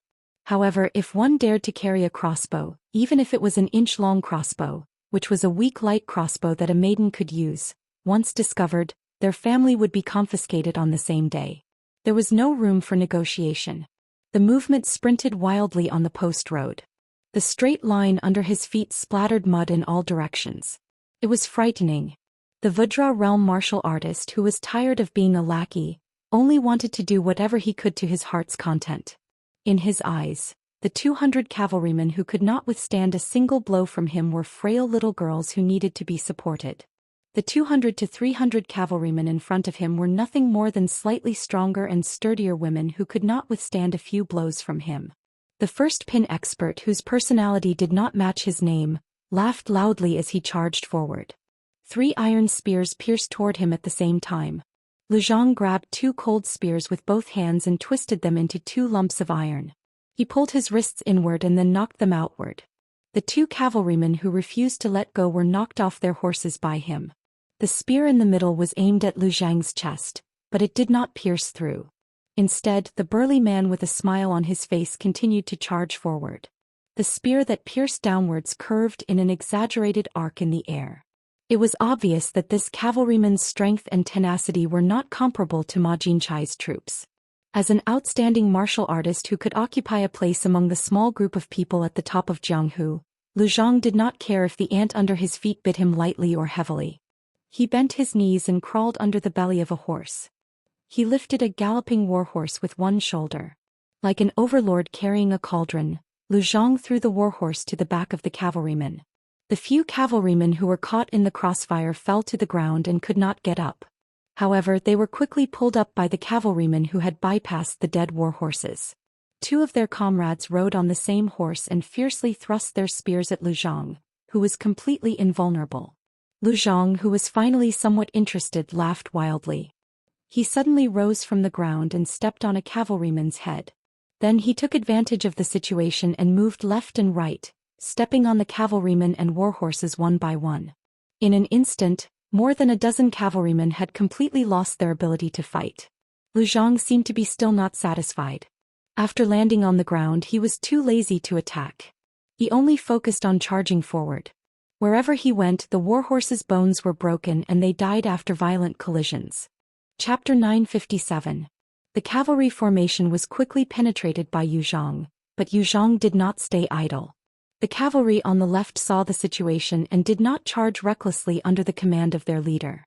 Speaker 1: However, if one dared to carry a crossbow, even if it was an inch-long crossbow, which was a weak light crossbow that a maiden could use, once discovered, their family would be confiscated on the same day. There was no room for negotiation. The movement sprinted wildly on the post road. The straight line under his feet splattered mud in all directions. It was frightening. The Vajra realm martial artist who was tired of being a lackey, only wanted to do whatever he could to his heart's content. In his eyes, the 200 cavalrymen who could not withstand a single blow from him were frail little girls who needed to be supported. The 200 to 300 cavalrymen in front of him were nothing more than slightly stronger and sturdier women who could not withstand a few blows from him. The first pin expert, whose personality did not match his name, laughed loudly as he charged forward. 3 iron spears pierced toward him at the same time. Lu Zhang grabbed 2 cold spears with both hands and twisted them into 2 lumps of iron. He pulled his wrists inward and then knocked them outward. The 2 cavalrymen who refused to let go were knocked off their horses by him. The spear in the middle was aimed at Lu Zhang's chest, but it did not pierce through. Instead, the burly man with a smile on his face continued to charge forward. The spear that pierced downwards curved in an exaggerated arc in the air. It was obvious that this cavalryman's strength and tenacity were not comparable to Ma Jinchai's troops. As an outstanding martial artist who could occupy a place among the small group of people at the top of Jianghu, Lu Zhang did not care if the ant under his feet bit him lightly or heavily. He bent his knees and crawled under the belly of a horse. He lifted a galloping warhorse with one shoulder. Like an overlord carrying a cauldron, Lu Zhang threw the warhorse to the back of the cavalryman. The few cavalrymen who were caught in the crossfire fell to the ground and could not get up. However, they were quickly pulled up by the cavalrymen who had bypassed the dead warhorses. 2 of their comrades rode on the same horse and fiercely thrust their spears at Lu Zhang, who was completely invulnerable. Lu Zhang, who was finally somewhat interested, laughed wildly. He suddenly rose from the ground and stepped on a cavalryman's head. Then he took advantage of the situation and moved left and right, stepping on the cavalrymen and warhorses one by one. In an instant, more than a dozen cavalrymen had completely lost their ability to fight. Lu Zhang seemed to be still not satisfied. After landing on the ground he was too lazy to attack. He only focused on charging forward. Wherever he went the warhorses' bones were broken and they died after violent collisions. Chapter 957. The cavalry formation was quickly penetrated by Yu Zhang, but Yu Zhang did not stay idle. The cavalry on the left saw the situation and did not charge recklessly under the command of their leader.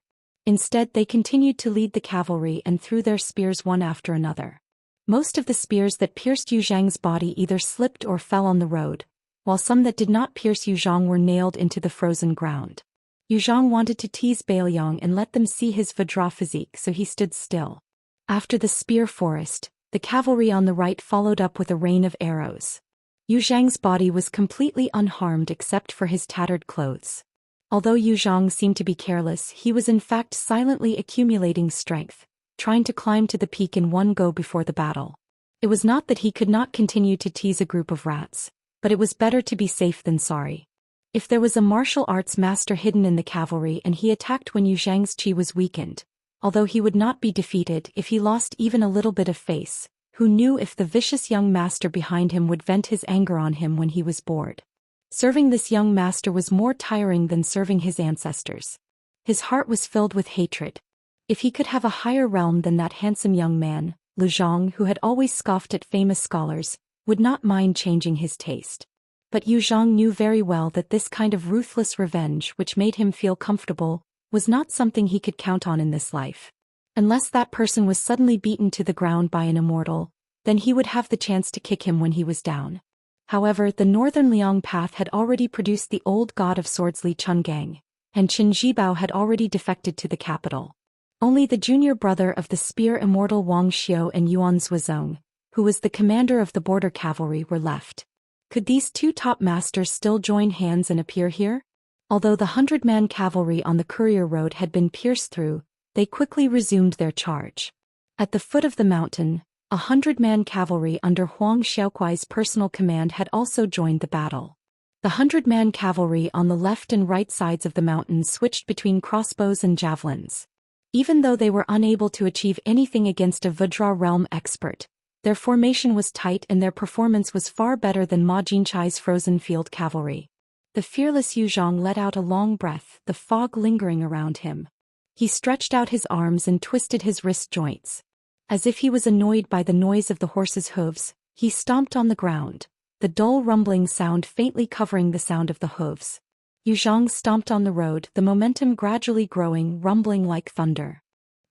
Speaker 1: Instead they continued to lead the cavalry and threw their spears one after another. Most of the spears that pierced Yu Zhang's body either slipped or fell on the road, while some that did not pierce Yu Zhang were nailed into the frozen ground. Yu Zhang wanted to tease Bailiang and let them see his Vajra physique, so he stood still. After the spear forest, the cavalry on the right followed up with a rain of arrows. Yu Zhang's body was completely unharmed except for his tattered clothes. Although Yu Zhang seemed to be careless, he was in fact silently accumulating strength, trying to climb to the peak in one go before the battle. It was not that he could not continue to tease a group of rats, but it was better to be safe than sorry. If there was a martial arts master hidden in the cavalry and he attacked when Yu Zhang's chi was weakened, although he would not be defeated if he lost even a little bit of face, who knew if the vicious young master behind him would vent his anger on him when he was bored. Serving this young master was more tiring than serving his ancestors. His heart was filled with hatred. If he could have a higher realm than that handsome young man, Lu Zhang, who had always scoffed at famous scholars, would not mind changing his taste. But Yu Zhang knew very well that this kind of ruthless revenge, which made him feel comfortable, was not something he could count on in this life. Unless that person was suddenly beaten to the ground by an immortal, then he would have the chance to kick him when he was down. However, the northern Liang path had already produced the old god of swords Li Chungang, and Qin Zhibao had already defected to the capital. Only the junior brother of the spear immortal Wang Xiao and Yuan Zuozong, who was the commander of the border cavalry, were left. Could these two top masters still join hands and appear here? Although the 100-man cavalry on the courier road had been pierced through, they quickly resumed their charge. At the foot of the mountain, 100-man cavalry under Huang Xiaokuai's personal command had also joined the battle. The 100-man cavalry on the left and right sides of the mountain switched between crossbows and javelins. Even though they were unable to achieve anything against a Vajra realm expert, their formation was tight and their performance was far better than Ma Jinchai's frozen field cavalry. The fearless Yu Zhang let out a long breath, the fog lingering around him. He stretched out his arms and twisted his wrist joints. As if he was annoyed by the noise of the horse's hooves, he stomped on the ground, the dull rumbling sound faintly covering the sound of the hooves. Yu Zhang stomped on the road, the momentum gradually growing, rumbling like thunder.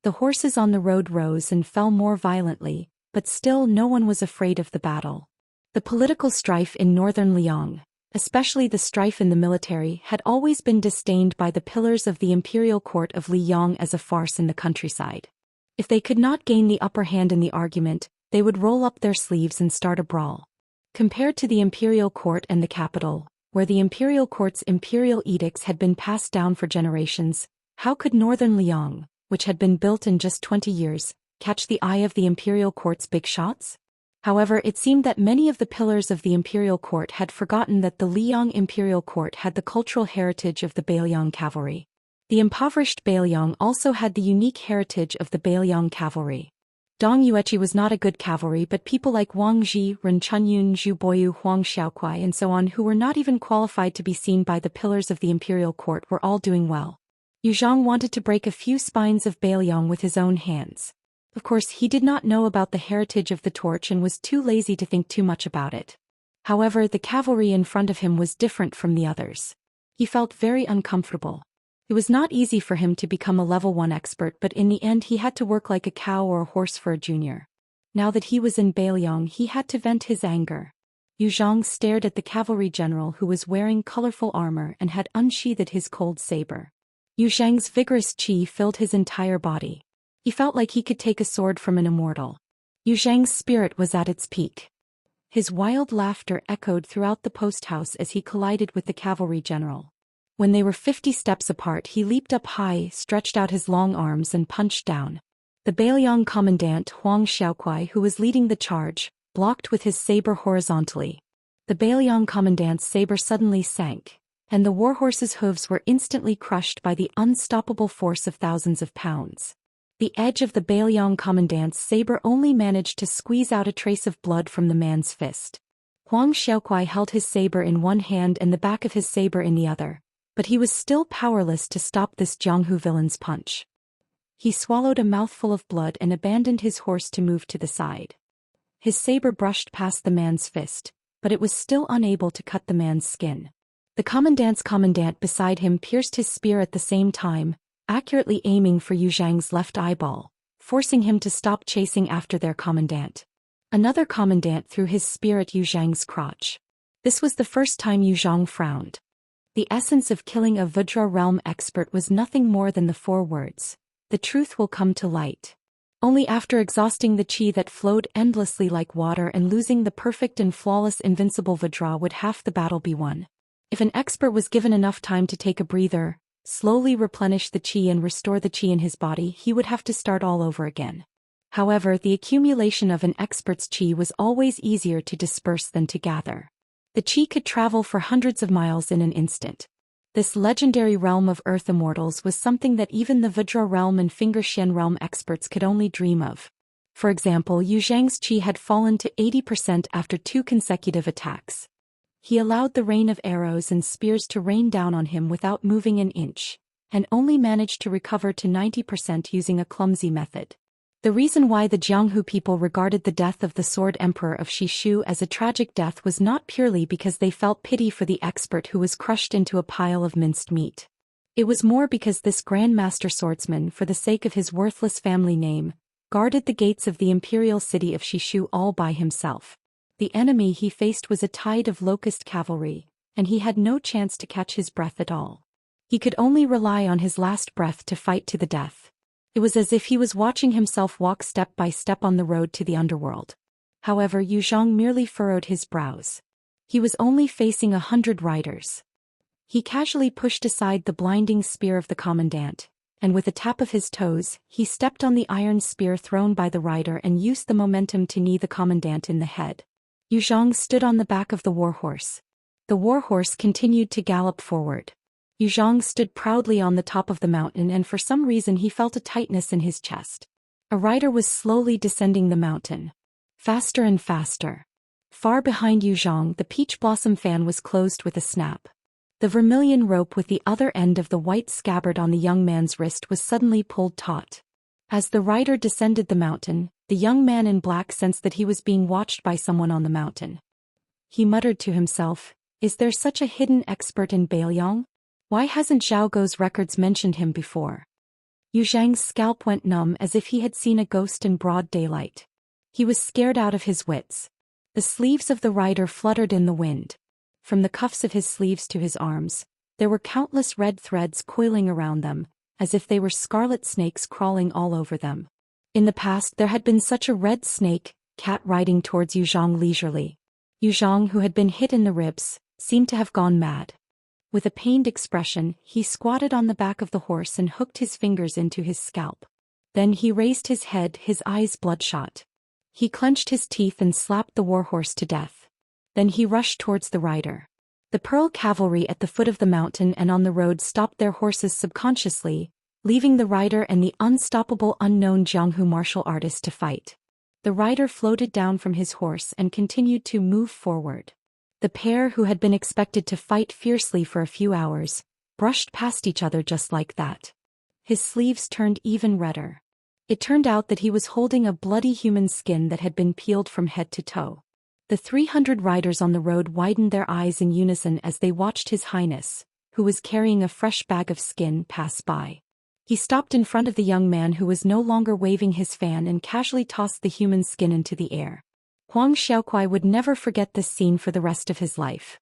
Speaker 1: The horses on the road rose and fell more violently, but still no one was afraid of the battle. The political strife in northern Liang, especially the strife in the military, had always been disdained by the pillars of the imperial court of Liyang as a farce in the countryside. If they could not gain the upper hand in the argument, they would roll up their sleeves and start a brawl. Compared to the imperial court and the capital, where the imperial court's imperial edicts had been passed down for generations, how could northern Liang, which had been built in just 20 years, catch the eye of the imperial court's big shots? However, it seemed that many of the pillars of the imperial court had forgotten that the Liang imperial court had the cultural heritage of the Bailiang cavalry. The impoverished Bailiang also had the unique heritage of the Bailiang cavalry. Dong Yueqi was not a good cavalry, but people like Wang Ji, Ren Chunyun, Zhu Boyu, Huang Xiaokuai and so on, who were not even qualified to be seen by the pillars of the imperial court, were all doing well. Yu Zhang wanted to break a few spines of Bailiang with his own hands. Of course, he did not know about the heritage of the torch and was too lazy to think too much about it. However, the cavalry in front of him was different from the others. He felt very uncomfortable. It was not easy for him to become a level 1 expert, but in the end he had to work like a cow or a horse for a junior. Now that he was in Bailiang, he had to vent his anger. Yu Zhang stared at the cavalry general, who was wearing colorful armor and had unsheathed his cold saber. Yu Zhang's vigorous qi filled his entire body. He felt like he could take a sword from an immortal. Yu Zhang's spirit was at its peak. His wild laughter echoed throughout the post house as he collided with the cavalry general. When they were 50 steps apart, he leaped up high, stretched out his long arms and punched down. The Bailiang commandant Huang Xiaokuai, who was leading the charge, blocked with his saber horizontally. The Bailiang commandant's saber suddenly sank, and the warhorse's hooves were instantly crushed by the unstoppable force of thousands of pounds. The edge of the Bailiang commandant's saber only managed to squeeze out a trace of blood from the man's fist. Huang Xiaokuai held his saber in one hand and the back of his saber in the other, but he was still powerless to stop this Jianghu villain's punch. He swallowed a mouthful of blood and abandoned his horse to move to the side. His saber brushed past the man's fist, but it was still unable to cut the man's skin. The commandant's commandant beside him pierced his spear at the same time, accurately aiming for Yu Zhang's left eyeball, forcing him to stop chasing after their commandant. Another commandant threw his spear at Yu Zhang's crotch. This was the first time Yu Zhang frowned. The essence of killing a Vajra realm expert was nothing more than the 4 words: "The truth will come to light." Only after exhausting the qi that flowed endlessly like water and losing the perfect and flawless invincible Vajra would half the battle be won. If an expert was given enough time to take a breather, slowly replenish the qi and restore the qi in his body, he would have to start all over again. However, the accumulation of an expert's qi was always easier to disperse than to gather. The qi could travel for hundreds of miles in an instant. This legendary realm of Earth Immortals was something that even the Vajra realm and Finger Xian realm experts could only dream of. For example, Yu Zhang's qi had fallen to 80% after 2 consecutive attacks. He allowed the rain of arrows and spears to rain down on him without moving an inch, and only managed to recover to 90% using a clumsy method. The reason why the Jianghu people regarded the death of the Sword Emperor of Shishu as a tragic death was not purely because they felt pity for the expert who was crushed into a pile of minced meat. It was more because this Grandmaster Swordsman, for the sake of his worthless family name, guarded the gates of the imperial city of Shishu all by himself. The enemy he faced was a tide of locust cavalry, and he had no chance to catch his breath at all. He could only rely on his last breath to fight to the death. It was as if he was watching himself walk step by step on the road to the underworld. However, Yu Zhang merely furrowed his brows. He was only facing 100 riders. He casually pushed aside the blinding spear of the commandant, and with a tap of his toes, he stepped on the iron spear thrown by the rider and used the momentum to knee the commandant in the head. Yu Zhang stood on the back of the warhorse. The warhorse continued to gallop forward. Yu Zhang stood proudly on the top of the mountain, and for some reason he felt a tightness in his chest. A rider was slowly descending the mountain. Faster and faster. Far behind Yu Zhang, the peach blossom fan was closed with a snap. The vermilion rope with the other end of the white scabbard on the young man's wrist was suddenly pulled taut. As the rider descended the mountain, the young man in black sensed that he was being watched by someone on the mountain. He muttered to himself, "Is there such a hidden expert in Bailiang? Why hasn't Zhao Guo's records mentioned him before?" Yu Zhang's scalp went numb as if he had seen a ghost in broad daylight. He was scared out of his wits. The sleeves of the rider fluttered in the wind. From the cuffs of his sleeves to his arms, there were countless red threads coiling around them, as if they were scarlet snakes crawling all over them. In the past there had been such a red snake, cat riding towards Yu Zhang leisurely. Yu Zhang, who had been hit in the ribs, seemed to have gone mad. With a pained expression, he squatted on the back of the horse and hooked his fingers into his scalp. Then he raised his head, his eyes bloodshot. He clenched his teeth and slapped the warhorse to death. Then he rushed towards the rider. The Pearl cavalry at the foot of the mountain and on the road stopped their horses subconsciously, leaving the rider and the unstoppable unknown Jianghu martial artist to fight. The rider floated down from his horse and continued to move forward. The pair, who had been expected to fight fiercely for a few hours, brushed past each other just like that. His sleeves turned even redder. It turned out that he was holding a bloody human skin that had been peeled from head to toe. The 300 riders on the road widened their eyes in unison as they watched His Highness, who was carrying a fresh bag of skin, pass by. He stopped in front of the young man who was no longer waving his fan and casually tossed the human skin into the air. Huang Xiaokuai would never forget this scene for the rest of his life.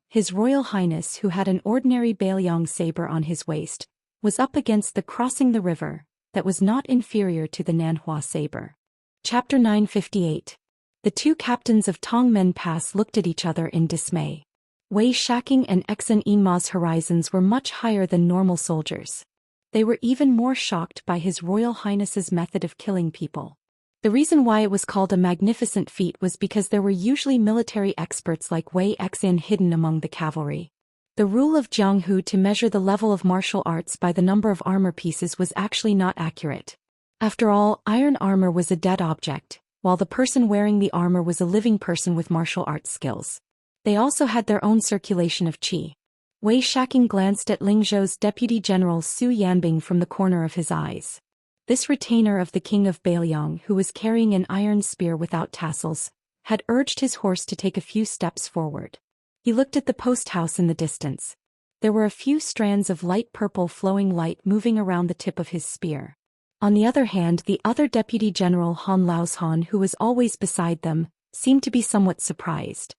Speaker 1: His Royal Highness, who had an ordinary Bailiang saber on his waist, was up against the crossing the river, that was not inferior to the Nanhua saber. Chapter 958. The two captains of Tongmen Pass looked at each other in dismay. Wei Shaking and Exen Inma's horizons were much higher than normal soldiers. They were even more shocked by His Royal Highness's method of killing people. The reason why it was called a magnificent feat was because there were usually military experts like Wei Exin hidden among the cavalry. The rule of Jianghu to measure the level of martial arts by the number of armor pieces was actually not accurate. After all, iron armor was a dead object, while the person wearing the armor was a living person with martial arts skills. They also had their own circulation of qi. Wei Shaking glanced at Lingzhou's Deputy General Su Yanbing from the corner of his eyes. This retainer of the King of Bailiang, who was carrying an iron spear without tassels, had urged his horse to take a few steps forward. He looked at the post house in the distance. There were a few strands of light purple flowing light moving around the tip of his spear. On the other hand, the other Deputy General Han Laoshan, who was always beside them, seemed to be somewhat surprised.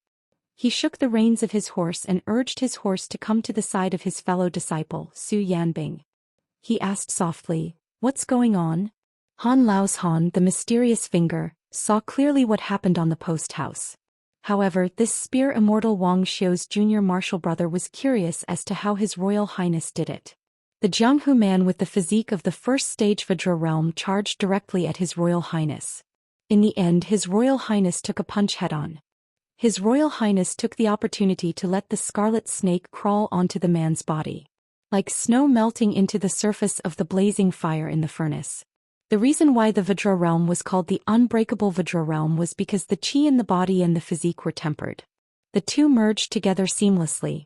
Speaker 1: He shook the reins of his horse and urged his horse to come to the side of his fellow disciple, Su Yanbing. He asked softly, "What's going on?" Han Laoshan, the mysterious finger, saw clearly what happened on the post house. However, this spear Immortal Wang Xiu's junior martial brother was curious as to how His Royal Highness did it. The Jianghu man with the physique of the first stage Vajra realm charged directly at His Royal Highness. In the end, His Royal Highness took a punch head-on. His Royal Highness took the opportunity to let the scarlet snake crawl onto the man's body, like snow melting into the surface of the blazing fire in the furnace. The reason why the Vajra realm was called the unbreakable Vajra realm was because the qi in the body and the physique were tempered. The two merged together seamlessly.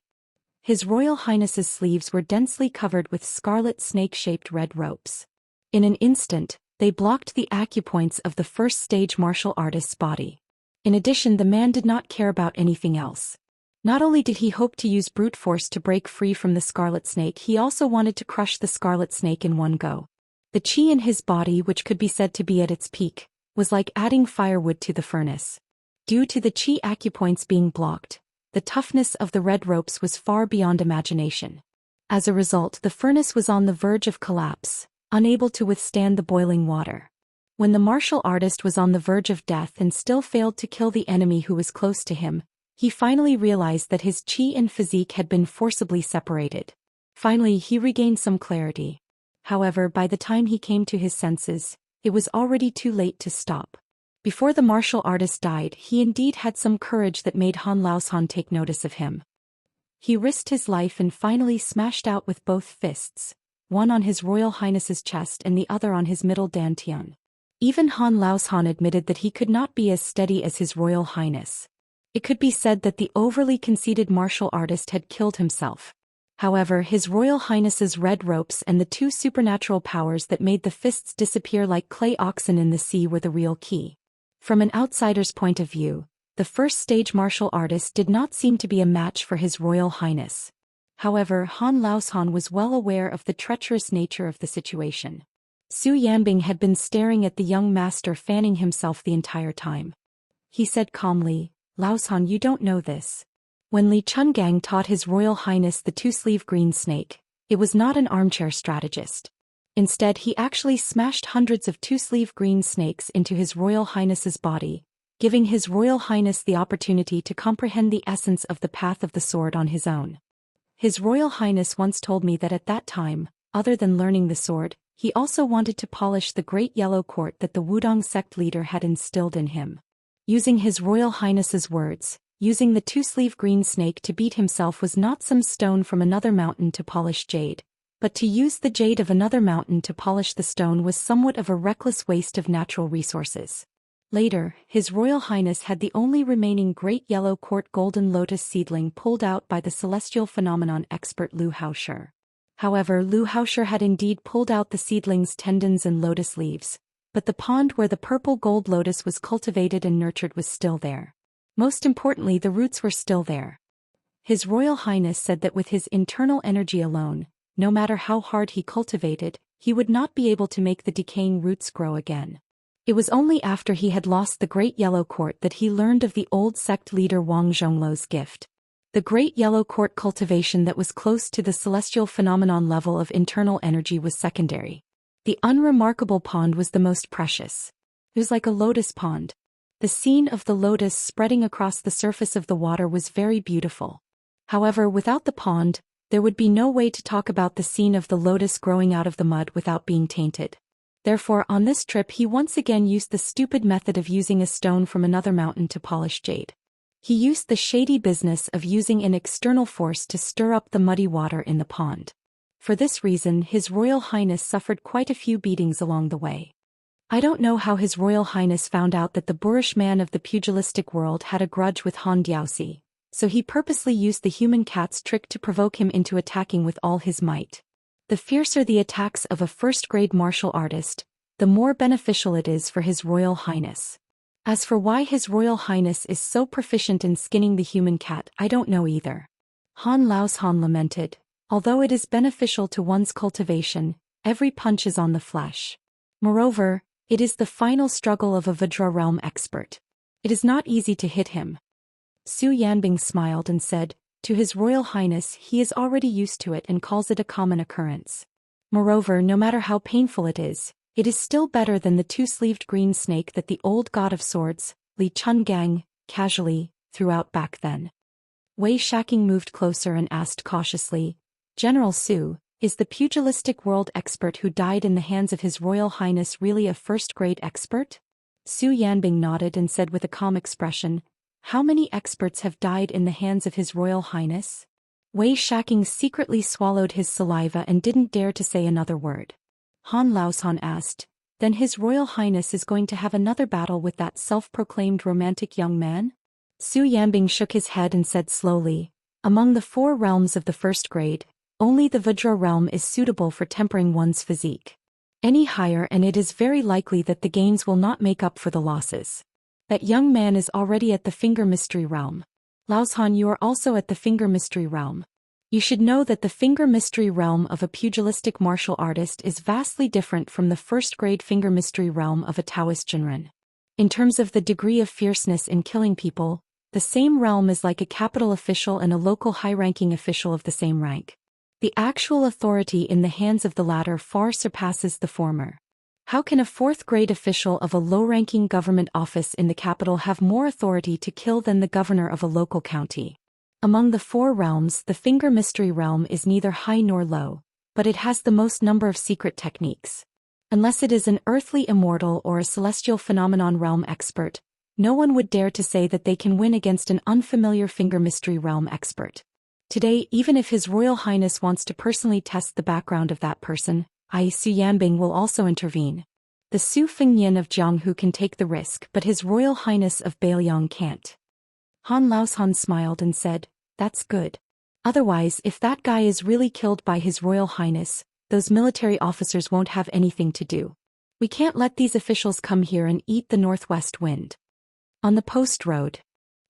Speaker 1: His Royal Highness's sleeves were densely covered with scarlet snake-shaped red ropes. In an instant, they blocked the acupoints of the first-stage martial artist's body. In addition, the man did not care about anything else. Not only did he hope to use brute force to break free from the scarlet snake, he also wanted to crush the scarlet snake in one go. The qi in his body, which could be said to be at its peak, was like adding firewood to the furnace. Due to the qi acupoints being blocked, the toughness of the red ropes was far beyond imagination. As a result, the furnace was on the verge of collapse, unable to withstand the boiling water. When the martial artist was on the verge of death and still failed to kill the enemy who was close to him, he finally realized that his chi and physique had been forcibly separated. Finally, he regained some clarity. However, by the time he came to his senses, it was already too late to stop. Before the martial artist died, he indeed had some courage that made Han Laosan take notice of him. He risked his life and finally smashed out with both fists, one on His Royal Highness's chest and the other on his middle dantian. Even Han Laosan admitted that he could not be as steady as His Royal Highness. It could be said that the overly conceited martial artist had killed himself. However, His Royal Highness's red ropes and the two supernatural powers that made the fists disappear like clay oxen in the sea were the real key. From an outsider's point of view, the first stage martial artist did not seem to be a match for His Royal Highness. However, Han Laosan was well aware of the treacherous nature of the situation. Su Yanbing had been staring at the young master fanning himself the entire time. He said calmly, "Laosan, you don't know this. When Li Chungang taught His Royal Highness the two-sleeve green snake, it was not an armchair strategist. Instead, he actually smashed hundreds of two-sleeve green snakes into His Royal Highness's body, giving His Royal Highness the opportunity to comprehend the essence of the path of the sword on his own. His Royal Highness once told me that at that time, other than learning the sword, he also wanted to polish the great yellow court that the Wudong sect leader had instilled in him. Using His Royal Highness's words, using the two-sleeve green snake to beat himself was not some stone from another mountain to polish jade, but to use the jade of another mountain to polish the stone was somewhat of a reckless waste of natural resources. Later, His Royal Highness had the only remaining great yellow court golden lotus seedling pulled out by the celestial phenomenon expert Lu Haoshi. However, Lu Haoshi had indeed pulled out the seedling's tendons and lotus leaves, but the pond where the purple gold lotus was cultivated and nurtured was still there. Most importantly, the roots were still there. His Royal Highness said that with his internal energy alone, no matter how hard he cultivated, he would not be able to make the decaying roots grow again. It was only after he had lost the Great Yellow Court that he learned of the old sect leader Wang Zhongluo's gift. The Great Yellow Court cultivation that was close to the celestial phenomenon level of internal energy was secondary. The unremarkable pond was the most precious. It was like a lotus pond. The scene of the lotus spreading across the surface of the water was very beautiful. However, without the pond, there would be no way to talk about the scene of the lotus growing out of the mud without being tainted. Therefore, on this trip he once again used the stupid method of using a stone from another mountain to polish jade. He used the shady business of using an external force to stir up the muddy water in the pond. For this reason, His Royal Highness suffered quite a few beatings along the way. I don't know how His Royal Highness found out that the boorish man of the pugilistic world had a grudge with Han Diaosi, so he purposely used the human cat's trick to provoke him into attacking with all his might. The fiercer the attacks of a first-grade martial artist, the more beneficial it is for His Royal Highness. As for why His Royal Highness is so proficient in skinning the human cat, I don't know either. Han Laosan lamented, although it is beneficial to one's cultivation, every punch is on the flesh. Moreover, it is the final struggle of a Vajra realm expert. It is not easy to hit him. Su Yanbing smiled and said, to His Royal Highness he is already used to it and calls it a common occurrence. Moreover, no matter how painful it is still better than the two-sleeved green snake that the old god of swords, Li Chungang, casually threw out back then. Wei Shaking moved closer and asked cautiously, General Su, is the pugilistic world expert who died in the hands of His Royal Highness really a first-grade expert? Su Yanbing nodded and said with a calm expression, how many experts have died in the hands of His Royal Highness? Wei Shaking secretly swallowed his saliva and didn't dare to say another word. Han Laosan asked, then His Royal Highness is going to have another battle with that self-proclaimed romantic young man? Su Yanbing shook his head and said slowly, among the 4 realms of the first grade, only the Vajra realm is suitable for tempering one's physique. Any higher and it is very likely that the gains will not make up for the losses. That young man is already at the Finger Mystery realm. Laosan, you are also at the Finger Mystery realm. You should know that the Finger Mystery realm of a pugilistic martial artist is vastly different from the first-grade Finger Mystery realm of a Taoist Jinren. In terms of the degree of fierceness in killing people, the same realm is like a capital official and a local high-ranking official of the same rank. The actual authority in the hands of the latter far surpasses the former. How can a fourth-grade official of a low-ranking government office in the capital have more authority to kill than the governor of a local county? Among the 4 realms, the Finger Mystery Realm is neither high nor low, but it has the most number of secret techniques. Unless it is an earthly immortal or a celestial phenomenon realm expert, no one would dare to say that they can win against an unfamiliar Finger Mystery Realm expert. Today, even if His Royal Highness wants to personally test the background of that person, Su Yanbing will also intervene. The Su Fengnian of Jianghu can take the risk, but His Royal Highness of Beiliang can't. Han Laoshan smiled and said, "That's good. Otherwise, if that guy is really killed by His Royal Highness, those military officers won't have anything to do. We can't let these officials come here and eat the northwest wind." On the post road.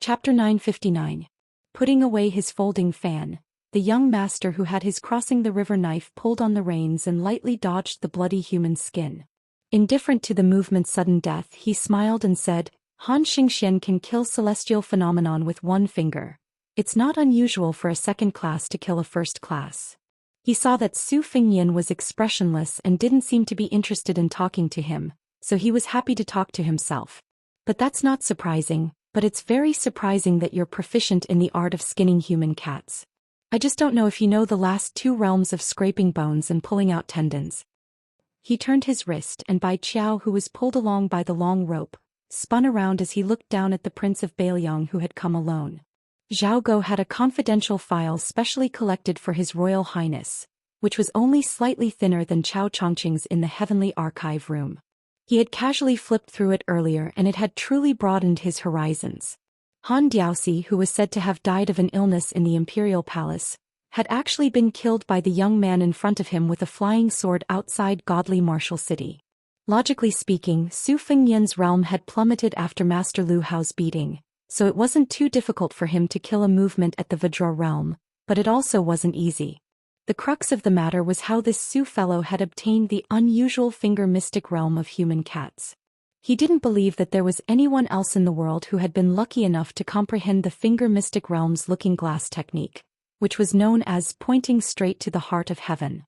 Speaker 1: Chapter 959. Putting away his folding fan, the young master who had his crossing the river knife pulled on the reins and lightly dodged the bloody human skin. Indifferent to the movement's sudden death, he smiled and said, "Han Xianxia can kill celestial phenomenon with one finger. It's not unusual for a second class to kill a first class." He saw that Su Fengnian was expressionless and didn't seem to be interested in talking to him, so he was happy to talk to himself. "But that's not surprising, but it's very surprising that you're proficient in the art of skinning human cats. I just don't know if you know the last 2 realms of scraping bones and pulling out tendons." He turned his wrist and Bai Qiao, who was pulled along by the long rope, spun around as he looked down at the Prince of Beiliang who had come alone. Zhao Go had a confidential file specially collected for His Royal Highness, which was only slightly thinner than Chao Chongqing's in the Heavenly Archive room. He had casually flipped through it earlier and it had truly broadened his horizons. Han Diaosi, who was said to have died of an illness in the Imperial Palace, had actually been killed by the young man in front of him with a flying sword outside godly martial city. Logically speaking, Su Fengnian's realm had plummeted after Master Lu Hao's beating, so it wasn't too difficult for him to kill a movement at the Vajra realm, but it also wasn't easy. The crux of the matter was how this Su fellow had obtained the unusual finger mystic realm of human cats. He didn't believe that there was anyone else in the world who had been lucky enough to comprehend the finger mystic realm's looking glass technique, which was known as pointing straight to the heart of heaven.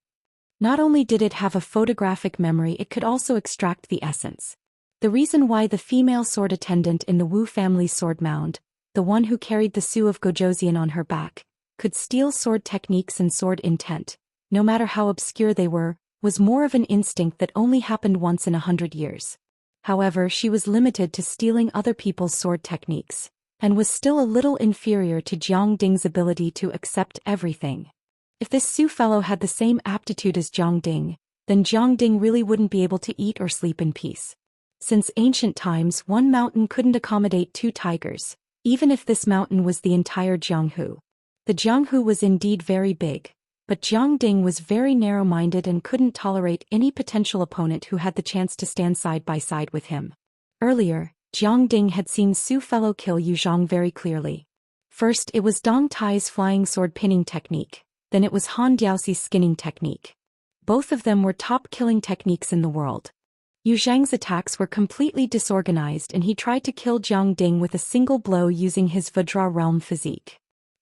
Speaker 1: Not only did it have a photographic memory, it could also extract the essence. The reason why the female sword attendant in the Wu family's sword mound, the one who carried the Su of Gojosian on her back, could steal sword techniques and sword intent, no matter how obscure they were, was more of an instinct that only happened once in 100 years. However, she was limited to stealing other people's sword techniques, and was still a little inferior to Jiang Ding's ability to accept everything. If this Su fellow had the same aptitude as Jiang Ding, then Jiang Ding really wouldn't be able to eat or sleep in peace. Since ancient times, one mountain couldn't accommodate 2 tigers, even if this mountain was the entire Jianghu. The Jianghu was indeed very big, but Jiang Ding was very narrow-minded and couldn't tolerate any potential opponent who had the chance to stand side by side with him. Earlier, Jiang Ding had seen Su fellow kill Yu Zhang very clearly. First it was Dong Tai's flying sword pinning technique, then it was Han Diaoxi's skinning technique. Both of them were top killing techniques in the world. Yu Zhang's attacks were completely disorganized and he tried to kill Jiang Ding with a single blow using his Vajra realm physique.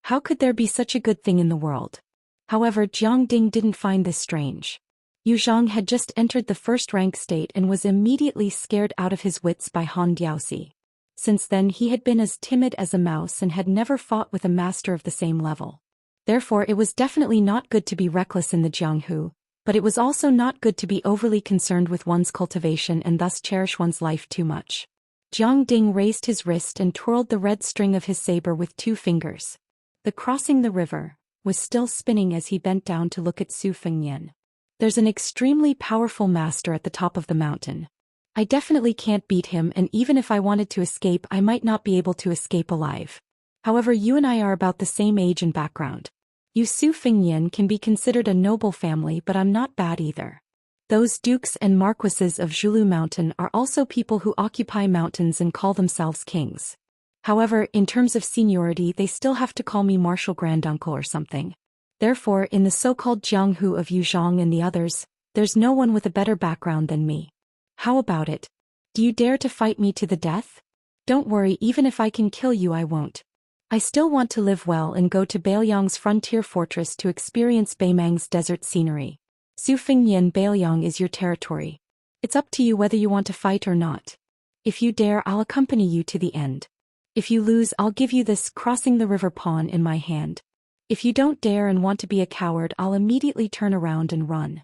Speaker 1: How could there be such a good thing in the world? However, Jiang Ding didn't find this strange. Yu Zhang had just entered the first rank state and was immediately scared out of his wits by Han Diaoxi. Since then he had been as timid as a mouse and had never fought with a master of the same level. Therefore it was definitely not good to be reckless in the Jianghu, but it was also not good to be overly concerned with one's cultivation and thus cherish one's life too much. Jiang Ding raised his wrist and twirled the red string of his saber with 2 fingers. The crossing the river was still spinning as he bent down to look at Su Fengnian. "There's an extremely powerful master at the top of the mountain. I definitely can't beat him, and even if I wanted to escape I might not be able to escape alive. However, you and I are about the same age and background. You Su Fengnian can be considered a noble family, but I'm not bad either. Those dukes and marquises of Zhulu Mountain are also people who occupy mountains and call themselves kings. However, in terms of seniority they still have to call me martial granduncle or something. Therefore, in the so-called Jianghu of Yu Zhang and the others, there's no one with a better background than me. How about it? Do you dare to fight me to the death? Don't worry, even if I can kill you I won't. I still want to live well and go to Beiliang's frontier fortress to experience Beimang's desert scenery. Su Fengnian, Beiliang is your territory. It's up to you whether you want to fight or not. If you dare, I'll accompany you to the end. If you lose, I'll give you this crossing the river pawn in my hand. If you don't dare and want to be a coward, I'll immediately turn around and run."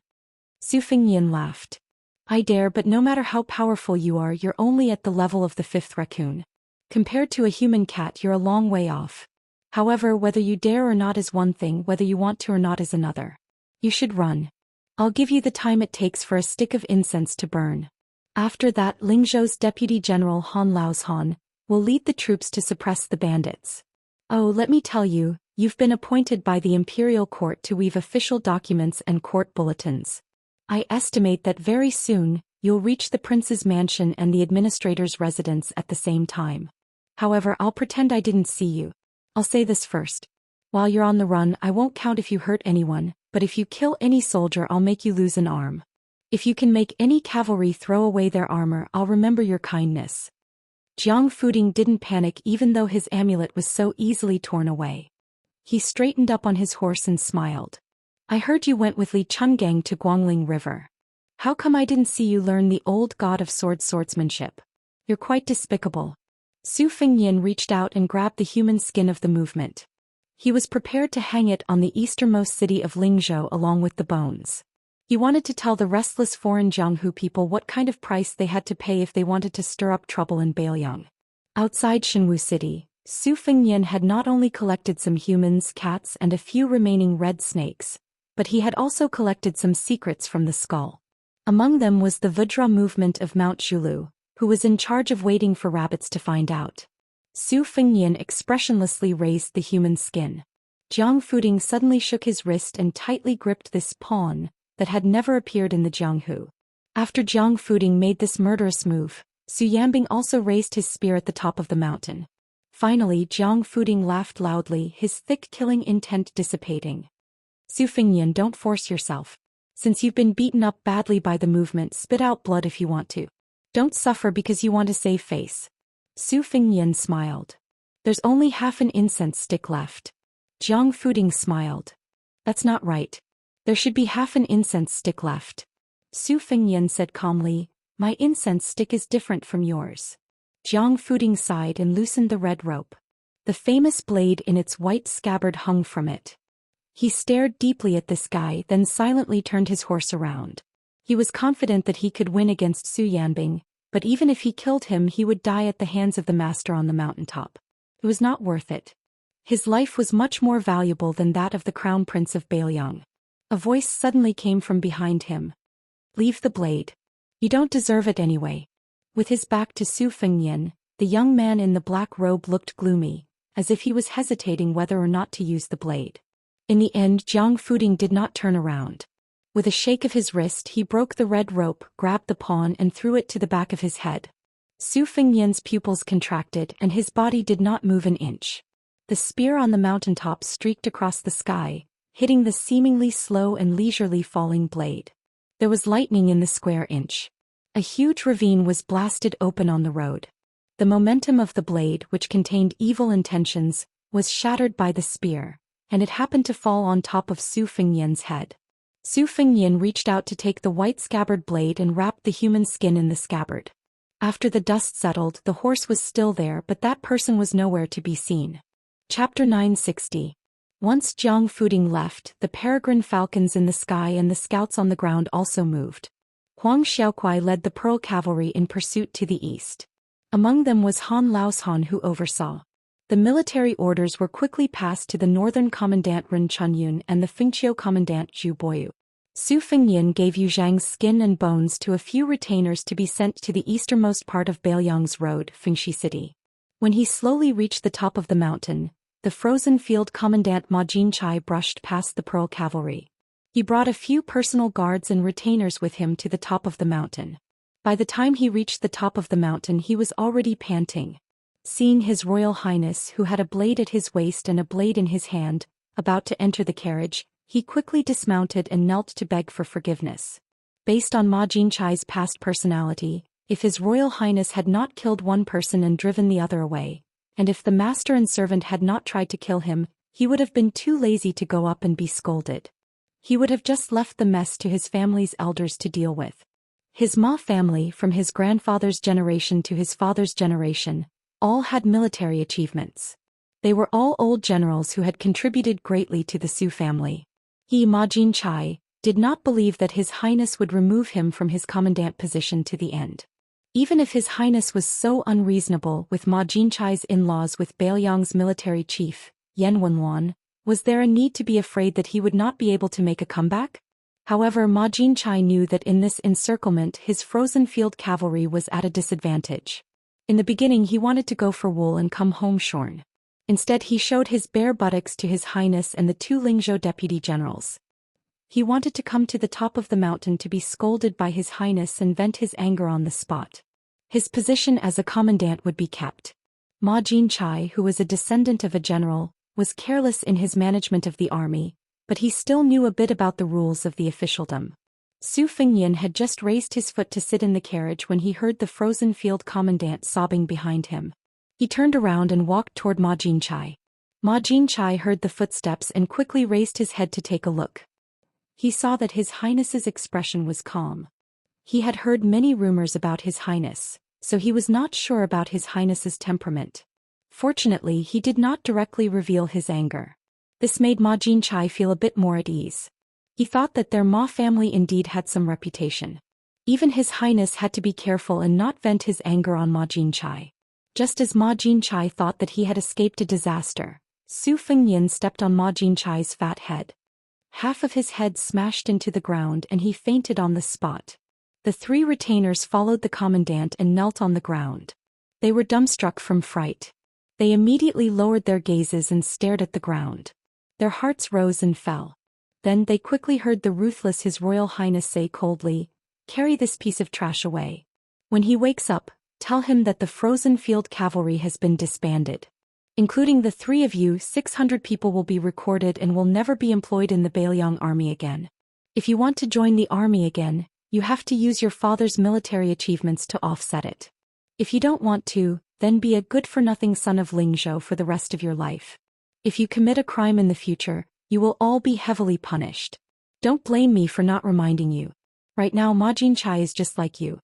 Speaker 1: Su Fengnian laughed. "I dare, but no matter how powerful you are, you're only at the level of the fifth raccoon. Compared to a human cat, you're a long way off. However, whether you dare or not is one thing, whether you want to or not is another. You should run. I'll give you the time it takes for a stick of incense to burn. After that, Lingzhou's Deputy General Han Laozhan will lead the troops to suppress the bandits. Oh, let me tell you, you've been appointed by the Imperial Court to weave official documents and court bulletins. I estimate that very soon, you'll reach the prince's mansion and the administrator's residence at the same time. However, I'll pretend I didn't see you. I'll say this first. While you're on the run, I won't count if you hurt anyone, but if you kill any soldier, I'll make you lose an arm. If you can make any cavalry throw away their armor, I'll remember your kindness." Jiang Fuding didn't panic even though his amulet was so easily torn away. He straightened up on his horse and smiled. "I heard you went with Li Chungang to Guangling River. How come I didn't see you learn the old god of swordsmanship? You're quite despicable." Su Fengnian reached out and grabbed the human skin of the movement. He was prepared to hang it on the easternmost city of Lingzhou along with the bones. He wanted to tell the restless foreign Jianghu people what kind of price they had to pay if they wanted to stir up trouble in Beiliang. Outside Shenwu City, Su Fengnian had not only collected some humans, cats, and a few remaining red snakes, but he had also collected some secrets from the skull. Among them was the Vajra movement of Mount Zhulu, who was in charge of waiting for rabbits to find out. Su Fengnian expressionlessly raised the human skin. Jiang Fuding suddenly shook his wrist and tightly gripped this pawn that had never appeared in the Jianghu. After Jiang Fuding made this murderous move, Su Yanbing also raised his spear at the top of the mountain. Finally, Jiang Fuding laughed loudly, his thick killing intent dissipating. "Su Fengnian, don't force yourself. Since you've been beaten up badly by the movement, spit out blood if you want to. Don't suffer because you want to save face." Su Fengnian smiled. "There's only half an incense stick left." Jiang Fuding smiled. "That's not right. There should be half an incense stick left." Su Fengnian said calmly, "My incense stick is different from yours." Jiang Fuding sighed and loosened the red rope. The famous blade in its white scabbard hung from it. He stared deeply at this guy, then silently turned his horse around. He was confident that he could win against Su Yanbing, but even if he killed him, he would die at the hands of the master on the mountaintop. It was not worth it. His life was much more valuable than that of the crown prince of Beiliang. A voice suddenly came from behind him. "Leave the blade. You don't deserve it anyway." With his back to Su Fengnian, the young man in the black robe looked gloomy, as if he was hesitating whether or not to use the blade. In the end, Jiang Fuding did not turn around. With a shake of his wrist, he broke the red rope, grabbed the pawn and threw it to the back of his head. Su Fengnian's pupils contracted and his body did not move an inch. The spear on the mountaintop streaked across the sky, hitting the seemingly slow and leisurely falling blade. There was lightning in the square inch. A huge ravine was blasted open on the road. The momentum of the blade, which contained evil intentions, was shattered by the spear, and it happened to fall on top of Su Fengnian's head. Su Fengnian reached out to take the white scabbard blade and wrapped the human skin in the scabbard. After the dust settled, the horse was still there, but that person was nowhere to be seen. Chapter 960. Once Jiang Fuding left, the peregrine falcons in the sky and the scouts on the ground also moved. Huang Xiaokuai led the Pearl Cavalry in pursuit to the east. Among them was Han Laozhan, who oversaw. The military orders were quickly passed to the northern commandant Ren Chunyun and the Fengqiu commandant Zhu Boyu. Su Fengnian gave Yu Zhang's skin and bones to a few retainers to be sent to the easternmost part of Beiliang's road, Fengxi City. When he slowly reached the top of the mountain, the frozen field commandant Ma Jinchai brushed past the Pearl Cavalry. He brought a few personal guards and retainers with him to the top of the mountain. By the time he reached the top of the mountain, he was already panting. Seeing His Royal Highness, who had a blade at his waist and a blade in his hand, about to enter the carriage, he quickly dismounted and knelt to beg for forgiveness. Based on Ma Jinchai's past personality, if His Royal Highness had not killed one person and driven the other away, and if the master and servant had not tried to kill him, he would have been too lazy to go up and be scolded. He would have just left the mess to his family's elders to deal with. His Ma family, from his grandfather's generation to his father's generation, all had military achievements. They were all old generals who had contributed greatly to the Su family. He, Ma Jinchai, did not believe that His Highness would remove him from his commandant position to the end. Even if His Highness was so unreasonable with Ma Jinchai's in-laws with Bailiang's military chief, Yan Wenluan, was there a need to be afraid that he would not be able to make a comeback? However, Ma Jinchai knew that in this encirclement his frozen field cavalry was at a disadvantage. In the beginning he wanted to go for wool and come home shorn. Instead he showed his bare buttocks to His Highness and the two Lingzhou deputy generals. He wanted to come to the top of the mountain to be scolded by His Highness and vent his anger on the spot. His position as a commandant would be kept. Ma Jinchai, who was a descendant of a general, was careless in his management of the army, but he still knew a bit about the rules of the officialdom. Su Fengyan had just raised his foot to sit in the carriage when he heard the frozen field commandant sobbing behind him. He turned around and walked toward Ma Jinchai. Ma Jinchai heard the footsteps and quickly raised his head to take a look. He saw that His Highness's expression was calm. He had heard many rumors about His Highness, so he was not sure about His Highness's temperament. Fortunately, he did not directly reveal his anger. This made Ma Jinchai feel a bit more at ease. He thought that their Ma family indeed had some reputation. Even His Highness had to be careful and not vent his anger on Ma Jinchai. Just as Ma Jinchai thought that he had escaped a disaster, Su Fengyan stepped on Ma Jinchai's fat head. Half of his head smashed into the ground and he fainted on the spot. The three retainers followed the commandant and knelt on the ground. They were dumbstruck from fright. They immediately lowered their gazes and stared at the ground. Their hearts rose and fell. Then they quickly heard the ruthless His Royal Highness say coldly, "Carry this piece of trash away. When he wakes up, tell him that the frozen field cavalry has been disbanded. Including the three of you, 600 people will be recorded and will never be employed in the Bailiang army again. If you want to join the army again, you have to use your father's military achievements to offset it. If you don't want to, then be a good-for-nothing son of Lingzhou for the rest of your life. If you commit a crime in the future, you will all be heavily punished. Don't blame me for not reminding you. Right now Ma Jinchai is just like you."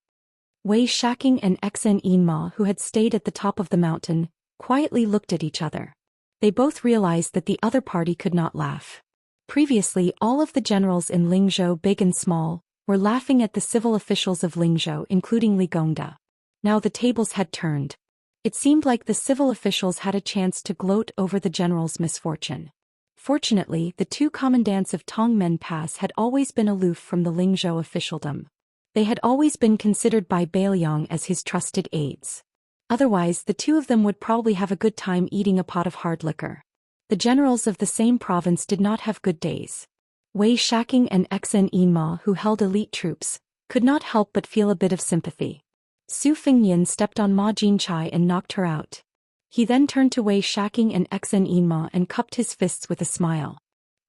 Speaker 1: Wei Shaking and Xen Yinma, who had stayed at the top of the mountain, quietly looked at each other. They both realized that the other party could not laugh. Previously, all of the generals in Lingzhou, big and small, were laughing at the civil officials of Lingzhou, including Li Gongda. Now the tables had turned. It seemed like the civil officials had a chance to gloat over the general's misfortune. Fortunately, the two commandants of Tongmen Pass had always been aloof from the Lingzhou officialdom. They had always been considered by Bailiang as his trusted aides. Otherwise, the two of them would probably have a good time eating a pot of hard liquor. The generals of the same province did not have good days. Wei Shaking and Xen Yinma, who held elite troops, could not help but feel a bit of sympathy. Su Fengyan stepped on Ma Jinchai and knocked her out. He then turned to Wei Shaking and Xen Yinma and cupped his fists with a smile.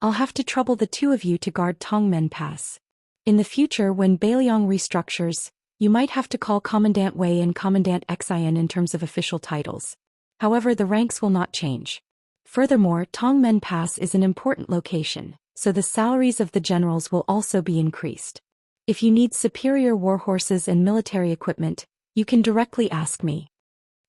Speaker 1: "I'll have to trouble the two of you to guard Tongmen Pass. In the future, when Bailiang restructures, you might have to call Commandant Wei and Commandant Xian in terms of official titles. However, the ranks will not change. Furthermore, Tongmen Pass is an important location, so the salaries of the generals will also be increased. If you need superior warhorses and military equipment, you can directly ask me."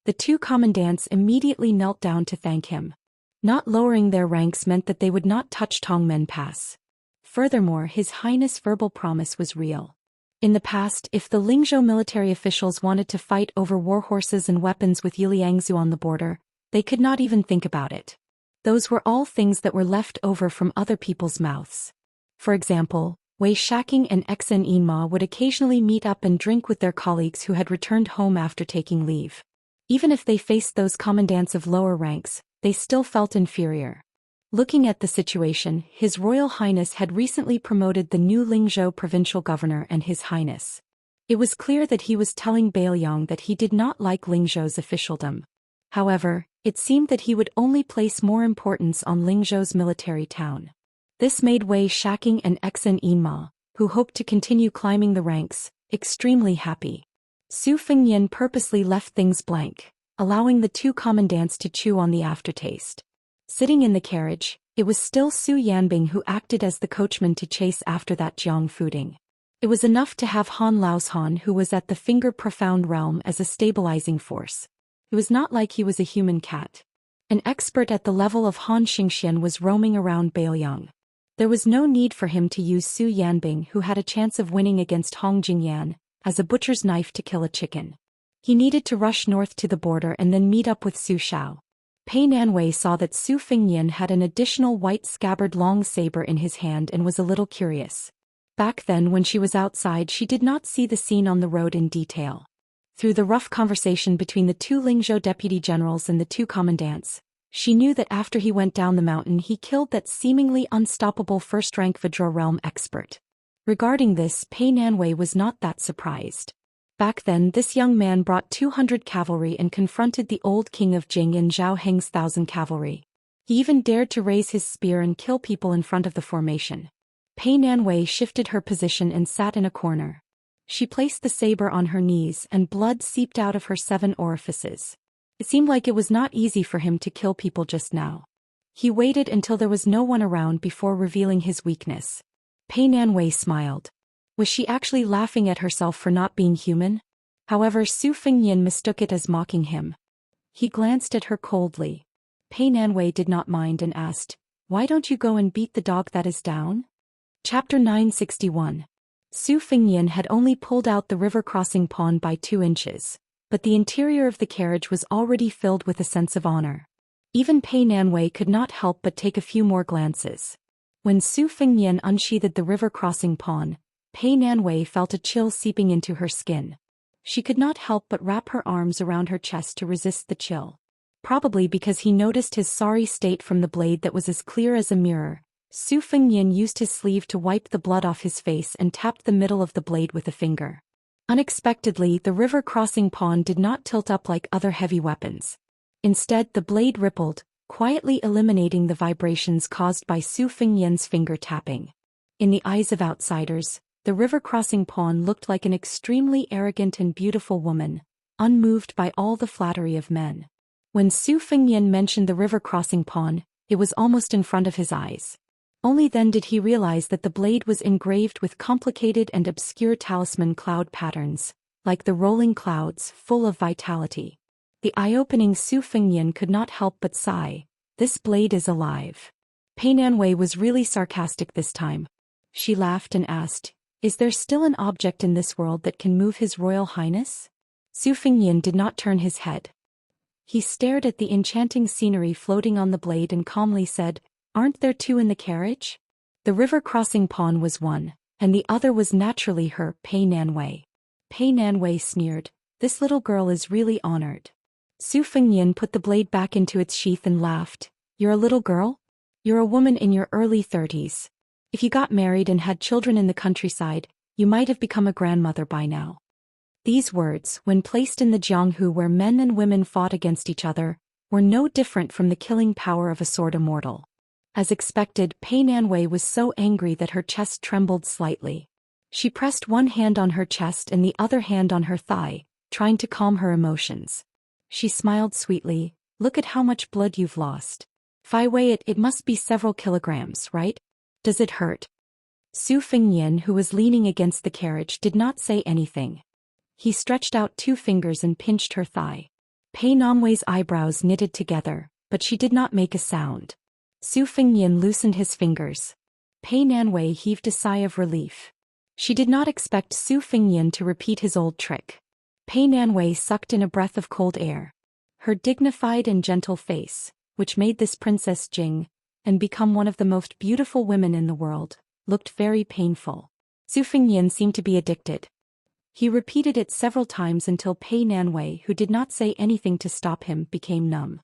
Speaker 1: The two commandants immediately knelt down to thank him. Not lowering their ranks meant that they would not touch Tongmen Pass. Furthermore, His Highness' verbal promise was real. In the past, if the Lingzhou military officials wanted to fight over warhorses and weapons with Yiliangzu on the border, they could not even think about it. Those were all things that were left over from other people's mouths. For example, Wei Shaking and Xen Yinma would occasionally meet up and drink with their colleagues who had returned home after taking leave. Even if they faced those commandants of lower ranks, they still felt inferior. Looking at the situation, His Royal Highness had recently promoted the new Lingzhou provincial governor and His Highness. It was clear that he was telling Bailiang that he did not like Lingzhou's officialdom. However, it seemed that he would only place more importance on Lingzhou's military town. This made Wei Shaking and Xen Yinma, who hoped to continue climbing the ranks, extremely happy. Su Fengyan purposely left things blank, allowing the two commandants to chew on the aftertaste. Sitting in the carriage, it was still Su Yanbing who acted as the coachman to chase after that Jiang Fuding. It was enough to have Han Laoshan, who was at the finger-profound realm, as a stabilizing force. It was not like he was a human cat. An expert at the level of Han Xingxian was roaming around Baoyang. There was no need for him to use Su Yanbing, who had a chance of winning against Hong Jingyan, as a butcher's knife to kill a chicken. He needed to rush north to the border and then meet up with Su Shao. Pei Nanwei saw that Su Fengyan had an additional white scabbard long saber in his hand and was a little curious. Back then, when she was outside, she did not see the scene on the road in detail. Through the rough conversation between the two Lingzhou deputy generals and the two commandants, she knew that after he went down the mountain he killed that seemingly unstoppable first-rank Vajra realm expert. Regarding this, Pei Nanwei was not that surprised. Back then, this young man brought 200 cavalry and confronted the old king of Jing and Zhao Heng's 1,000 cavalry. He even dared to raise his spear and kill people in front of the formation. Pei Nanwei shifted her position and sat in a corner. She placed the saber on her knees and blood seeped out of her 7 orifices. It seemed like it was not easy for him to kill people just now. He waited until there was no one around before revealing his weakness. Pei Nanwei smiled. Was she actually laughing at herself for not being human? However, Su Fengyan mistook it as mocking him. He glanced at her coldly. Pei Nanwei did not mind and asked, "Why don't you go and beat the dog that is down?" Chapter 961. Su Fengyan had only pulled out the river crossing pond by 2 inches, but the interior of the carriage was already filled with a sense of honor. Even Pei Nanwei could not help but take a few more glances. When Su Fengyan unsheathed the river crossing pawn, Pei Nanwei felt a chill seeping into her skin. She could not help but wrap her arms around her chest to resist the chill. Probably because he noticed his sorry state from the blade that was as clear as a mirror, Su Fengyan used his sleeve to wipe the blood off his face and tapped the middle of the blade with a finger. Unexpectedly, the river crossing pawn did not tilt up like other heavy weapons. Instead, the blade rippled, quietly eliminating the vibrations caused by Su Fengyan's finger tapping. In the eyes of outsiders, the river-crossing pawn looked like an extremely arrogant and beautiful woman, unmoved by all the flattery of men. When Su Fengyan mentioned the river-crossing pawn, it was almost in front of his eyes. Only then did he realize that the blade was engraved with complicated and obscure talisman cloud patterns, like the rolling clouds, full of vitality. The eye-opening Su Fengyan could not help but sigh. This blade is alive. Pei Nanwei was really sarcastic this time. She laughed and asked, "Is there still an object in this world that can move His Royal Highness?" Su Fengyan did not turn his head. He stared at the enchanting scenery floating on the blade and calmly said, "Aren't there 2 in the carriage?" The river-crossing pawn was one, and the other was naturally her, Pei Nanwei. Pei Nanwei sneered, "This little girl is really honored." Su Fengyan put the blade back into its sheath and laughed. "You're a little girl? You're a woman in your early 30s. If you got married and had children in the countryside, you might have become a grandmother by now." These words, when placed in the Jianghu where men and women fought against each other, were no different from the killing power of a sword immortal. As expected, Pei Nanwei was so angry that her chest trembled slightly. She pressed one hand on her chest and the other hand on her thigh, trying to calm her emotions. She smiled sweetly, "Look at how much blood you've lost. If I weigh it, it must be several kilograms, right? Does it hurt?" Su Fengyan, who was leaning against the carriage, did not say anything. He stretched out 2 fingers and pinched her thigh. Pei Nanwei's eyebrows knitted together, but she did not make a sound. Su Fengyan loosened his fingers. Pei Nanwei heaved a sigh of relief. She did not expect Su Fengyan to repeat his old trick. Pei Nanwei sucked in a breath of cold air. Her dignified and gentle face, which made this Princess Jing, and become one of the most beautiful women in the world, looked very painful. Su Fengyan seemed to be addicted. He repeated it several times until Pei Nanwei, who did not say anything to stop him, became numb.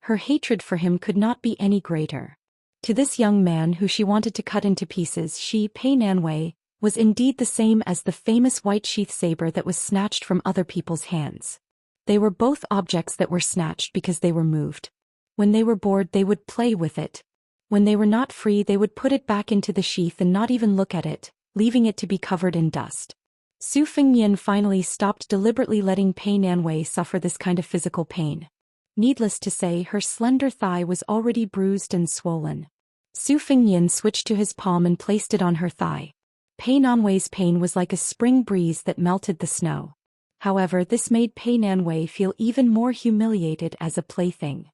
Speaker 1: Her hatred for him could not be any greater. To this young man who she wanted to cut into pieces, she, Pei Nanwei, was indeed the same as the famous white sheath saber that was snatched from other people's hands. They were both objects that were snatched because they were moved. When they were bored, they would play with it. When they were not free, they would put it back into the sheath and not even look at it, leaving it to be covered in dust. Su Fengyan finally stopped deliberately letting Pei Nanwei suffer this kind of physical pain. Needless to say, her slender thigh was already bruised and swollen. Su Fengyan switched to his palm and placed it on her thigh. Pei Nanwei's pain was like a spring breeze that melted the snow. However, this made Pei Nanwei feel even more humiliated as a plaything.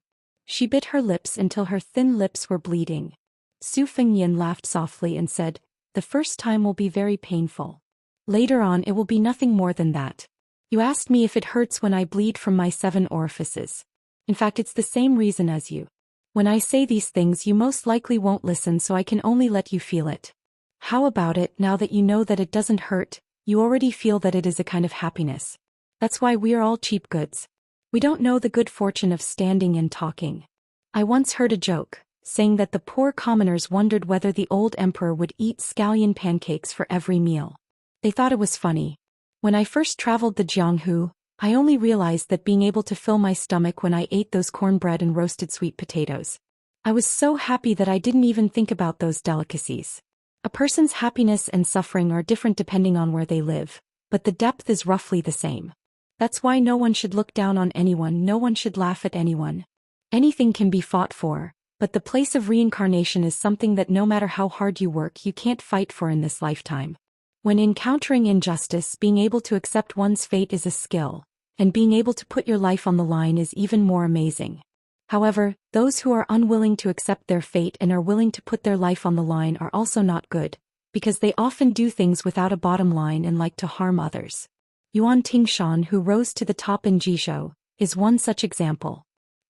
Speaker 1: She bit her lips until her thin lips were bleeding. Su Fengyan laughed softly and said, "The first time will be very painful. Later on it will be nothing more than that. You asked me if it hurts when I bleed from my 7 orifices. In fact, it's the same reason as you. When I say these things you most likely won't listen, so I can only let you feel it. How about it, now that you know that it doesn't hurt, you already feel that it is a kind of happiness. That's why we are all cheap goods. We don't know the good fortune of standing and talking." I once heard a joke, saying that the poor commoners wondered whether the old emperor would eat scallion pancakes for every meal. They thought it was funny. When I first traveled the Jianghu, I only realized that being able to fill my stomach when I ate those cornbread and roasted sweet potatoes. I was so happy that I didn't even think about those delicacies. A person's happiness and suffering are different depending on where they live, but the depth is roughly the same. That's why no one should look down on anyone, no one should laugh at anyone. Anything can be fought for, but the place of reincarnation is something that no matter how hard you work you can't fight for in this lifetime. When encountering injustice, being able to accept one's fate is a skill, and being able to put your life on the line is even more amazing. However, those who are unwilling to accept their fate and are willing to put their life on the line are also not good, because they often do things without a bottom line and like to harm others. Yuan Tingshan, who rose to the top in Jizhou, is one such example.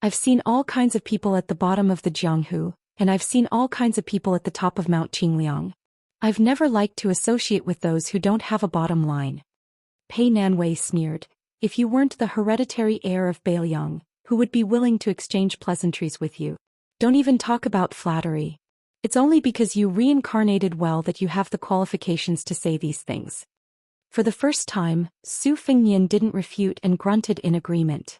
Speaker 1: I've seen all kinds of people at the bottom of the Jianghu, and I've seen all kinds of people at the top of Mount Qingliang. I've never liked to associate with those who don't have a bottom line. Pei Nanwei sneered, "If you weren't the hereditary heir of Beiliang, who would be willing to exchange pleasantries with you? Don't even talk about flattery. It's only because you reincarnated well that you have the qualifications to say these things." For the first time, Su Fengyan didn't refute and grunted in agreement.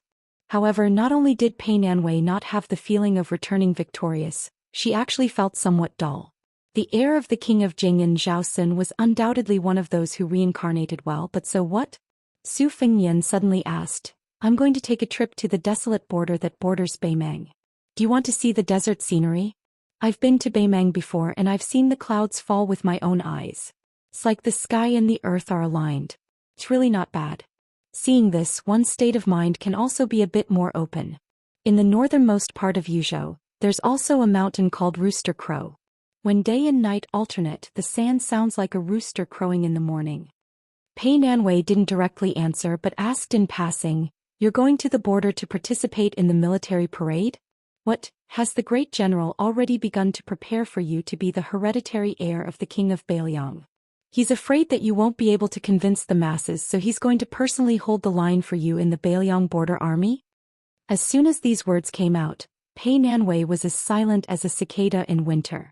Speaker 1: However, not only did Pei Nanwei not have the feeling of returning victorious, she actually felt somewhat dull. The heir of the king of Jing'an, Zhou Xian, was undoubtedly one of those who reincarnated well, but so what? Su Fengyan suddenly asked, "I'm going to take a trip to the desolate border that borders Beimang. Do you want to see the desert scenery? I've been to Beimang before and I've seen the clouds fall with my own eyes. It's like the sky and the earth are aligned. It's really not bad." Seeing this, one's state of mind can also be a bit more open. In the northernmost part of Yuzhou, there's also a mountain called Rooster Crow. When day and night alternate, the sand sounds like a rooster crowing in the morning. Pei Nanwei didn't directly answer but asked in passing, "You're going to the border to participate in the military parade? What, has the great general already begun to prepare for you to be the hereditary heir of the king of Beiliang? He's afraid that you won't be able to convince the masses, so he's going to personally hold the line for you in the Beiliang border army?" As soon as these words came out, Pei Nanwei was as silent as a cicada in winter.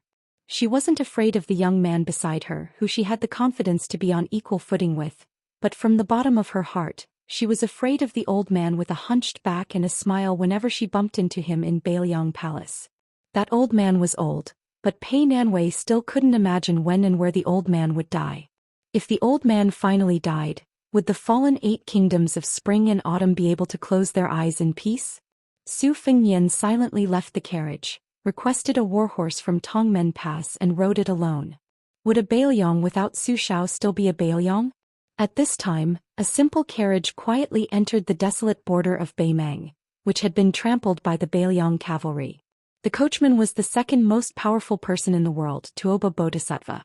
Speaker 1: She wasn't afraid of the young man beside her, who she had the confidence to be on equal footing with, but from the bottom of her heart, she was afraid of the old man with a hunched back and a smile whenever she bumped into him in Beiliang Palace. That old man was old, but Pei Nanwei still couldn't imagine when and where the old man would die. If the old man finally died, would the fallen 8 kingdoms of spring and autumn be able to close their eyes in peace? Su Fengyan silently left the carriage, requested a warhorse from Tongmen Pass and rode it alone. Would a Beiliang without Su Shao still be a Beiliang? At this time, a simple carriage quietly entered the desolate border of Beimang, which had been trampled by the Beiliang cavalry. The coachman was the second most powerful person in the world, Tuoba Bodhisattva.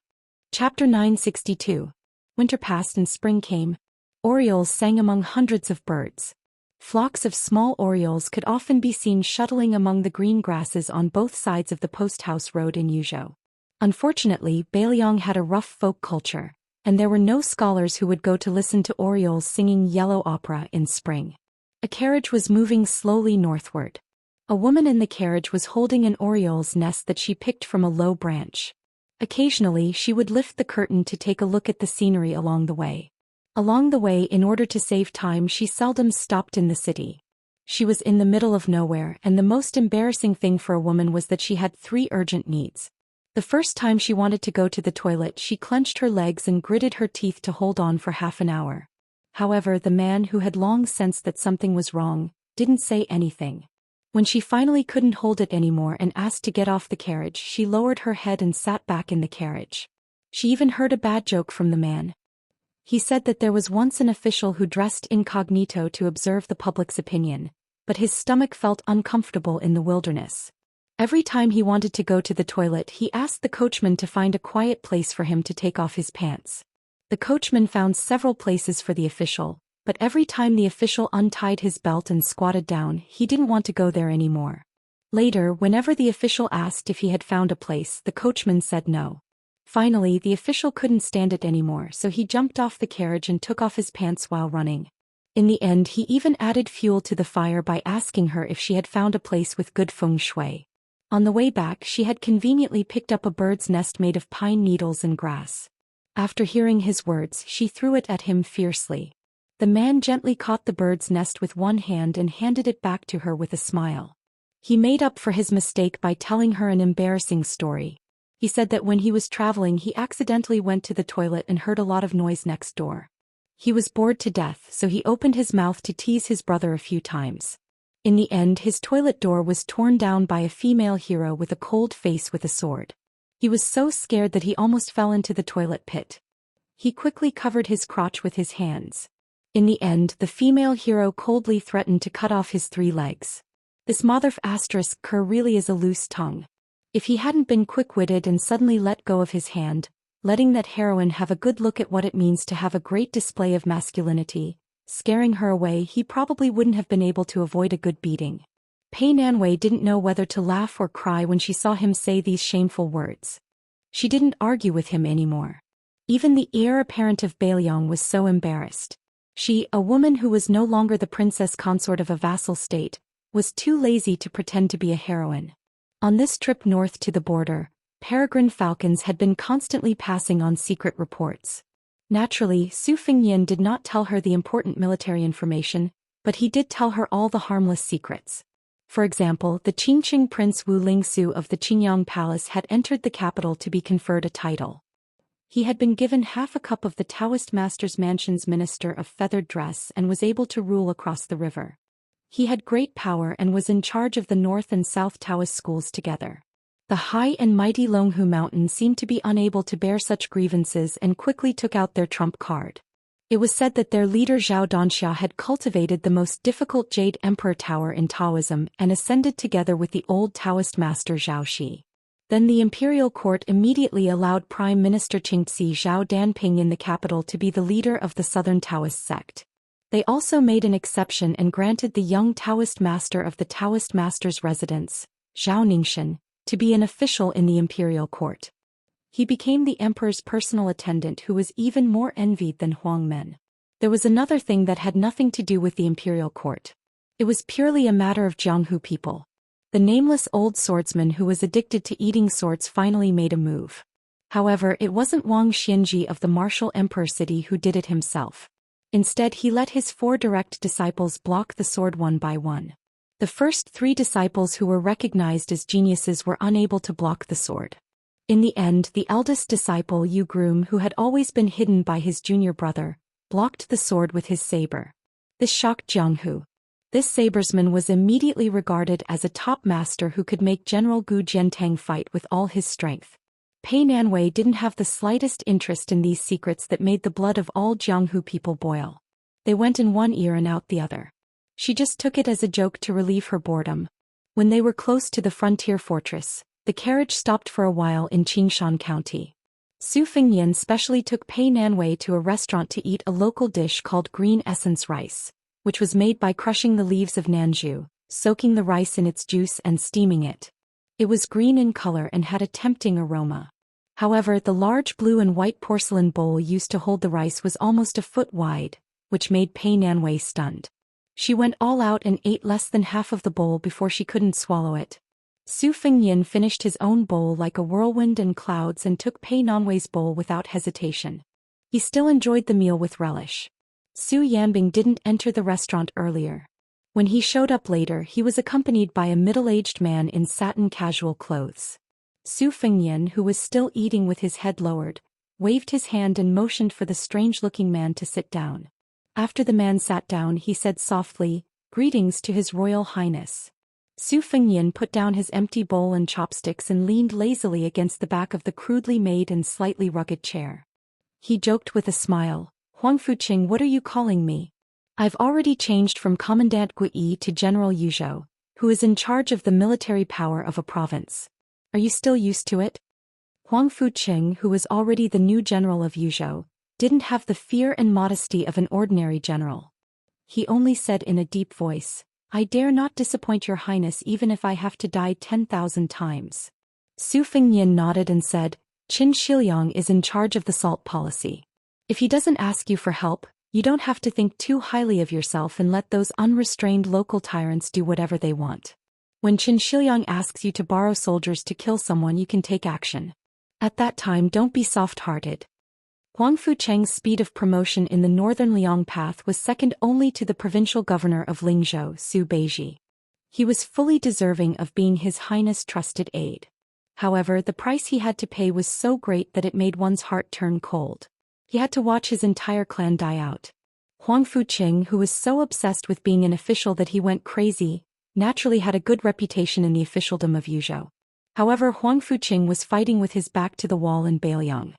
Speaker 1: Chapter 962. Winter passed and spring came. Orioles sang among hundreds of birds. Flocks of small orioles could often be seen shuttling among the green grasses on both sides of the post-house road in Yuzhou. Unfortunately, Beiliang had a rough folk culture, and there were no scholars who would go to listen to orioles singing yellow opera in spring. A carriage was moving slowly northward. A woman in the carriage was holding an oriole's nest that she picked from a low branch. Occasionally she would lift the curtain to take a look at the scenery along the way. Along the way, in order to save time, she seldom stopped in the city. She was in the middle of nowhere, and the most embarrassing thing for a woman was that she had 3 urgent needs. The first time she wanted to go to the toilet, she clenched her legs and gritted her teeth to hold on for half an hour. However, the man, who had long sensed that something was wrong, didn't say anything. When she finally couldn't hold it anymore and asked to get off the carriage, she lowered her head and sat back in the carriage. She even heard a bad joke from the man. He said that there was once an official who dressed incognito to observe the public's opinion, but his stomach felt uncomfortable in the wilderness. Every time he wanted to go to the toilet, he asked the coachman to find a quiet place for him to take off his pants. The coachman found several places for the official, but every time the official untied his belt and squatted down, he didn't want to go there anymore. Later, whenever the official asked if he had found a place, the coachman said no. Finally, the official couldn't stand it anymore, so he jumped off the carriage and took off his pants while running. In the end, he even added fuel to the fire by asking her if she had found a place with good feng shui. On the way back, she had conveniently picked up a bird's nest made of pine needles and grass. After hearing his words, she threw it at him fiercely. The man gently caught the bird's nest with one hand and handed it back to her with a smile. He made up for his mistake by telling her an embarrassing story. He said that when he was traveling, he accidentally went to the toilet and heard a lot of noise next door. He was bored to death, so he opened his mouth to tease his brother a few times. In the end, his toilet door was torn down by a female hero with a cold face with a sword. He was so scared that he almost fell into the toilet pit. He quickly covered his crotch with his hands. In the end, the female hero coldly threatened to cut off his 3 legs. This mother***er really is a loose tongue. If he hadn't been quick-witted and suddenly let go of his hand, letting that heroine have a good look at what it means to have a great display of masculinity, scaring her away, he probably wouldn't have been able to avoid a good beating. Pei Nanwei didn't know whether to laugh or cry when she saw him say these shameful words. She didn't argue with him anymore. Even the heir apparent of Beiliang was so embarrassed. She, a woman who was no longer the princess consort of a vassal state, was too lazy to pretend to be a heroine. On this trip north to the border, peregrine falcons had been constantly passing on secret reports. Naturally, Su Fengnian did not tell her the important military information, but he did tell her all the harmless secrets. For example, the Qingqing Prince Wu Lingsu of the Qingyang Palace had entered the capital to be conferred a title. He had been given half a cup of the Taoist master's mansion's minister of feathered dress and was able to rule across the river. He had great power and was in charge of the North and South Taoist schools together. The high and mighty Longhu Mountain seemed to be unable to bear such grievances and quickly took out their trump card. It was said that their leader Zhou Xian had cultivated the most difficult Jade Emperor Tower in Taoism and ascended together with the old Taoist master Zhao Xi. Then the imperial court immediately allowed Prime Minister Qingxi Zhao Danping in the capital to be the leader of the Southern Taoist sect. They also made an exception and granted the young Taoist master of the Taoist master's residence, Zhao Ningxian, to be an official in the imperial court. He became the emperor's personal attendant who was even more envied than Huang Men. There was another thing that had nothing to do with the imperial court. It was purely a matter of Jianghu people. The nameless old swordsman who was addicted to eating swords finally made a move. However, it wasn't Wang Xianji of the martial emperor city who did it himself. Instead, he let his 4 direct disciples block the sword one by one. The first 3 disciples who were recognized as geniuses were unable to block the sword. In the end, the eldest disciple Yu Groom, who had always been hidden by his junior brother, blocked the sword with his saber. This shocked Jianghu. This sabersman was immediately regarded as a top master who could make General Gu Jiantang fight with all his strength. Pei Nanwei didn't have the slightest interest in these secrets that made the blood of all Jianghu people boil. They went in one ear and out the other. She just took it as a joke to relieve her boredom. When they were close to the frontier fortress, the carriage stopped for a while in Qingshan County. Su Fengnian specially took Pei Nanwei to a restaurant to eat a local dish called green essence rice, which was made by crushing the leaves of nanju, soaking the rice in its juice and steaming it. It was green in color and had a tempting aroma. However, the large blue and white porcelain bowl used to hold the rice was almost a foot wide, which made Pei Nanwei stunned. She went all out and ate less than half of the bowl before she couldn't swallow it. Su Fengnian finished his own bowl like a whirlwind and clouds and took Pei Nanwei's bowl without hesitation. He still enjoyed the meal with relish. Su Yanbing didn't enter the restaurant earlier. When he showed up later, he was accompanied by a middle-aged man in satin casual clothes. Su Fengnian, who was still eating with his head lowered, waved his hand and motioned for the strange-looking man to sit down. After the man sat down, he said softly, "Greetings to His Royal Highness." Su Fengnian put down his empty bowl and chopsticks and leaned lazily against the back of the crudely made and slightly rugged chair. He joked with a smile, "Huang Fuqing, what are you calling me? I've already changed from Commandant Gui to General Yuzhou, who is in charge of the military power of a province. Are you still used to it?" Huang Fuqing, who was already the new general of Yuzhou, didn't have the fear and modesty of an ordinary general. He only said in a deep voice, "I dare not disappoint your highness even if I have to die 10,000 times." Su Fengnian nodded and said, "Qin Shiliang is in charge of the salt policy. If he doesn't ask you for help, you don't have to think too highly of yourself and let those unrestrained local tyrants do whatever they want. When Qin Shiliang asks you to borrow soldiers to kill someone, you can take action. At that time, don't be soft-hearted." Huang Fucheng's speed of promotion in the northern Liang path was second only to the provincial governor of Lingzhou, Su Beiji. He was fully deserving of being His Highness' trusted aide. However, the price he had to pay was so great that it made one's heart turn cold. He had to watch his entire clan die out. Huang Fuqing, who was so obsessed with being an official that he went crazy, naturally had a good reputation in the officialdom of Yuzhou. However, Huang Fuqing was fighting with his back to the wall in Beiliang.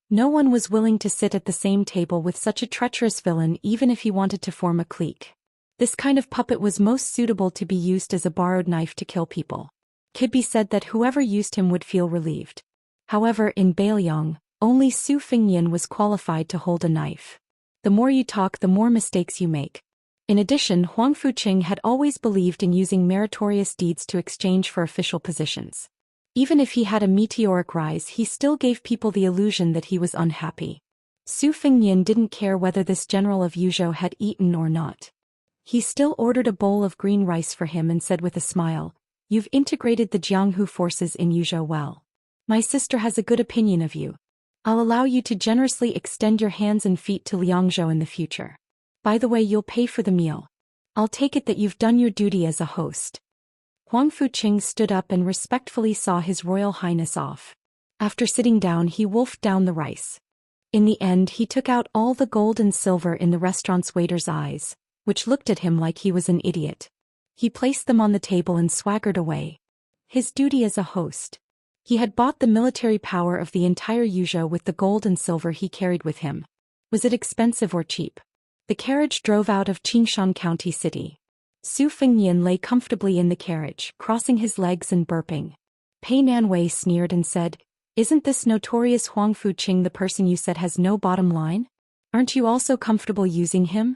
Speaker 1: No one was willing to sit at the same table with such a treacherous villain even if he wanted to form a clique. This kind of puppet was most suitable to be used as a borrowed knife to kill people. Could be said that whoever used him would feel relieved. However, in Beiliang, only Su Fengnian was qualified to hold a knife. The more you talk, the more mistakes you make. In addition, Huang Fuqing had always believed in using meritorious deeds to exchange for official positions. Even if he had a meteoric rise, he still gave people the illusion that he was unhappy. Su Fengnian didn't care whether this general of Yuzhou had eaten or not. He still ordered a bowl of green rice for him and said with a smile, "You've integrated the Jianghu forces in Yuzhou well. My sister has a good opinion of you. I'll allow you to generously extend your hands and feet to Liangzhou in the future. By the way, you'll pay for the meal. I'll take it that you've done your duty as a host." Huang Fuqing stood up and respectfully saw His Royal Highness off. After sitting down, he wolfed down the rice. In the end, he took out all the gold and silver in the restaurant's waiter's eyes, which looked at him like he was an idiot. He placed them on the table and swaggered away. His duty as a host. He had bought the military power of the entire Yuzhou with the gold and silver he carried with him. Was it expensive or cheap? The carriage drove out of Qingshan County City. Su Fengnian lay comfortably in the carriage, crossing his legs and burping. Pei Nanwei sneered and said, "Isn't this notorious Huang Fuqing the person you said has no bottom line? Aren't you also comfortable using him?"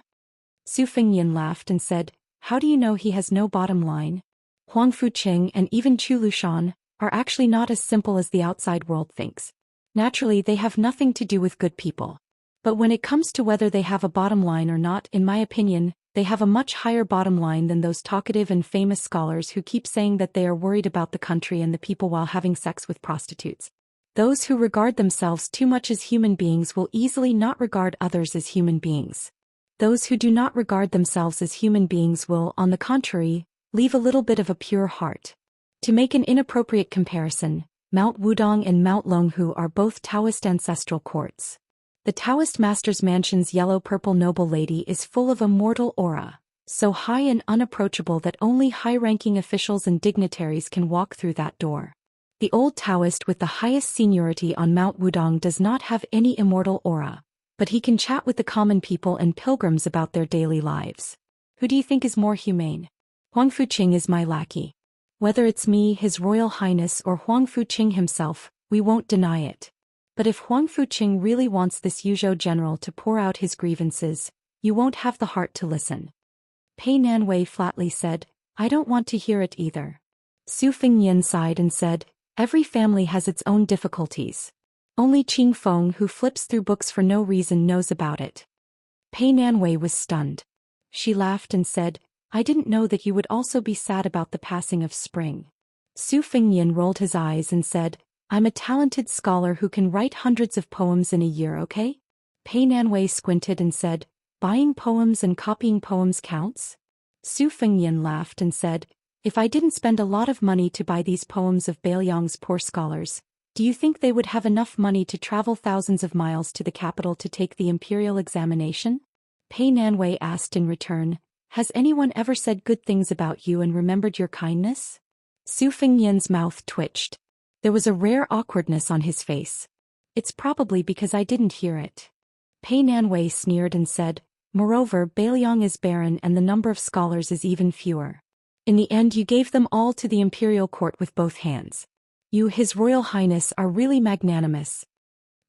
Speaker 1: Su Fengnian laughed and said, "How do you know he has no bottom line? Huang Fuqing and even Chu Lushan are actually not as simple as the outside world thinks. Naturally, they have nothing to do with good people. But when it comes to whether they have a bottom line or not, in my opinion, they have a much higher bottom line than those talkative and famous scholars who keep saying that they are worried about the country and the people while having sex with prostitutes. Those who regard themselves too much as human beings will easily not regard others as human beings. Those who do not regard themselves as human beings will, on the contrary, leave a little bit of a pure heart. To make an inappropriate comparison, Mount Wudong and Mount Longhu are both Taoist ancestral courts. The Taoist master's mansion's yellow-purple noble lady is full of immortal aura, so high and unapproachable that only high-ranking officials and dignitaries can walk through that door. The old Taoist with the highest seniority on Mount Wudong does not have any immortal aura, but he can chat with the common people and pilgrims about their daily lives. Who do you think is more humane? Huang Fuqing is my lackey. Whether it's me, His Royal Highness, or Huang Fuqing himself, we won't deny it. But if Huang Fuqing really wants this Yuzhou general to pour out his grievances, you won't have the heart to listen. Pei Nanwei flatly said, "I don't want to hear it either." Su Fengnian sighed and said, "Every family has its own difficulties. Only Qing Feng, who flips through books for no reason, knows about it." Pei Nanwei was stunned. She laughed and said, "I didn't know that you would also be sad about the passing of spring." Su Fengnian rolled his eyes and said, "I'm a talented scholar who can write hundreds of poems in a year, okay?" Pei Nanwei squinted and said, "Buying poems and copying poems counts?" Su Fengnian laughed and said, "If I didn't spend a lot of money to buy these poems of Beiliang's poor scholars, do you think they would have enough money to travel thousands of miles to the capital to take the imperial examination?" Pei Nanwei asked in return, Has anyone ever said good things about you and remembered your kindness? Su Fengyan's mouth twitched. There was a rare awkwardness on his face. It's probably because I didn't hear it. Pei Nanwei sneered and said, moreover, Beiliang is barren and the number of scholars is even fewer. In the end you gave them all to the imperial court with both hands. You, His Royal Highness, are really magnanimous.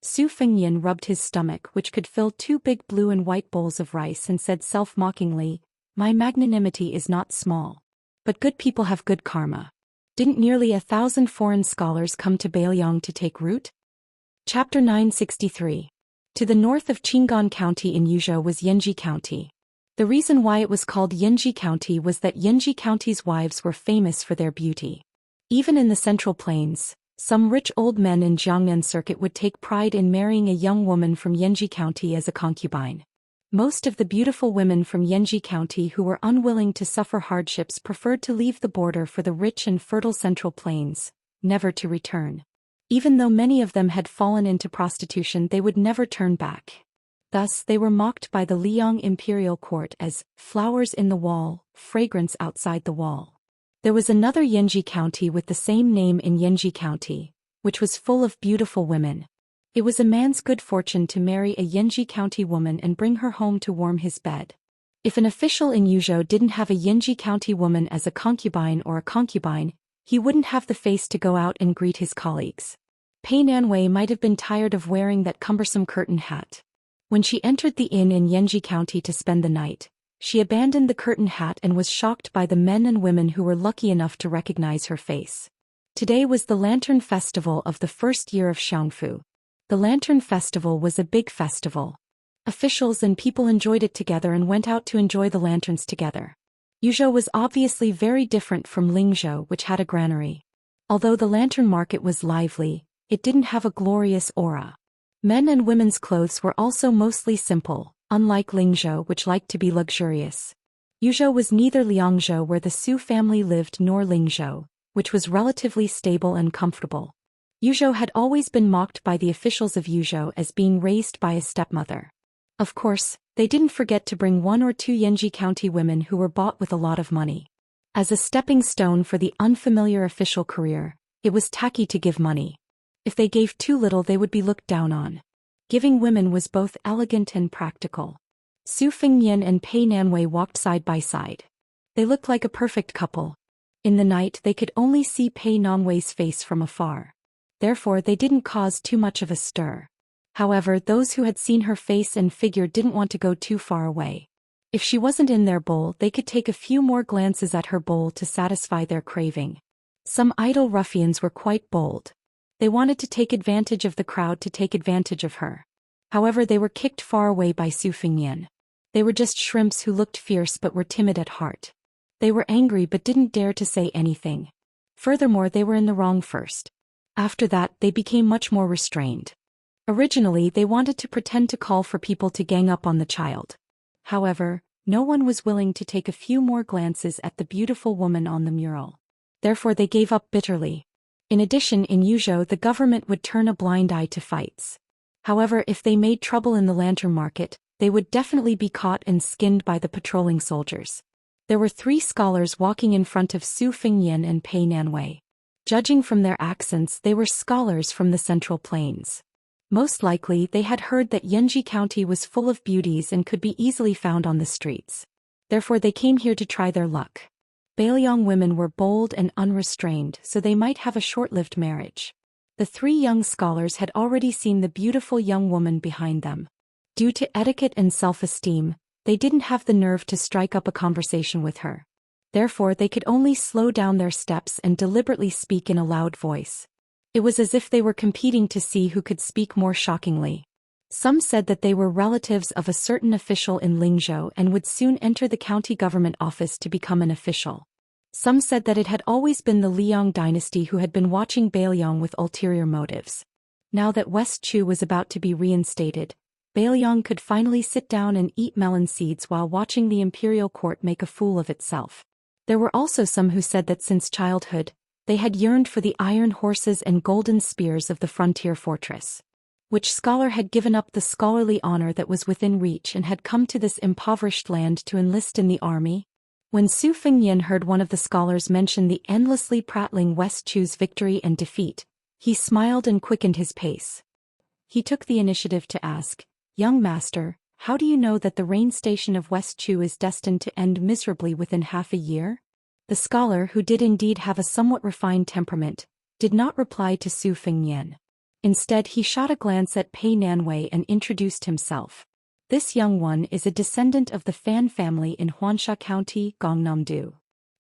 Speaker 1: Su Fengyan rubbed his stomach, which could fill 2 big blue and white bowls of rice, and said self-mockingly, my magnanimity is not small. But good people have good karma. Didn't nearly 1,000 foreign scholars come to Beiliang to take root? Chapter 963. To the north of Qingan County in Yuzhou was Yanji County. The reason why it was called Yanji County was that Yanji County's wives were famous for their beauty. Even in the Central Plains, some rich old men in Jiangnan circuit would take pride in marrying a young woman from Yanji County as a concubine. Most of the beautiful women from Yanji County who were unwilling to suffer hardships preferred to leave the border for the rich and fertile Central Plains, never to return. Even though many of them had fallen into prostitution, they would never turn back. Thus they were mocked by the Liang imperial court as flowers in the wall, fragrance outside the wall. There was another Yanji County with the same name in Yanji County, which was full of beautiful women. It was a man's good fortune to marry a Yanji County woman and bring her home to warm his bed. If an official in Yuzhou didn't have a Yanji County woman as a concubine or a concubine, he wouldn't have the face to go out and greet his colleagues. Pei Nanwei might have been tired of wearing that cumbersome curtain hat. When she entered the inn in Yanji County to spend the night, she abandoned the curtain hat and was shocked by the men and women who were lucky enough to recognize her face. Today was the Lantern Festival of the first year of Xiangfu. The Lantern Festival was a big festival. Officials and people enjoyed it together and went out to enjoy the lanterns together. Yuzhou was obviously very different from Lingzhou, which had a granary. Although the lantern market was lively, it didn't have a glorious aura. Men and women's clothes were also mostly simple, unlike Lingzhou, which liked to be luxurious. Yuzhou was neither Liangzhou, where the Su family lived, nor Lingzhou, which was relatively stable and comfortable. Yuzhou had always been mocked by the officials of Yuzhou as being raised by a stepmother. Of course, they didn't forget to bring 1 or 2 Yanji County women who were bought with a lot of money. As a stepping stone for the unfamiliar official career, it was tacky to give money. If they gave too little, they would be looked down on. Giving women was both elegant and practical. Su Fengyan and Pei Nanwei walked side by side. They looked like a perfect couple. In the night they could only see Pei Nanwei's face from afar. Therefore they didn't cause too much of a stir. However, those who had seen her face and figure didn't want to go too far away. If she wasn't in their bowl, they could take a few more glances at her bowl to satisfy their craving. Some idle ruffians were quite bold. They wanted to take advantage of the crowd to take advantage of her. However, they were kicked far away by Su Fengyan. They were just shrimps who looked fierce but were timid at heart. They were angry but didn't dare to say anything. Furthermore, they were in the wrong first. After that, they became much more restrained. Originally, they wanted to pretend to call for people to gang up on the child. However, no one was willing to take a few more glances at the beautiful woman on the mural. Therefore they gave up bitterly. In addition, in Yuzhou the government would turn a blind eye to fights. However, if they made trouble in the lantern market, they would definitely be caught and skinned by the patrolling soldiers. There were 3 scholars walking in front of Su Fengyan and Pei Nanwei. Judging from their accents, they were scholars from the Central Plains. Most likely, they had heard that Yanji County was full of beauties and could be easily found on the streets. Therefore they came here to try their luck. Beiliang women were bold and unrestrained, so they might have a short-lived marriage. The 3 young scholars had already seen the beautiful young woman behind them. Due to etiquette and self-esteem, they didn't have the nerve to strike up a conversation with her. Therefore they could only slow down their steps and deliberately speak in a loud voice. It was as if they were competing to see who could speak more shockingly. Some said that they were relatives of a certain official in Lingzhou and would soon enter the county government office to become an official. Some said that it had always been the Liang dynasty who had been watching Beiliang with ulterior motives. Now that West Chu was about to be reinstated, Beiliang could finally sit down and eat melon seeds while watching the imperial court make a fool of itself. There were also some who said that since childhood, they had yearned for the iron horses and golden spears of the frontier fortress. Which scholar had given up the scholarly honor that was within reach and had come to this impoverished land to enlist in the army? When Su Fengnian heard one of the scholars mention the endlessly prattling West Chu's victory and defeat, he smiled and quickened his pace. He took the initiative to ask, "Young master, how do you know that the rain station of West Chu is destined to end miserably within half a year?" The scholar, who did indeed have a somewhat refined temperament, did not reply to Su Fengnian. Instead, he shot a glance at Pei Nanwei and introduced himself. "This young one is a descendant of the Fan family in Huansha County, Gangnam-do."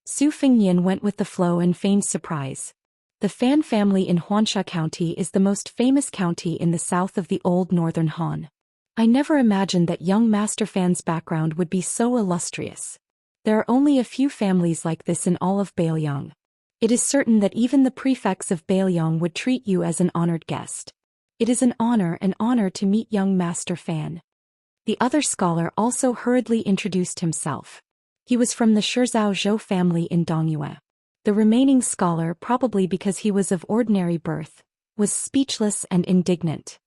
Speaker 1: Su Fengnian went with the flow and feigned surprise. The Fan family in Huansha County is the most famous county in the south of the old northern Han. I never imagined that young Master Fan's background would be so illustrious. There are only a few families like this in all of Bailiang. It is certain that even the prefects of Bailiang would treat you as an honored guest. It is an honor to meet young Master Fan. The other scholar also hurriedly introduced himself. He was from the Shizhao Zhou family in Dongyue. The remaining scholar, probably because he was of ordinary birth, was speechless and indignant.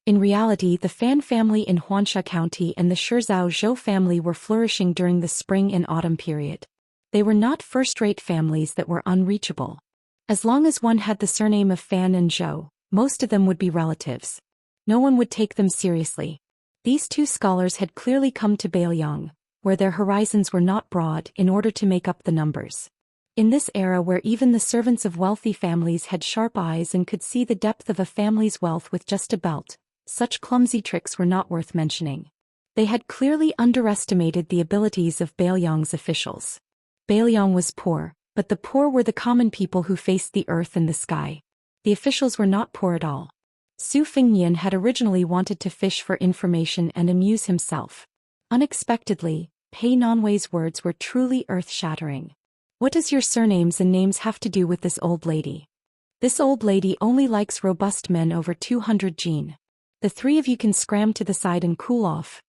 Speaker 1: In reality, the Fan family in Huansha County and the Shizhao Zhou family were flourishing during the spring and autumn period. They were not first-rate families that were unreachable. As long as one had the surname of Fan and Zhou, most of them would be relatives. No one would take them seriously. These two scholars had clearly come to Bailiang, where their horizons were not broad, in order to make up the numbers. In this era where even the servants of wealthy families had sharp eyes and could see the depth of a family's wealth with just a belt, such clumsy tricks were not worth mentioning. They had clearly underestimated the abilities of Bailiang's officials. Bailiang was poor, but the poor were the common people who faced the earth and the sky. The officials were not poor at all. Su Fengnian had originally wanted to fish for information and amuse himself. Unexpectedly, Pei Nanwei's words were truly earth-shattering. "What does your surnames and names have to do with this old lady? This old lady only likes robust men over 200 jin. The three of you can scram to the side and cool off."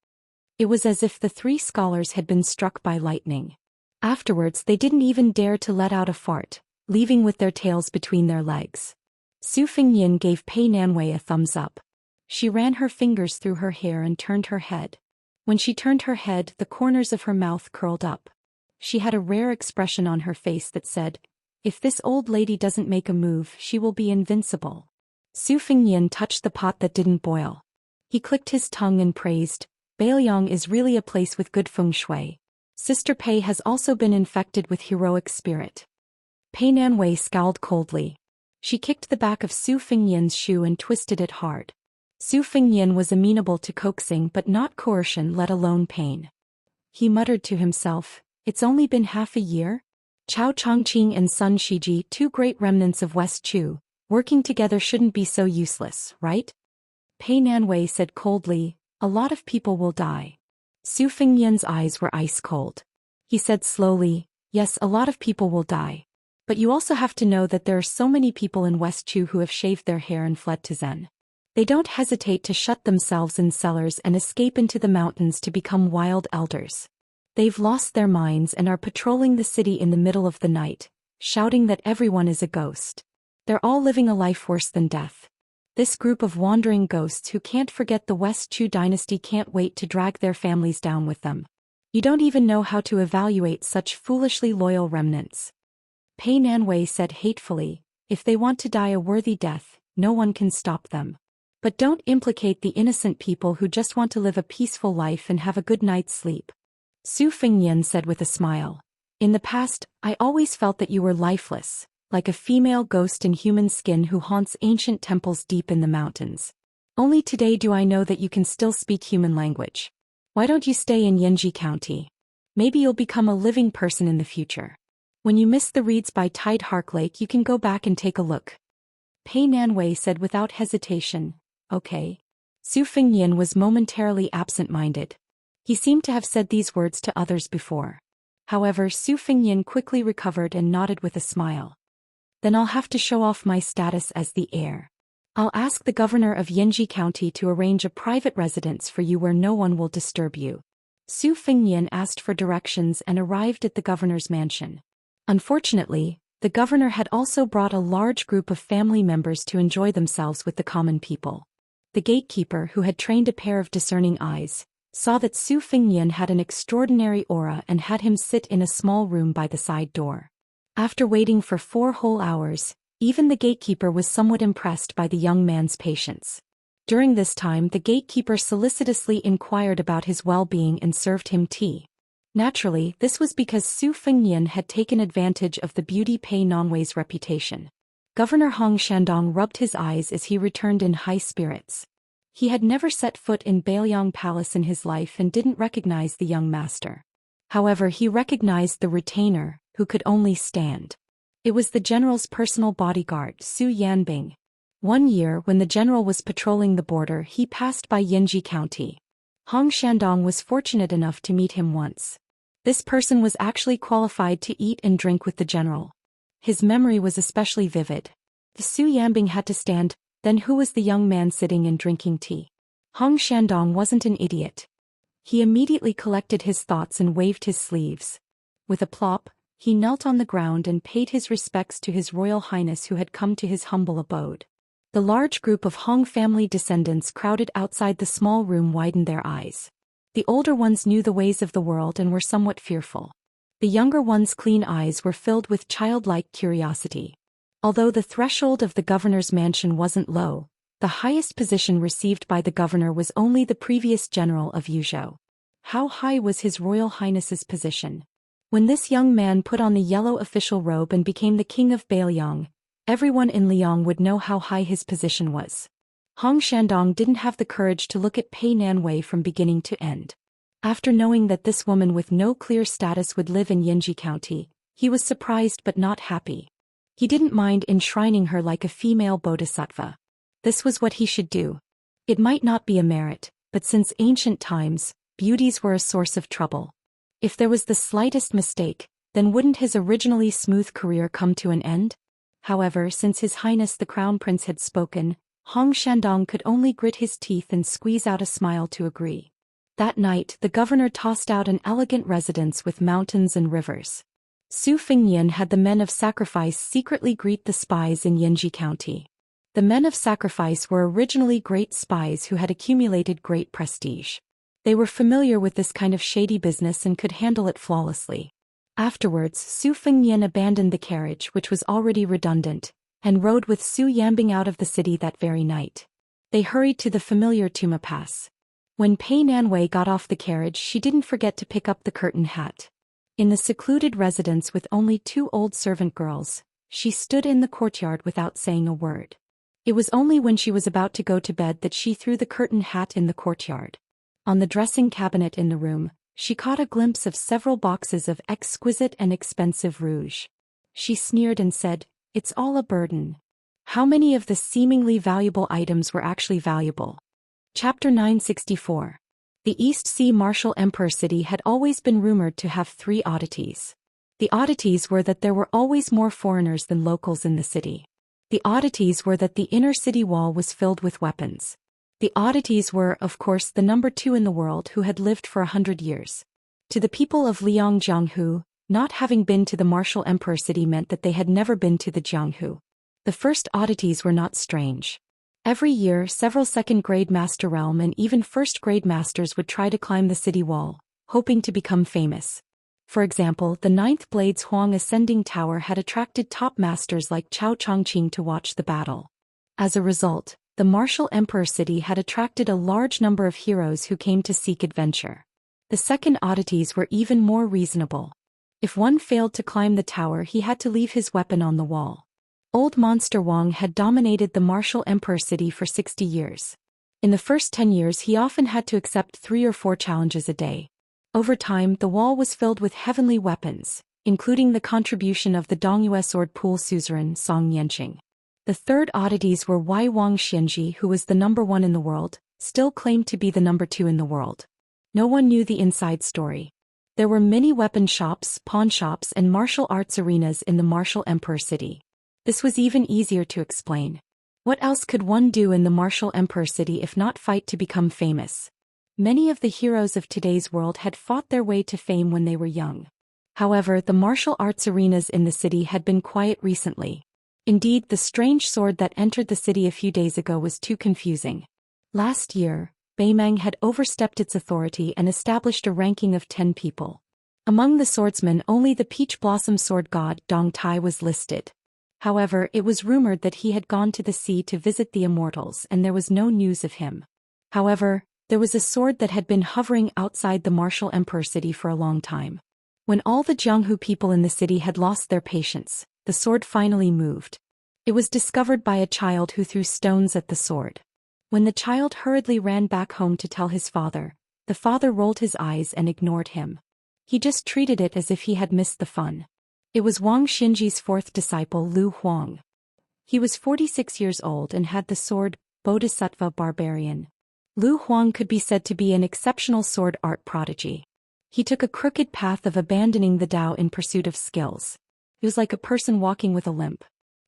Speaker 1: It was as if the three scholars had been struck by lightning. Afterwards, they didn't even dare to let out a fart, leaving with their tails between their legs. Su Fengnian gave Pei Nanwei a thumbs up. She ran her fingers through her hair and turned her head. When she turned her head, the corners of her mouth curled up. She had a rare expression on her face that said, "If this old lady doesn't make a move, she will be invincible." Su Fengnian touched the pot that didn't boil. He clicked his tongue and praised, "Bailiang is really a place with good feng shui. Sister Pei has also been infected with heroic spirit." Pei Nanwei scowled coldly. She kicked the back of Su Fengnian's shoe and twisted it hard. Su Fengnian was amenable to coaxing but not coercion, let alone pain. He muttered to himself, "It's only been half a year? Chao Chongqing and Sun Shiji, two great remnants of West Chu, working together shouldn't be so useless, right?" Pei Nanwei said coldly, "A lot of people will die." Su Fengnian's eyes were ice cold. He said slowly, "Yes, a lot of people will die. But you also have to know that there are so many people in West Chu who have shaved their hair and fled to Zen. They don't hesitate to shut themselves in cellars and escape into the mountains to become wild elders. They've lost their minds and are patrolling the city in the middle of the night, shouting that everyone is a ghost. They're all living a life worse than death. This group of wandering ghosts who can't forget the West Chu dynasty can't wait to drag their families down with them. You don't even know how to evaluate such foolishly loyal remnants." Pei Nanwei said hatefully, "If they want to die a worthy death, no one can stop them. But don't implicate the innocent people who just want to live a peaceful life and have a good night's sleep." Su Fengnian said with a smile, "In the past, I always felt that you were lifeless, like a female ghost in human skin who haunts ancient temples deep in the mountains. Only today do I know that you can still speak human language. Why don't you stay in Yanji County? Maybe you'll become a living person in the future. When you miss the reeds by Tide Hark Lake, you can go back and take a look." Pei Nanwei said without hesitation, "Okay." Su Fengnian was momentarily absent-minded. He seemed to have said these words to others before. However, Su Fengnian quickly recovered and nodded with a smile. "Then I'll have to show off my status as the heir. I'll ask the governor of Yanji County to arrange a private residence for you where no one will disturb you." Su Fengnian asked for directions and arrived at the governor's mansion. Unfortunately, the governor had also brought a large group of family members to enjoy themselves with the common people. The gatekeeper, who had trained a pair of discerning eyes, saw that Su Fengnian had an extraordinary aura and had him sit in a small room by the side door. After waiting for 4 whole hours, even the gatekeeper was somewhat impressed by the young man's patience. During this time, the gatekeeper solicitously inquired about his well-being and served him tea. Naturally, this was because Su Fengnian had taken advantage of the beauty Pei Nongwei's reputation. Governor Hong Shandong rubbed his eyes as he returned in high spirits. He had never set foot in Bailiang Palace in his life and didn't recognize the young master. However, he recognized the retainer, who could only stand. It was the general's personal bodyguard, Su Yanbing. One year, when the general was patrolling the border, he passed by Yinji County. Hong Shandong was fortunate enough to meet him once. This person was actually qualified to eat and drink with the general. His memory was especially vivid. The Su Yanbing had to stand, then who was the young man sitting and drinking tea? Hong Shandong wasn't an idiot. He immediately collected his thoughts and waved his sleeves. With a plop, he knelt on the ground and paid his respects to His Royal Highness who had come to his humble abode. The large group of Hong family descendants crowded outside the small room widened their eyes. The older ones knew the ways of the world and were somewhat fearful. The younger ones' clean eyes were filled with childlike curiosity. Although the threshold of the governor's mansion wasn't low, the highest position received by the governor was only the previous general of Yuzhou. How high was His Royal Highness's position? When this young man put on the yellow official robe and became the king of Bailiang, everyone in Liang would know how high his position was. Hong Shandong didn't have the courage to look at Pei Nanwei from beginning to end. After knowing that this woman with no clear status would live in Yinji County, he was surprised but not happy. He didn't mind enshrining her like a female bodhisattva. This was what he should do. It might not be a merit, but since ancient times, beauties were a source of trouble. If there was the slightest mistake, then wouldn't his originally smooth career come to an end? However, since His Highness the Crown Prince had spoken, Hong Shandong could only grit his teeth and squeeze out a smile to agree. That night, the governor tossed out an elegant residence with mountains and rivers. Su Fengnian had the men of sacrifice secretly greet the spies in Yinji County. The men of sacrifice were originally great spies who had accumulated great prestige. They were familiar with this kind of shady business and could handle it flawlessly. Afterwards, Su Fengnian abandoned the carriage, which was already redundant, and rode with Su Yanbing out of the city that very night. They hurried to the familiar Tuma Pass. When Pei Nanwei got off the carriage, she didn't forget to pick up the curtain hat. In the secluded residence with only 2 old servant girls, she stood in the courtyard without saying a word. It was only when she was about to go to bed that she threw the curtain hat in the courtyard. On the dressing cabinet in the room, she caught a glimpse of several boxes of exquisite and expensive rouge. She sneered and said, "It's all a burden." How many of the seemingly valuable items were actually valuable? Chapter 964. The East Sea Martial Emperor City had always been rumored to have 3 oddities. The oddities were that there were always more foreigners than locals in the city. The oddities were that the inner city wall was filled with weapons. The oddities were, of course, the number 2 in the world who had lived for 100 years. To the people of Liang Jianghu, not having been to the Martial Emperor City meant that they had never been to the Jianghu. The first oddities were not strange. Every year, several second-grade Master Realm and even first-grade Masters would try to climb the city wall, hoping to become famous. For example, the 9th Blade's Huang Ascending Tower had attracted top masters like Chao Chongqing to watch the battle. As a result, the Martial Emperor City had attracted a large number of heroes who came to seek adventure. The second oddities were even more reasonable. If one failed to climb the tower, he had to leave his weapon on the wall. Old Monster Wang had dominated the Martial Emperor City for 60 years. In the first 10 years, he often had to accept 3 or 4 challenges a day. Over time, the wall was filled with heavenly weapons, including the contribution of the Dongyue sword pool suzerain Song Yanqing. The third oddities were Wai Wang Xianji, who was the number 1 in the world, still claimed to be the number 2 in the world. No one knew the inside story. There were many weapon shops, pawn shops, and martial arts arenas in the Martial Emperor City. This was even easier to explain. What else could one do in the Martial Emperor City if not fight to become famous? Many of the heroes of today's world had fought their way to fame when they were young. However, the martial arts arenas in the city had been quiet recently. Indeed, the strange sword that entered the city a few days ago was too confusing. Last year, Beimang had overstepped its authority and established a ranking of 10 people. Among the swordsmen, only the Peach Blossom sword god Dong Tai was listed. However, it was rumored that he had gone to the sea to visit the Immortals and there was no news of him. However, there was a sword that had been hovering outside the martial emperor city for a long time. When all the Jianghu people in the city had lost their patience, the sword finally moved. It was discovered by a child who threw stones at the sword. When the child hurriedly ran back home to tell his father, the father rolled his eyes and ignored him. He just treated it as if he had missed the fun. It was Wang Xinji's fourth disciple Lu Huang. He was 46 years old and had the sword, Bodhisattva Barbarian. Lu Huang could be said to be an exceptional sword art prodigy. He took a crooked path of abandoning the Tao in pursuit of skills. He was like a person walking with a limp.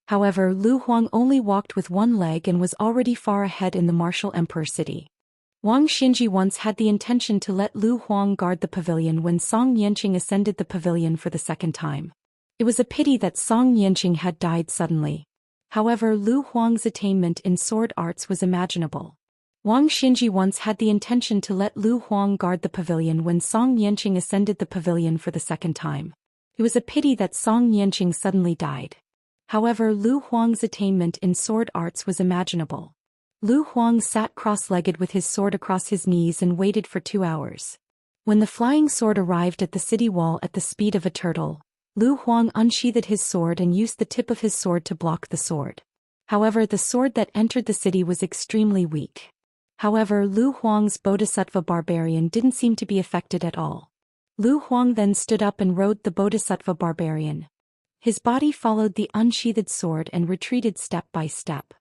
Speaker 1: However, Lu Huang only walked with one leg and was already far ahead in the martial emperor city. Wang Xinji once had the intention to let Lu Huang guard the pavilion when Song Yanqing ascended the pavilion for the second time. It was a pity that Song Yanqing had died suddenly. However, Lu Huang's attainment in sword arts was imaginable. Wang Xinji once had the intention to let Lu Huang guard the pavilion when Song Yanqing ascended the pavilion for the second time. It was a pity that Song Yanqing suddenly died. However, Lu Huang's attainment in sword arts was imaginable. Lu Huang sat cross-legged with his sword across his knees and waited for 2 hours. When the flying sword arrived at the city wall at the speed of a turtle, Lu Huang unsheathed his sword and used the tip of his sword to block the sword. However, the sword that entered the city was extremely weak. However, Lu Huang's Bodhisattva Barbarian didn't seem to be affected at all. Lu Huang then stood up and rode the Bodhisattva Barbarian. His body followed the unsheathed sword and retreated step by step.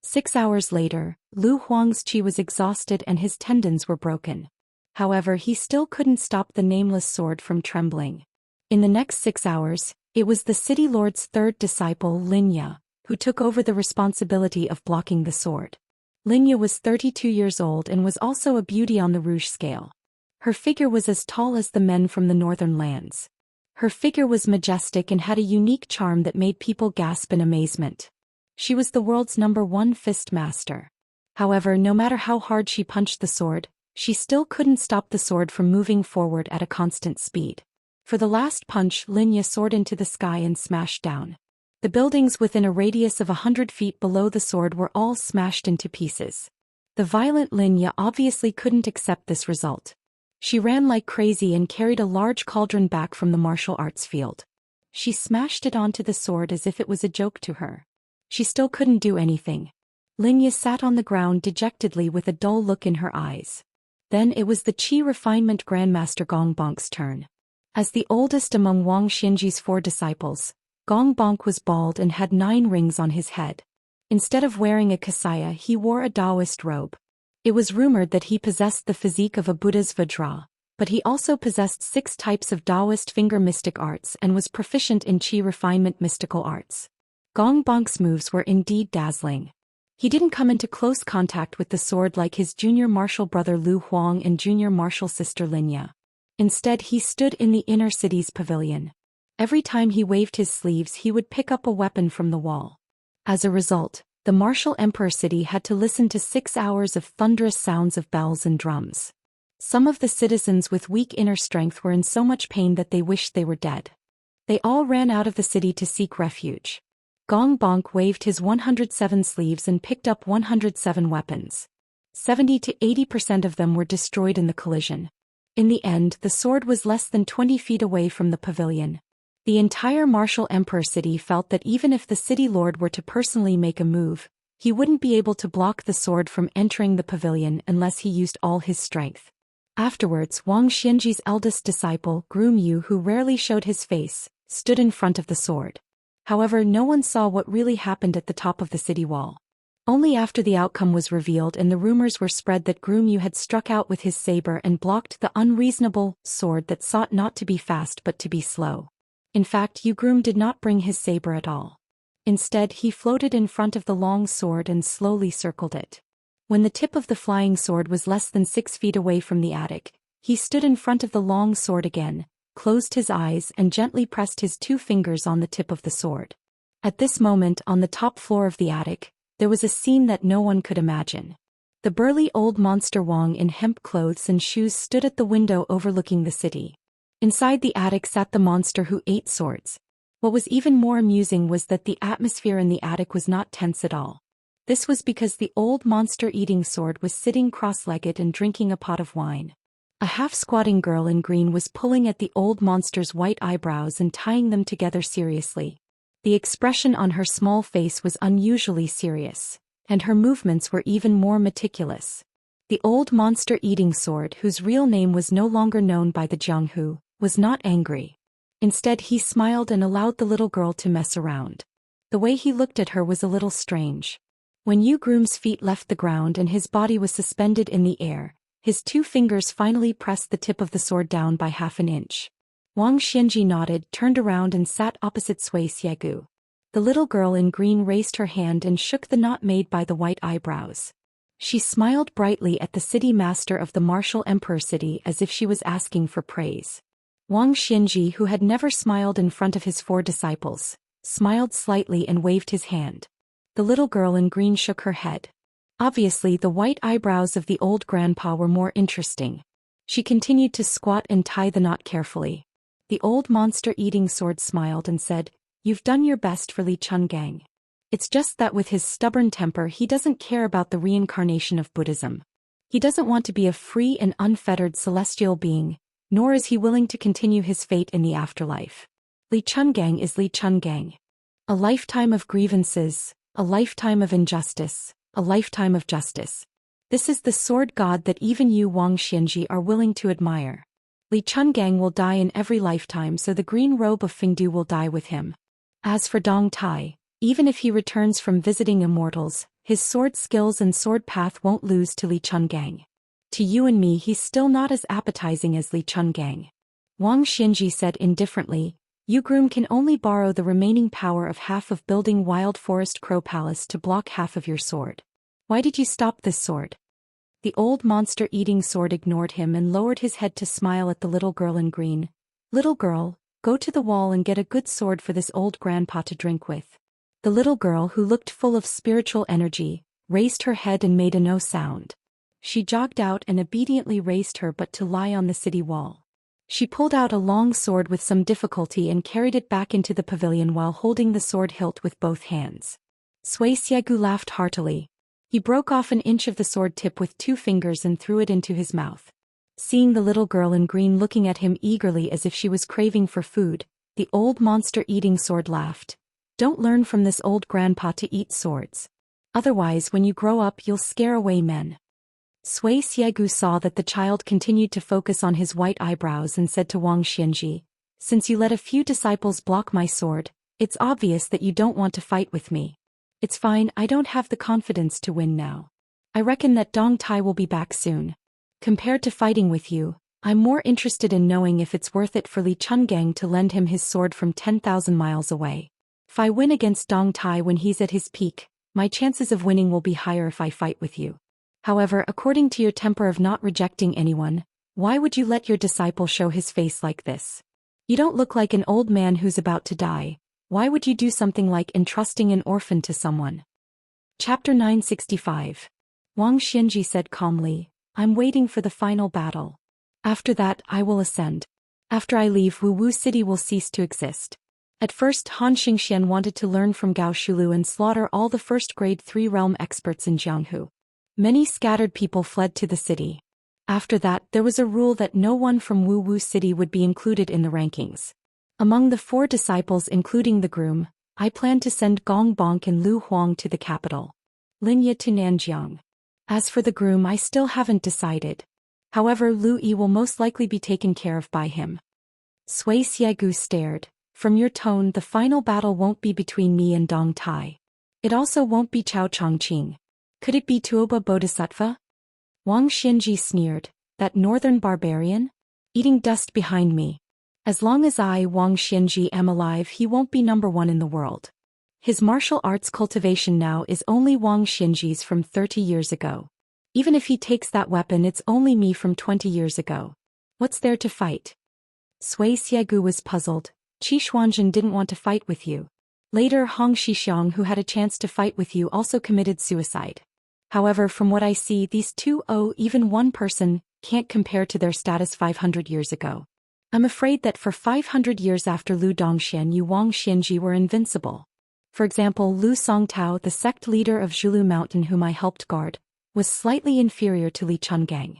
Speaker 1: 6 hours later, Lu Huang's qi was exhausted and his tendons were broken. However, he still couldn't stop the nameless sword from trembling. In the next 6 hours, it was the city lord's third disciple, Linya, who took over the responsibility of blocking the sword. Linya was 32 years old and was also a beauty on the rouge scale. Her figure was as tall as the men from the northern lands. Her figure was majestic and had a unique charm that made people gasp in amazement. She was the world's #1 fist master. However, no matter how hard she punched the sword, she still couldn't stop the sword from moving forward at a constant speed. For the last punch, Linya soared into the sky and smashed down. The buildings within a radius of 100 feet below the sword were all smashed into pieces. The violent Linya obviously couldn't accept this result. She ran like crazy and carried a large cauldron back from the martial arts field. She smashed it onto the sword as if it was a joke to her. She still couldn't do anything. Linya sat on the ground dejectedly with a dull look in her eyes. Then it was the Qi Refinement Grandmaster Gong Bonk's turn. As the oldest among Wang Xinji's 4 disciples, Gong Bonk was bald and had 9 rings on his head. Instead of wearing a kasaya, he wore a Daoist robe. It was rumored that he possessed the physique of a Buddha's Vajra, but he also possessed 6 types of Daoist finger mystic arts and was proficient in Qi Refinement mystical arts. Gong Bonk's moves were indeed dazzling. He didn't come into close contact with the sword like his junior martial brother Lu Huang and junior martial sister Linya. Instead, he stood in the inner city's pavilion. Every time he waved his sleeves, he would pick up a weapon from the wall. As a result, the martial emperor city had to listen to 6 hours of thunderous sounds of bells and drums. Some of the citizens with weak inner strength were in so much pain that they wished they were dead. They all ran out of the city to seek refuge. Gong Bonk waved his 107 sleeves and picked up 107 weapons. 70 to 80% of them were destroyed in the collision. In the end, the sword was less than 20 feet away from the pavilion. The entire martial emperor city felt that even if the city lord were to personally make a move, he wouldn't be able to block the sword from entering the pavilion unless he used all his strength. Afterwards, Wang Xinji's eldest disciple, Groom Yu, who rarely showed his face, stood in front of the sword. However, no one saw what really happened at the top of the city wall. Only after the outcome was revealed and the rumors were spread that Groom Yu had struck out with his saber and blocked the unreasonable sword that sought not to be fast but to be slow. In fact, Yu Groom did not bring his saber at all. Instead, he floated in front of the long sword and slowly circled it. When the tip of the flying sword was less than 6 feet away from the attic, he stood in front of the long sword again, closed his eyes and gently pressed his 2 fingers on the tip of the sword. At this moment, on the top floor of the attic, there was a scene that no one could imagine. The burly old monster Wang in hemp clothes and shoes stood at the window overlooking the city. Inside the attic sat the monster who ate swords. What was even more amusing was that the atmosphere in the attic was not tense at all. This was because the old monster eating sword was sitting cross-legged and drinking a pot of wine. A half-squatting girl in green was pulling at the old monster's white eyebrows and tying them together seriously. The expression on her small face was unusually serious, and her movements were even more meticulous. The old monster eating sword, whose real name was no longer known by the Jianghu, was not angry. Instead, he smiled and allowed the little girl to mess around. The way he looked at her was a little strange. When Yu Groom's feet left the ground and his body was suspended in the air, his 2 fingers finally pressed the tip of the sword down by half an inch. Wang Xianji nodded, turned around and sat opposite Sui Xiegu. The little girl in green raised her hand and shook the knot made by the white eyebrows. She smiled brightly at the city master of the martial emperor city as if she was asking for praise. Wang Xianji, who had never smiled in front of his 4 disciples, smiled slightly and waved his hand. The little girl in green shook her head. Obviously, the white eyebrows of the old grandpa were more interesting. She continued to squat and tie the knot carefully. The old monster eating sword smiled and said, "You've done your best for Li Chungang. It's just that with his stubborn temper he doesn't care about the reincarnation of Buddhism. He doesn't want to be a free and unfettered celestial being, nor is he willing to continue his fate in the afterlife. Li Chungang is Li Chungang. A lifetime of grievances, a lifetime of injustice, a lifetime of justice. This is the sword god that even you Wang Xianji are willing to admire. Li Chungang will die in every lifetime, so the green robe of Fingdu will die with him. As for Dong Tai, even if he returns from visiting immortals, his sword skills and sword path won't lose to Li Chungang. To you and me he's still not as appetizing as Li Chungang." Wang Xianji said indifferently, "Yu Groom can only borrow the remaining power of half of building Wild Forest Crow Palace to block half of your sword. Why did you stop this sword?" The old monster eating sword ignored him and lowered his head to smile at the little girl in green. "Little girl, go to the wall and get a good sword for this old grandpa to drink with." The little girl, who looked full of spiritual energy, raised her head and made a no sound. She jogged out and obediently raised her butt to lie on the city wall. She pulled out a long sword with some difficulty and carried it back into the pavilion while holding the sword hilt with both hands. Sui Xiegu laughed heartily. He broke off an inch of the sword tip with 2 fingers and threw it into his mouth. Seeing the little girl in green looking at him eagerly as if she was craving for food, the old monster eating sword laughed. "Don't learn from this old grandpa to eat swords. Otherwise, when you grow up, you'll scare away men." Sui Xiegu saw that the child continued to focus on his white eyebrows and said to Wang Xianji, "Since you let a few disciples block my sword, it's obvious that you don't want to fight with me. It's fine, I don't have the confidence to win now. I reckon that Dong Tai will be back soon. Compared to fighting with you, I'm more interested in knowing if it's worth it for Li Chungang to lend him his sword from 10,000 miles away. If I win against Dong Tai when he's at his peak, my chances of winning will be higher if I fight with you. However, according to your temper of not rejecting anyone, why would you let your disciple show his face like this? You don't look like an old man who's about to die. Why would you do something like entrusting an orphan to someone?" Chapter 965. Wang Xianji said calmly, "I'm waiting for the final battle. After that, I will ascend. After I leave, Wu Wu City will cease to exist." At first, Han Xingxian wanted to learn from Gao Shulu and slaughter all the first grade 3 realm experts in Jianghu. Many scattered people fled to the city. After that, there was a rule that no one from Wu Wu City would be included in the rankings. Among the 4 disciples, including the groom, I plan to send Gong Bonk and Lu Huang to the capital, Linye to Nanjiang. As for the groom, I still haven't decided. However, Lu Yi will most likely be taken care of by him." Sui Xiegu stared. "From your tone, the final battle won't be between me and Dong Tai. It also won't be Chao Chongqing. Could it be Tuoba Bodhisattva?" Wang Xianji sneered. "That northern barbarian? Eating dust behind me. As long as I, Wang Xianji, am alive, he won't be number 1 in the world. His martial arts cultivation now is only Wang Xianji's from 30 years ago. Even if he takes that weapon, it's only me from 20 years ago. What's there to fight?" Sui Xiegu was puzzled. "Qi Xuanzhen didn't want to fight with you. Later, Hong Shixiang, who had a chance to fight with you, also committed suicide. However, from what I see, these two, even one person, can't compare to their status 500 years ago. I'm afraid that for 500 years after Lu Dongxian Yu Wang Xianji were invincible. For example, Lu Songtao, the sect leader of Zhulu Mountain whom I helped guard, was slightly inferior to Li Chungang.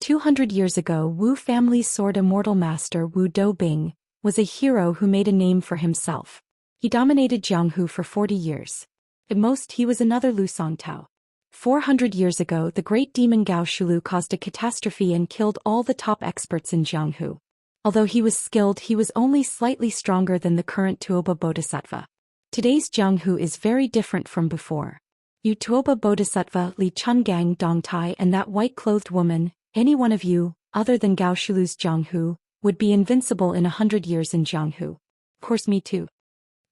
Speaker 1: 200 years ago, Wu family's sword immortal master Wu Doubing was a hero who made a name for himself. He dominated Jianghu for 40 years. At most, he was another Lu Songtao. 400 years ago, the great demon Gao Shulu caused a catastrophe and killed all the top experts in Jianghu. Although he was skilled, he was only slightly stronger than the current Tuoba Bodhisattva. Today's Jianghu is very different from before. You Tuoba Bodhisattva, Li Chungang, Dong Tai, and that white-clothed woman, any one of you, other than Gao Shulu's Jianghu, would be invincible in 100 years in Jianghu. Of course, me too.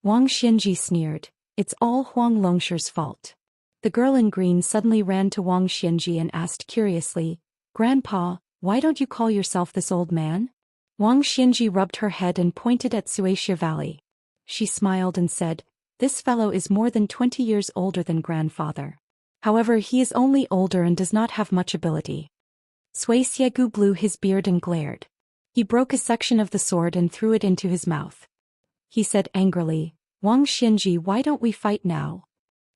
Speaker 1: Wang Xianji sneered. It's all Huang Longshi's fault. The girl in green suddenly ran to Wang Xianji and asked curiously, Grandpa, why don't you call yourself this old man? Wang Xianji rubbed her head and pointed at Xianxia Valley. She smiled and said, This fellow is more than 20 years older than grandfather. However, he is only older and does not have much ability. Xianxia blew his beard and glared. He broke a section of the sword and threw it into his mouth. He said angrily, Wang Xianji, why don't we fight now?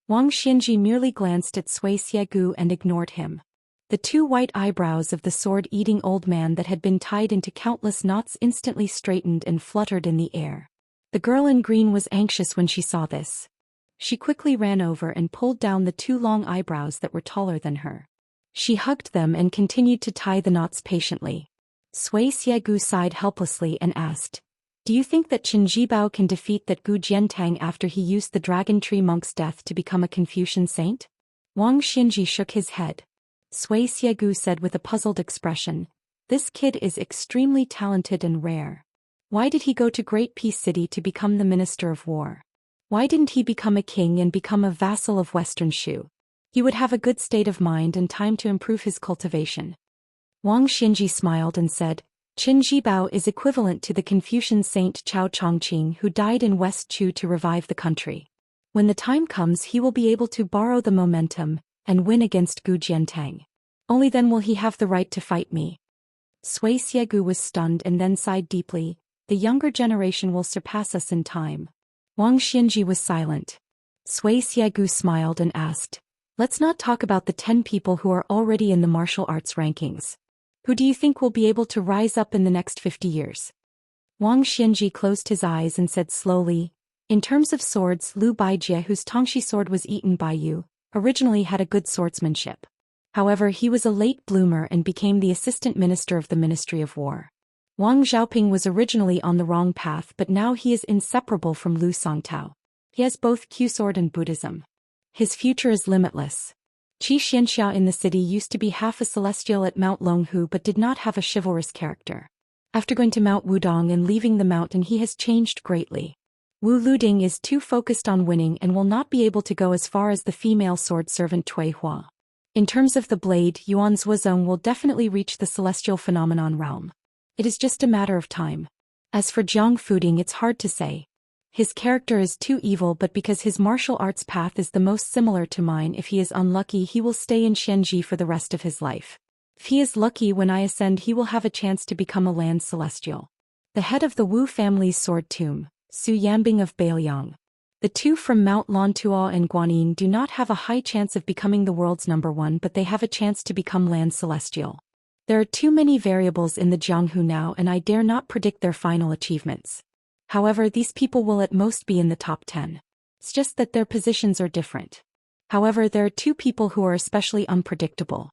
Speaker 1: Wang Xianji merely glanced at Xianxia and ignored him. The two white eyebrows of the sword-eating old man that had been tied into countless knots instantly straightened and fluttered in the air. The girl in green was anxious when she saw this. She quickly ran over and pulled down the two long eyebrows that were taller than her. She hugged them and continued to tie the knots patiently. Xianxia sighed helplessly and asked, Do you think that Qin Jibao can defeat that Gu Jiantang after he used the Dragon Tree Monk's death to become a Confucian saint? Wang Xianji shook his head. Xianxia said with a puzzled expression, This kid is extremely talented and rare. Why did he go to Great Peace City to become the Minister of War? Why didn't he become a king and become a vassal of Western Shu? He would have a good state of mind and time to improve his cultivation. Wang Xianji smiled and said, Qin Jibao is equivalent to the Confucian saint Chao Chongqing who died in West Chu to revive the country. When the time comes, he will be able to borrow the momentum and win against Gu Jiantang. Only then will he have the right to fight me. Xianxia was stunned and then sighed deeply. The younger generation will surpass us in time. Wang Xianji was silent. Xianxia smiled and asked, Let's not talk about the 10 people who are already in the martial arts rankings. Who do you think will be able to rise up in the next 50 years? Wang Xianji closed his eyes and said slowly, In terms of swords, Liu Baijie, whose Tongxi sword was eaten by you, originally had a good swordsmanship. However, he was a late bloomer and became the assistant minister of the Ministry of War. Wang Xiaoping was originally on the wrong path, but now he is inseparable from Lu Songtao. He has both Q sword and Buddhism. His future is limitless. Qi Xianxia in the city used to be half a celestial at Mount Longhu but did not have a chivalrous character. After going to Mount Wudong and leaving the mountain, he has changed greatly. Wu Luding is too focused on winning and will not be able to go as far as the female sword servant Tui Hua. In terms of the blade, Yuan Zuozong will definitely reach the celestial phenomenon realm. It is just a matter of time. As for Jiang Fuding, it's hard to say. His character is too evil, but because his martial arts path is the most similar to mine, if he is unlucky he will stay in Shenji for the rest of his life. If he is lucky, when I ascend he will have a chance to become a land celestial. The head of the Wu family's sword tomb, Su Yambing of Bailiang. The two from Mount Lantuo and Guanyin do not have a high chance of becoming the world's #1, but they have a chance to become land celestial. There are too many variables in the Jianghu now, and I dare not predict their final achievements. However, these people will at most be in the top 10. It's just that their positions are different. However, there are two people who are especially unpredictable.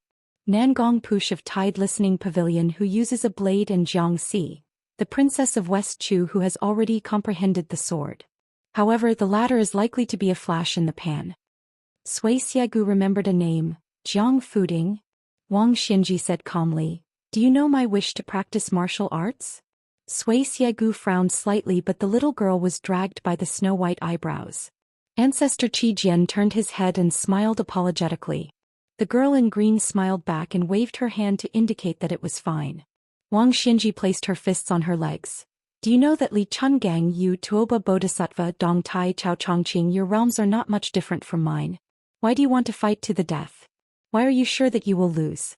Speaker 1: Nangong Push of Tide Listening Pavilion, who uses a blade, and Jiang Si, the princess of West Chu, who has already comprehended the sword. However, the latter is likely to be a flash in the pan. Xianxia remembered a name, Jiang Fuding. Wang Xianji said calmly, Do you know my wish to practice martial arts? Xianxia frowned slightly, but the little girl was dragged by the snow-white eyebrows. Ancestor Qi Jian turned his head and smiled apologetically. The girl in green smiled back and waved her hand to indicate that it was fine. Wang Xianji placed her fists on her legs. Do you know that Li Chungang, Yu Tuoba Bodhisattva, Dong Tai Chao Chongqing, your realms are not much different from mine? Why do you want to fight to the death? Why are you sure that you will lose?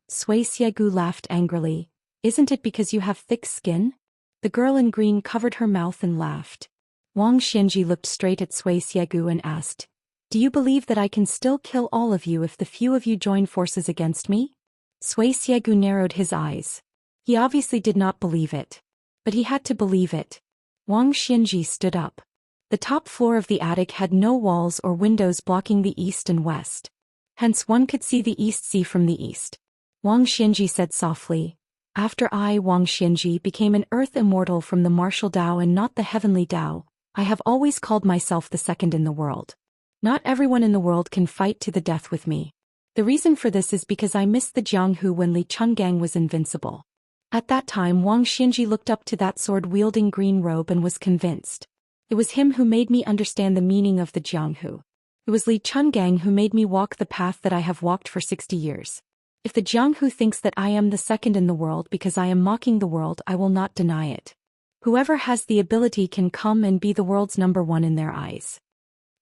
Speaker 1: Sui Xiegu laughed angrily. Isn't it because you have thick skin? The girl in green covered her mouth and laughed. Wang Xianji looked straight at Sui Xiegu and asked, do you believe that I can still kill all of you if the few of you join forces against me? Sui Xiegu narrowed his eyes. He obviously did not believe it. But he had to believe it. Wang Xianji stood up. The top floor of the attic had no walls or windows blocking the east and west. Hence one could see the East Sea from the east. Wang Xianji said softly, after I, Wang Xianji, became an earth immortal from the martial Dao and not the heavenly Dao, I have always called myself the second in the world. Not everyone in the world can fight to the death with me. The reason for this is because I missed the Jianghu when Li Chungang was invincible. At that time Wang Xianji looked up to that sword-wielding green robe and was convinced. It was him who made me understand the meaning of the Jianghu. It was Li Chungang who made me walk the path that I have walked for 60 years. If the Jianghu thinks that I am the second in the world because I am mocking the world, I will not deny it. Whoever has the ability can come and be the world's number one in their eyes.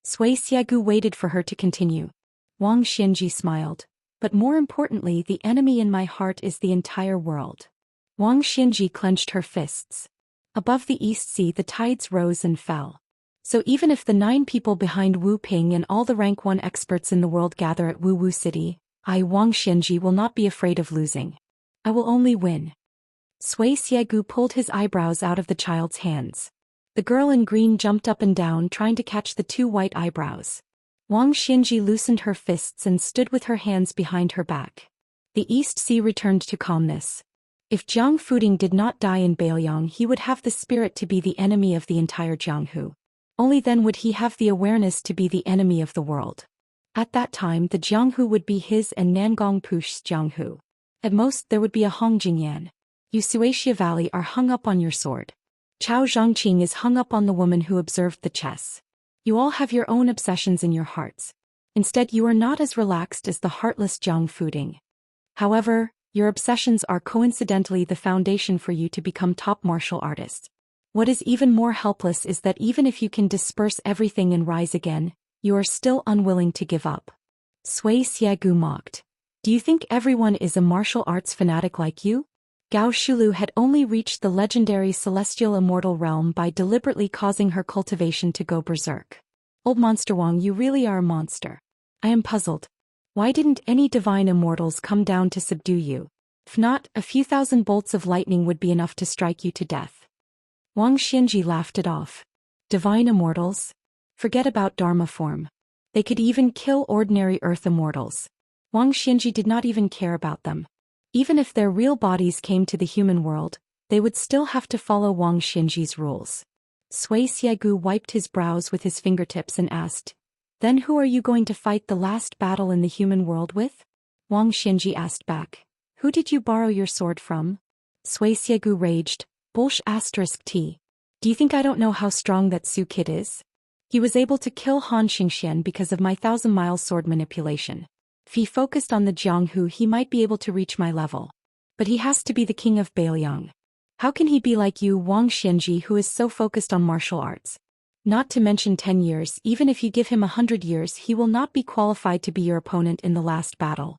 Speaker 1: Sui Xiegu waited for her to continue. Wang Xianji smiled. But more importantly, the enemy in my heart is the entire world. Wang Xianji clenched her fists. Above the East Sea the tides rose and fell. So even if the 9 people behind Wu Ping and all the rank 1 experts in the world gather at Wu Wu City, I, Wang Xianji, will not be afraid of losing. I will only win. Sui Xiegu pulled his eyebrows out of the child's hands. The girl in green jumped up and down trying to catch the 2 white eyebrows. Wang Xianji loosened her fists and stood with her hands behind her back. The East Sea returned to calmness. If Jiang Fuding did not die in Baoyang, he would have the spirit to be the enemy of the entire Jianghu. Only then would he have the awareness to be the enemy of the world. At that time the Jianghu would be his and Nangong Push's Jianghu. At most there would be a Hongjingyan. You Suaxia Valley are hung up on your sword. Chao Zhongqing is hung up on the woman who observed the chess. You all have your own obsessions in your hearts. Instead you are not as relaxed as the heartless Jiang Fuding. However, your obsessions are coincidentally the foundation for you to become top martial artists. What is even more helpless is that even if you can disperse everything and rise again, you are still unwilling to give up. Sui Xiegu mocked. Do you think everyone is a martial arts fanatic like you? Gao Shulu had only reached the legendary celestial immortal realm by deliberately causing her cultivation to go berserk. Old Monster Wang, you really are a monster. I am puzzled. Why didn't any divine immortals come down to subdue you? If not, a few thousand bolts of lightning would be enough to strike you to death. Wang Xianji laughed it off. Divine immortals? Forget about Dharma form. They could even kill ordinary earth immortals. Wang Xianji did not even care about them. Even if their real bodies came to the human world, they would still have to follow Wang Xianji's rules. Sui Xiegu wiped his brows with his fingertips and asked, then who are you going to fight the last battle in the human world with? Wang Xianji asked back, who did you borrow your sword from? Sui Xiegu raged, Bolsh *T. Do you think I don't know how strong that Su kid is? He was able to kill Han Xingxian because of my 1,000-mile sword manipulation. If he focused on the Jianghu, he might be able to reach my level. But he has to be the king of Baoyang. How can he be like you, Wang Xianji, who is so focused on martial arts? Not to mention 10 years, even if you give him 100 years, he will not be qualified to be your opponent in the last battle.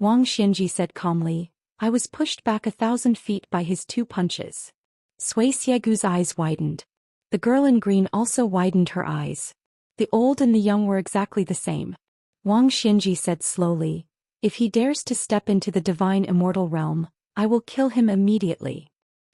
Speaker 1: Wang Xianji said calmly, I was pushed back 1,000 feet by his 2 punches. Sui Xiegu's eyes widened. The girl in green also widened her eyes. The old and the young were exactly the same. Wang Xianji said slowly, if he dares to step into the divine immortal realm, I will kill him immediately.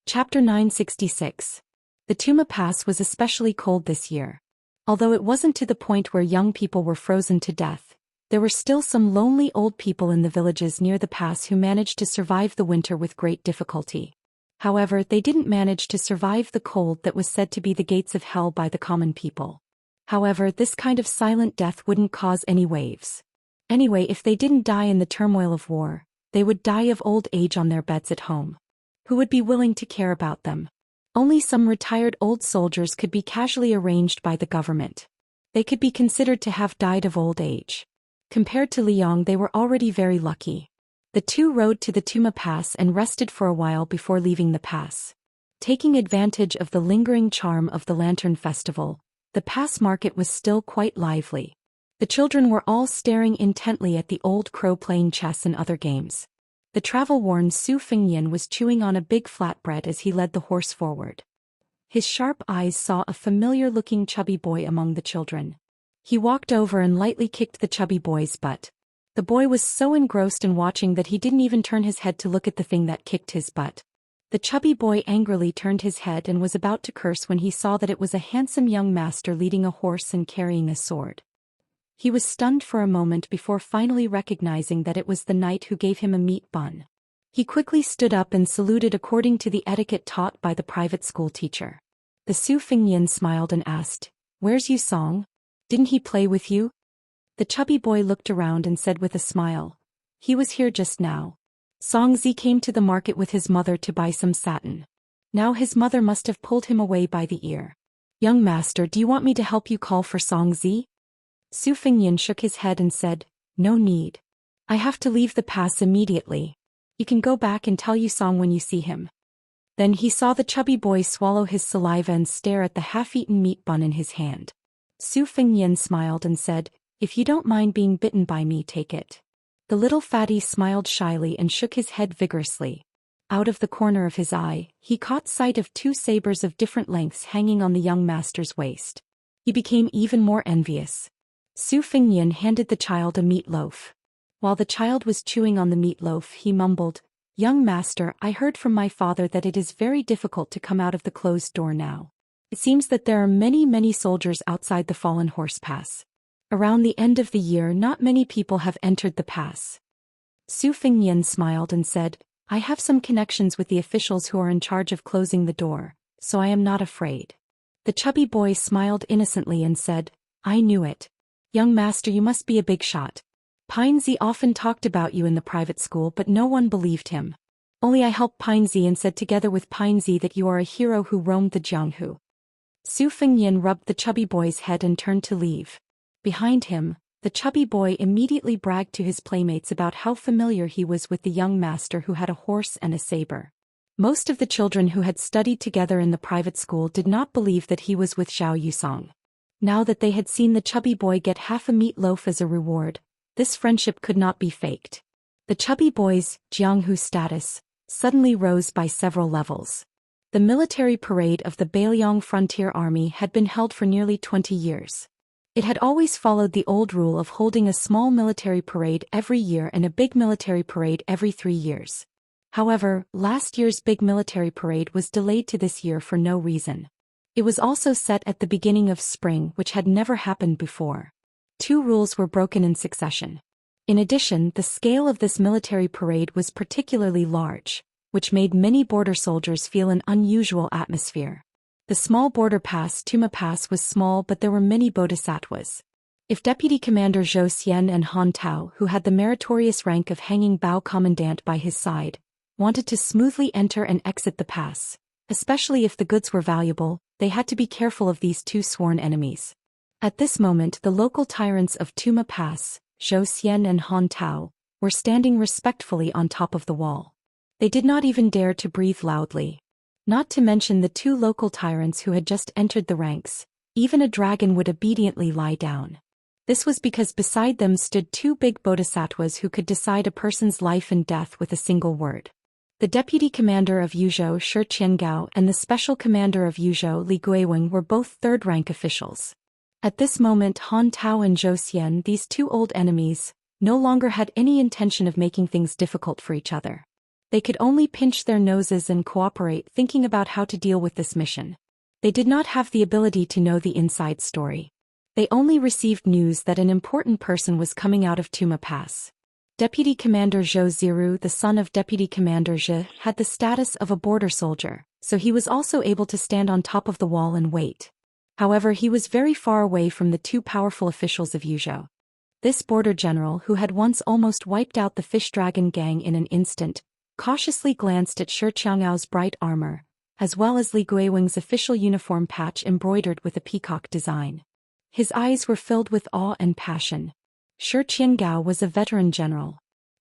Speaker 1: Chapter 966. The Tuma Pass was especially cold this year. Although it wasn't to the point where young people were frozen to death, there were still some lonely old people in the villages near the pass who managed to survive the winter with great difficulty. However, they didn't manage to survive the cold that was said to be the gates of hell by the common people. However, this kind of silent death wouldn't cause any waves. Anyway, if they didn't die in the turmoil of war, they would die of old age on their beds at home. Who would be willing to care about them? Only some retired old soldiers could be casually arranged by the government. They could be considered to have died of old age. Compared to Liang, they were already very lucky. The 2 rode to the Tuma Pass and rested for a while before leaving the pass. Taking advantage of the lingering charm of the Lantern Festival, the pass market was still quite lively. The children were all staring intently at the old crow playing chess and other games. The travel-worn Su Fengyan was chewing on a big flatbread as he led the horse forward. His sharp eyes saw a familiar-looking chubby boy among the children. He walked over and lightly kicked the chubby boy's butt. The boy was so engrossed in watching that he didn't even turn his head to look at the thing that kicked his butt. The chubby boy angrily turned his head and was about to curse when he saw that it was a handsome young master leading a horse and carrying a sword. He was stunned for a moment before finally recognizing that it was the knight who gave him a meat bun. He quickly stood up and saluted according to the etiquette taught by the private school teacher. The Su Fengyan smiled and asked, "Where's Yu Song? Didn't he play with you?" The chubby boy looked around and said with a smile, "He was here just now. Songzi came to the market with his mother to buy some satin. Now his mother must have pulled him away by the ear. Young master, do you want me to help you call for Songzi?" Su Fengyan shook his head and said, "No need. I have to leave the pass immediately. You can go back and tell Yu Song when you see him." Then he saw the chubby boy swallow his saliva and stare at the half-eaten meat bun in his hand. Su Fengyan smiled and said, "If you don't mind being bitten by me, take it." The little fatty smiled shyly and shook his head vigorously. Out of the corner of his eye, he caught sight of 2 sabers of different lengths hanging on the young master's waist. He became even more envious. Su Fengyan handed the child a meatloaf. While the child was chewing on the meatloaf, he mumbled, "Young master, I heard from my father that it is very difficult to come out of the closed door now. It seems that there are many soldiers outside the Fallen Horse Pass. Around the end of the year, not many people have entered the pass." Su Fengyan smiled and said, "I have some connections with the officials who are in charge of closing the door, so I am not afraid." The chubby boy smiled innocently and said, "I knew it. Young master, you must be a big shot. Pinezi often talked about you in the private school, but no one believed him. Only I helped Pinezi and said together with Pinezi that you are a hero who roamed the Jianghu." Su Fengyan rubbed the chubby boy's head and turned to leave. Behind him, the chubby boy immediately bragged to his playmates about how familiar he was with the young master who had a horse and a saber. Most of the children who had studied together in the private school did not believe that he was with Zhao Yusong. Now that they had seen the chubby boy get half a meatloaf as a reward, this friendship could not be faked. The chubby boy's Jianghu status suddenly rose by several levels. The military parade of the Bailiang Frontier Army had been held for nearly 20 years. It had always followed the old rule of holding a small military parade every year and a big military parade every 3 years. However, last year's big military parade was delayed to this year for no reason. It was also set at the beginning of spring, which had never happened before. 2 rules were broken in succession. In addition, the scale of this military parade was particularly large, which made many border soldiers feel an unusual atmosphere. The small border pass, Tuma Pass, was small, but there were many bodhisattvas. If Deputy Commander Zhou Xian and Han Tao, who had the meritorious rank of hanging Bao Commandant by his side, wanted to smoothly enter and exit the pass, especially if the goods were valuable, they had to be careful of these 2 sworn enemies. At this moment, the local tyrants of Tuma Pass, Zhou Xian and Han Tao, were standing respectfully on top of the wall. They did not even dare to breathe loudly. Not to mention the 2 local tyrants who had just entered the ranks, even a dragon would obediently lie down. This was because beside them stood 2 big bodhisattvas who could decide a person's life and death with a single word. The deputy commander of Yuzhou, Shi Qiangao, and the special commander of Yuzhou, Li Guiweng, were both 3rd-rank officials. At this moment, Han Tao and Zhou Xian, these 2 old enemies, no longer had any intention of making things difficult for each other. They could only pinch their noses and cooperate, thinking about how to deal with this mission. They did not have the ability to know the inside story. They only received news that an important person was coming out of Tuma Pass. Deputy Commander Zhou Ziru, the son of Deputy Commander Zhe, had the status of a border soldier, so he was also able to stand on top of the wall and wait. However, he was very far away from the 2 powerful officials of Yuzhou. This border general, who had once almost wiped out the fish dragon gang in an instant, cautiously glanced at Shi Qianggao's bright armor, as well as Li Guiweng's official uniform patch embroidered with a peacock design. His eyes were filled with awe and passion. Shi Qianggao was a veteran general.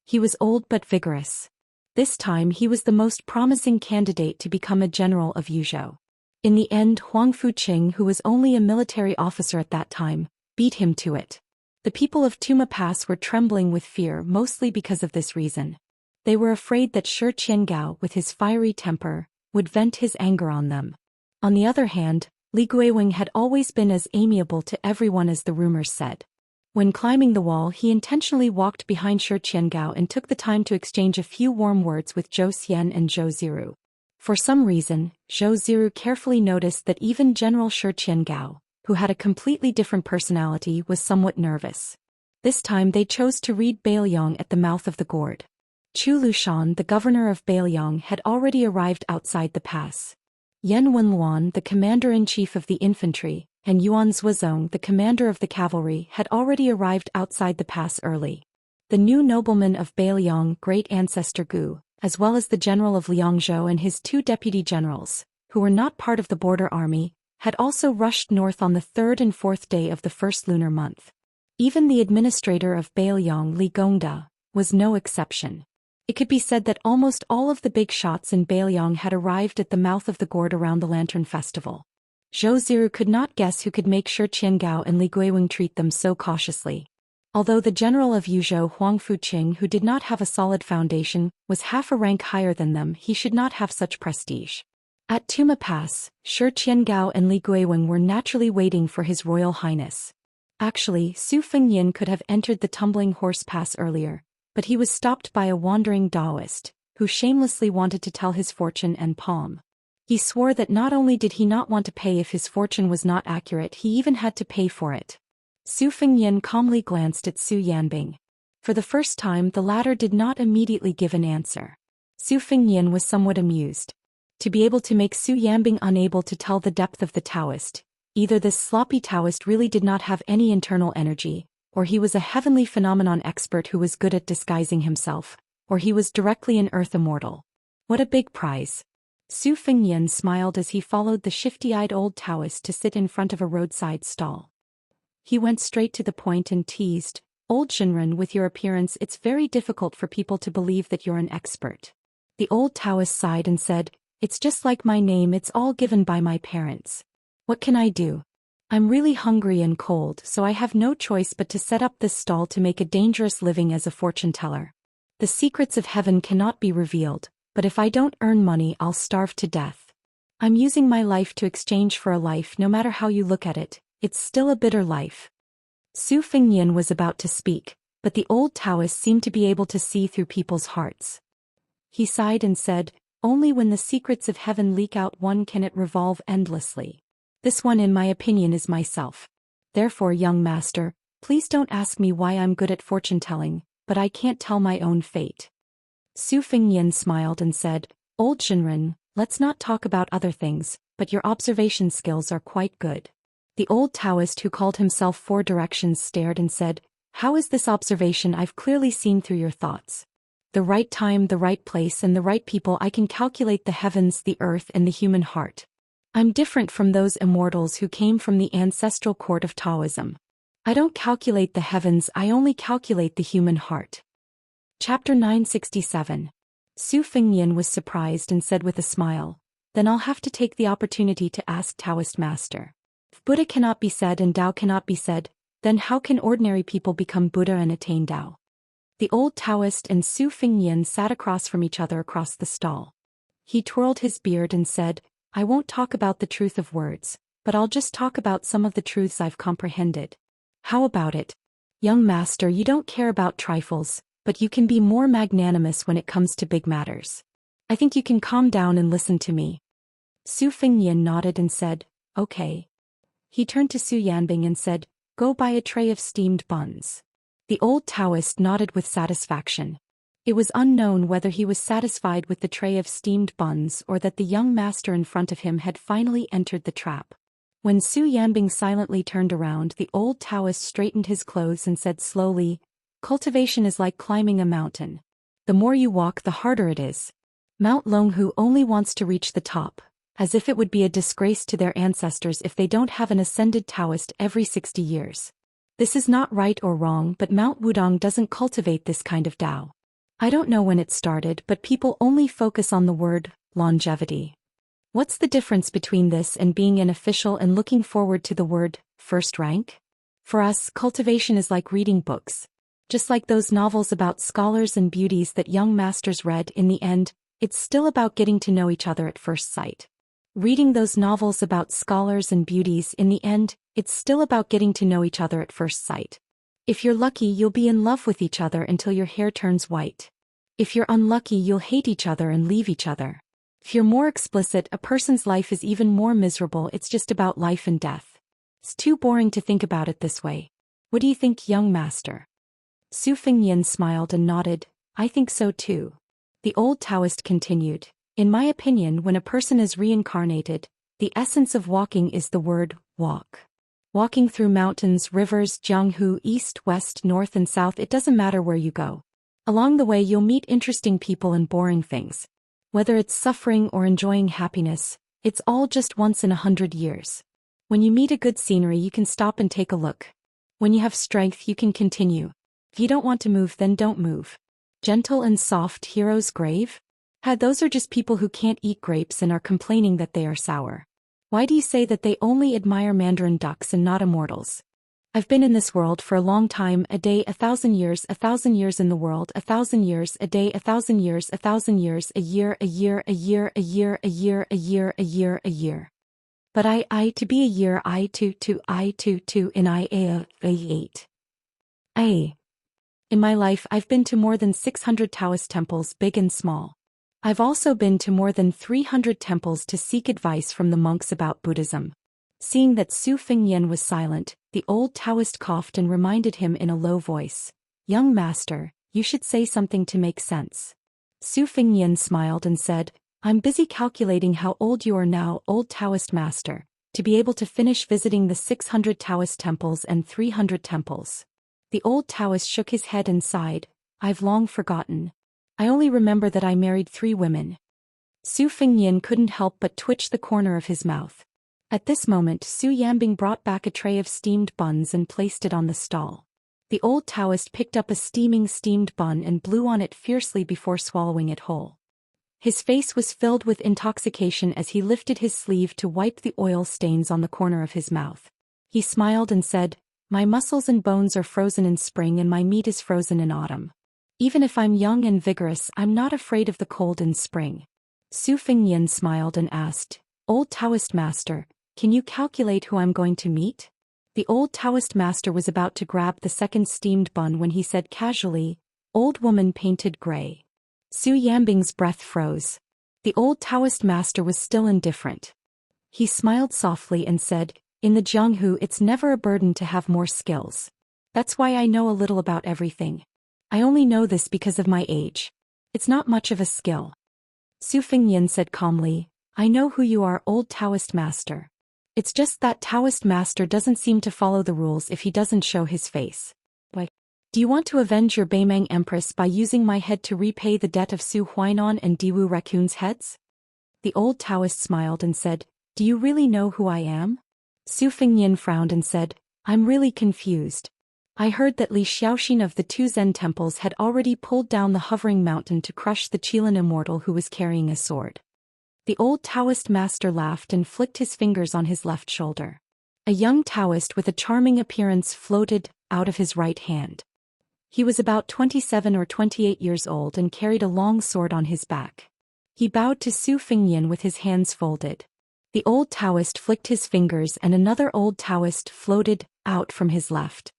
Speaker 1: He was old but vigorous. This time he was the most promising candidate to become a general of Yuzhou. In the end, Huang Fuqing, who was only a military officer at that time, beat him to it. The people of Tuma Pass were trembling with fear mostly because of this reason. They were afraid that Shi Qiangao, with his fiery temper, would vent his anger on them. On the other hand, Li Guiwing had always been as amiable to everyone as the rumors said. When climbing the wall, he intentionally walked behind Shi Qiangao and took the time to exchange a few warm words with Zhou Xian and Zhou Ziru. For some reason, Zhou Ziru carefully noticed that even General Shi Qiangao, who had a completely different personality, was somewhat nervous. This time they chose to read Bailiang at the mouth of the gourd. Chu Lushan, the governor of Bailiang, had already arrived outside the pass. Yan Wenluan, the commander-in-chief of the infantry, and Yuan Zuozong, the commander of the cavalry, had already arrived outside the pass early. The new nobleman of Bailiang, great ancestor Gu, as well as the general of Liangzhou and his 2 deputy generals, who were not part of the border army, had also rushed north on the 3rd and 4th day of the first lunar month. Even the administrator of Bailiang, Li Gongda, was no exception. It could be said that almost all of the big shots in Bailiang had arrived at the mouth of the gourd around the Lantern Festival. Zhou Ziru could not guess who could make Shi Qiangao and Li Guiwing treat them so cautiously. Although the general of Yuzhou, Huang Fuqing, who did not have a solid foundation, was half a rank higher than them, he should not have such prestige. At Tuma Pass, Shi Qiangao and Li Guiwing were naturally waiting for His Royal Highness. Actually, Su Fengyin could have entered the Tumbling Horse Pass earlier, but he was stopped by a wandering Daoist, who shamelessly wanted to tell his fortune and palm. He swore that not only did he not want to pay if his fortune was not accurate, he even had to pay for it. Su Fengyin calmly glanced at Su Yanbing. For the first time, the latter did not immediately give an answer. Su Fengyin was somewhat amused. To be able to make Su Yanbing unable to tell the depth of the Taoist, either this sloppy Taoist really did not have any internal energy, or he was a heavenly phenomenon expert who was good at disguising himself, or he was directly an earth immortal. What a big prize. Su Fengyin smiled as he followed the shifty-eyed old Taoist to sit in front of a roadside stall. He went straight to the point and teased, "Old Shinran, with your appearance it's very difficult for people to believe that you're an expert." The old Taoist sighed and said, "It's just like my name, it's all given by my parents. What can I do? I'm really hungry and cold, so I have no choice but to set up this stall to make a dangerous living as a fortune teller. The secrets of heaven cannot be revealed, but if I don't earn money I'll starve to death. I'm using my life to exchange for a life. No matter how you look at it, it's still a bitter life." Su Fengyin was about to speak, but the old Taoist seemed to be able to see through people's hearts. He sighed and said, "Only when the secrets of heaven leak out one can it revolve endlessly. This one, in my opinion, is myself. Therefore, young master, please don't ask me why I'm good at fortune-telling, but I can't tell my own fate." Su Fengyin smiled and said, "Old Shinran, let's not talk about other things, but your observation skills are quite good." The old Taoist, who called himself Four Directions, stared and said, "How is this observation? I've clearly seen through your thoughts. The right time, the right place, and the right people. I can calculate the heavens, the earth, and the human heart. I'm different from those immortals who came from the ancestral court of Taoism. I don't calculate the heavens, I only calculate the human heart." Chapter 967. Su Fengyin was surprised and said with a smile, "Then I'll have to take the opportunity to ask Taoist Master. If Buddha cannot be said and Tao cannot be said, then how can ordinary people become Buddha and attain Tao?" The old Taoist and Su Fengyin sat across from each other across the stall. He twirled his beard and said, "I won't talk about the truth of words, but I'll just talk about some of the truths I've comprehended. How about it? Young master, you don't care about trifles, but you can be more magnanimous when it comes to big matters. I think you can calm down and listen to me." Su Fengyin nodded and said, "Okay." He turned to Su Yanbing and said, "Go buy a tray of steamed buns." The old Taoist nodded with satisfaction. It was unknown whether he was satisfied with the tray of steamed buns or that the young master in front of him had finally entered the trap. When Su Yanbing silently turned around, the old Taoist straightened his clothes and said slowly, "Cultivation is like climbing a mountain. The more you walk, the harder it is. Mount Longhu only wants to reach the top, as if it would be a disgrace to their ancestors if they don't have an ascended Taoist every 60 years. This is not right or wrong, but Mount Wudong doesn't cultivate this kind of Tao. I don't know when it started, but people only focus on the word, longevity. What's the difference between this and being an official and looking forward to the word, first rank? For us, cultivation is like reading books. Just like those novels about scholars and beauties that young masters read, in the end, it's still about getting to know each other at first sight. Reading those novels about scholars and beauties, in the end, it's still about getting to know each other at first sight. If you're lucky, you'll be in love with each other until your hair turns white. If you're unlucky, you'll hate each other and leave each other. If you're more explicit, a person's life is even more miserable. It's just about life and death. It's too boring to think about it this way. What do you think, young master? Su Fengyan smiled and nodded. I think so too. The old Taoist continued. In my opinion, when a person is reincarnated, the essence of walking is the word walk. Walking through mountains, rivers, Jianghu, east, west, north and south, it doesn't matter where you go. Along the way you'll meet interesting people and boring things. Whether it's suffering or enjoying happiness, it's all just once in 100 years. When you meet a good scenery, you can stop and take a look. When you have strength, you can continue. If you don't want to move, then don't move. Gentle and soft heroes grave? Those are just people who can't eat grapes and are complaining that they are sour. Why do you say that they only admire mandarin ducks and not immortals? I've been in this world for a long time, a day, 1,000 years, 1,000 years in the world, 1,000 years, a day, 1,000 years, 1,000 years, a year, a year, a year, a year, a year, a year, a year, a year. But I to be a year, I to, in I, a, 8. In my life, I've been to more than 600 Taoist temples, big and small. I've also been to more than 300 temples to seek advice from the monks about Buddhism. Seeing that Su Fengyan was silent, the old Taoist coughed and reminded him in a low voice. Young master, you should say something to make sense. Su Fengyan smiled and said, I'm busy calculating how old you are now, old Taoist master, to be able to finish visiting the 600 Taoist temples and 300 temples. The old Taoist shook his head and sighed. I've long forgotten. I only remember that I married 3 women. Su Fengyan couldn't help but twitch the corner of his mouth. At this moment, Su Yambing brought back a tray of steamed buns and placed it on the stall. The old Taoist picked up a steamed bun and blew on it fiercely before swallowing it whole. His face was filled with intoxication as he lifted his sleeve to wipe the oil stains on the corner of his mouth. He smiled and said, My muscles and bones are frozen in spring and my meat is frozen in autumn. Even if I'm young and vigorous, I'm not afraid of the cold in spring. Su Fengyan smiled and asked, Old Taoist master, can you calculate who I'm going to meet? The old Taoist master was about to grab the second steamed bun when he said casually, Old woman painted gray. Su Yambing's breath froze. The old Taoist master was still indifferent. He smiled softly and said, In the Jianghu, it's never a burden to have more skills. That's why I know a little about everything. I only know this because of my age. It's not much of a skill. Su Fengyan said calmly, I know who you are, old Taoist master. It's just that Taoist master doesn't seem to follow the rules if he doesn't show his face. Why? Do you want to avenge your Beimang Empress by using my head to repay the debt of Su Huainan and Diwu Raccoon's heads? The old Taoist smiled and said, Do you really know who I am? Su Fengyan frowned and said, I'm really confused. I heard that Li Xiaoxin of the 2 Zen temples had already pulled down the hovering mountain to crush the Qilan immortal who was carrying a sword. The old Taoist master laughed and flicked his fingers on his left shoulder. A young Taoist with a charming appearance floated out of his right hand. He was about 27 or 28 years old and carried a long sword on his back. He bowed to Su Fengyan with his hands folded. The old Taoist flicked his fingers and another old Taoist floated out from his left.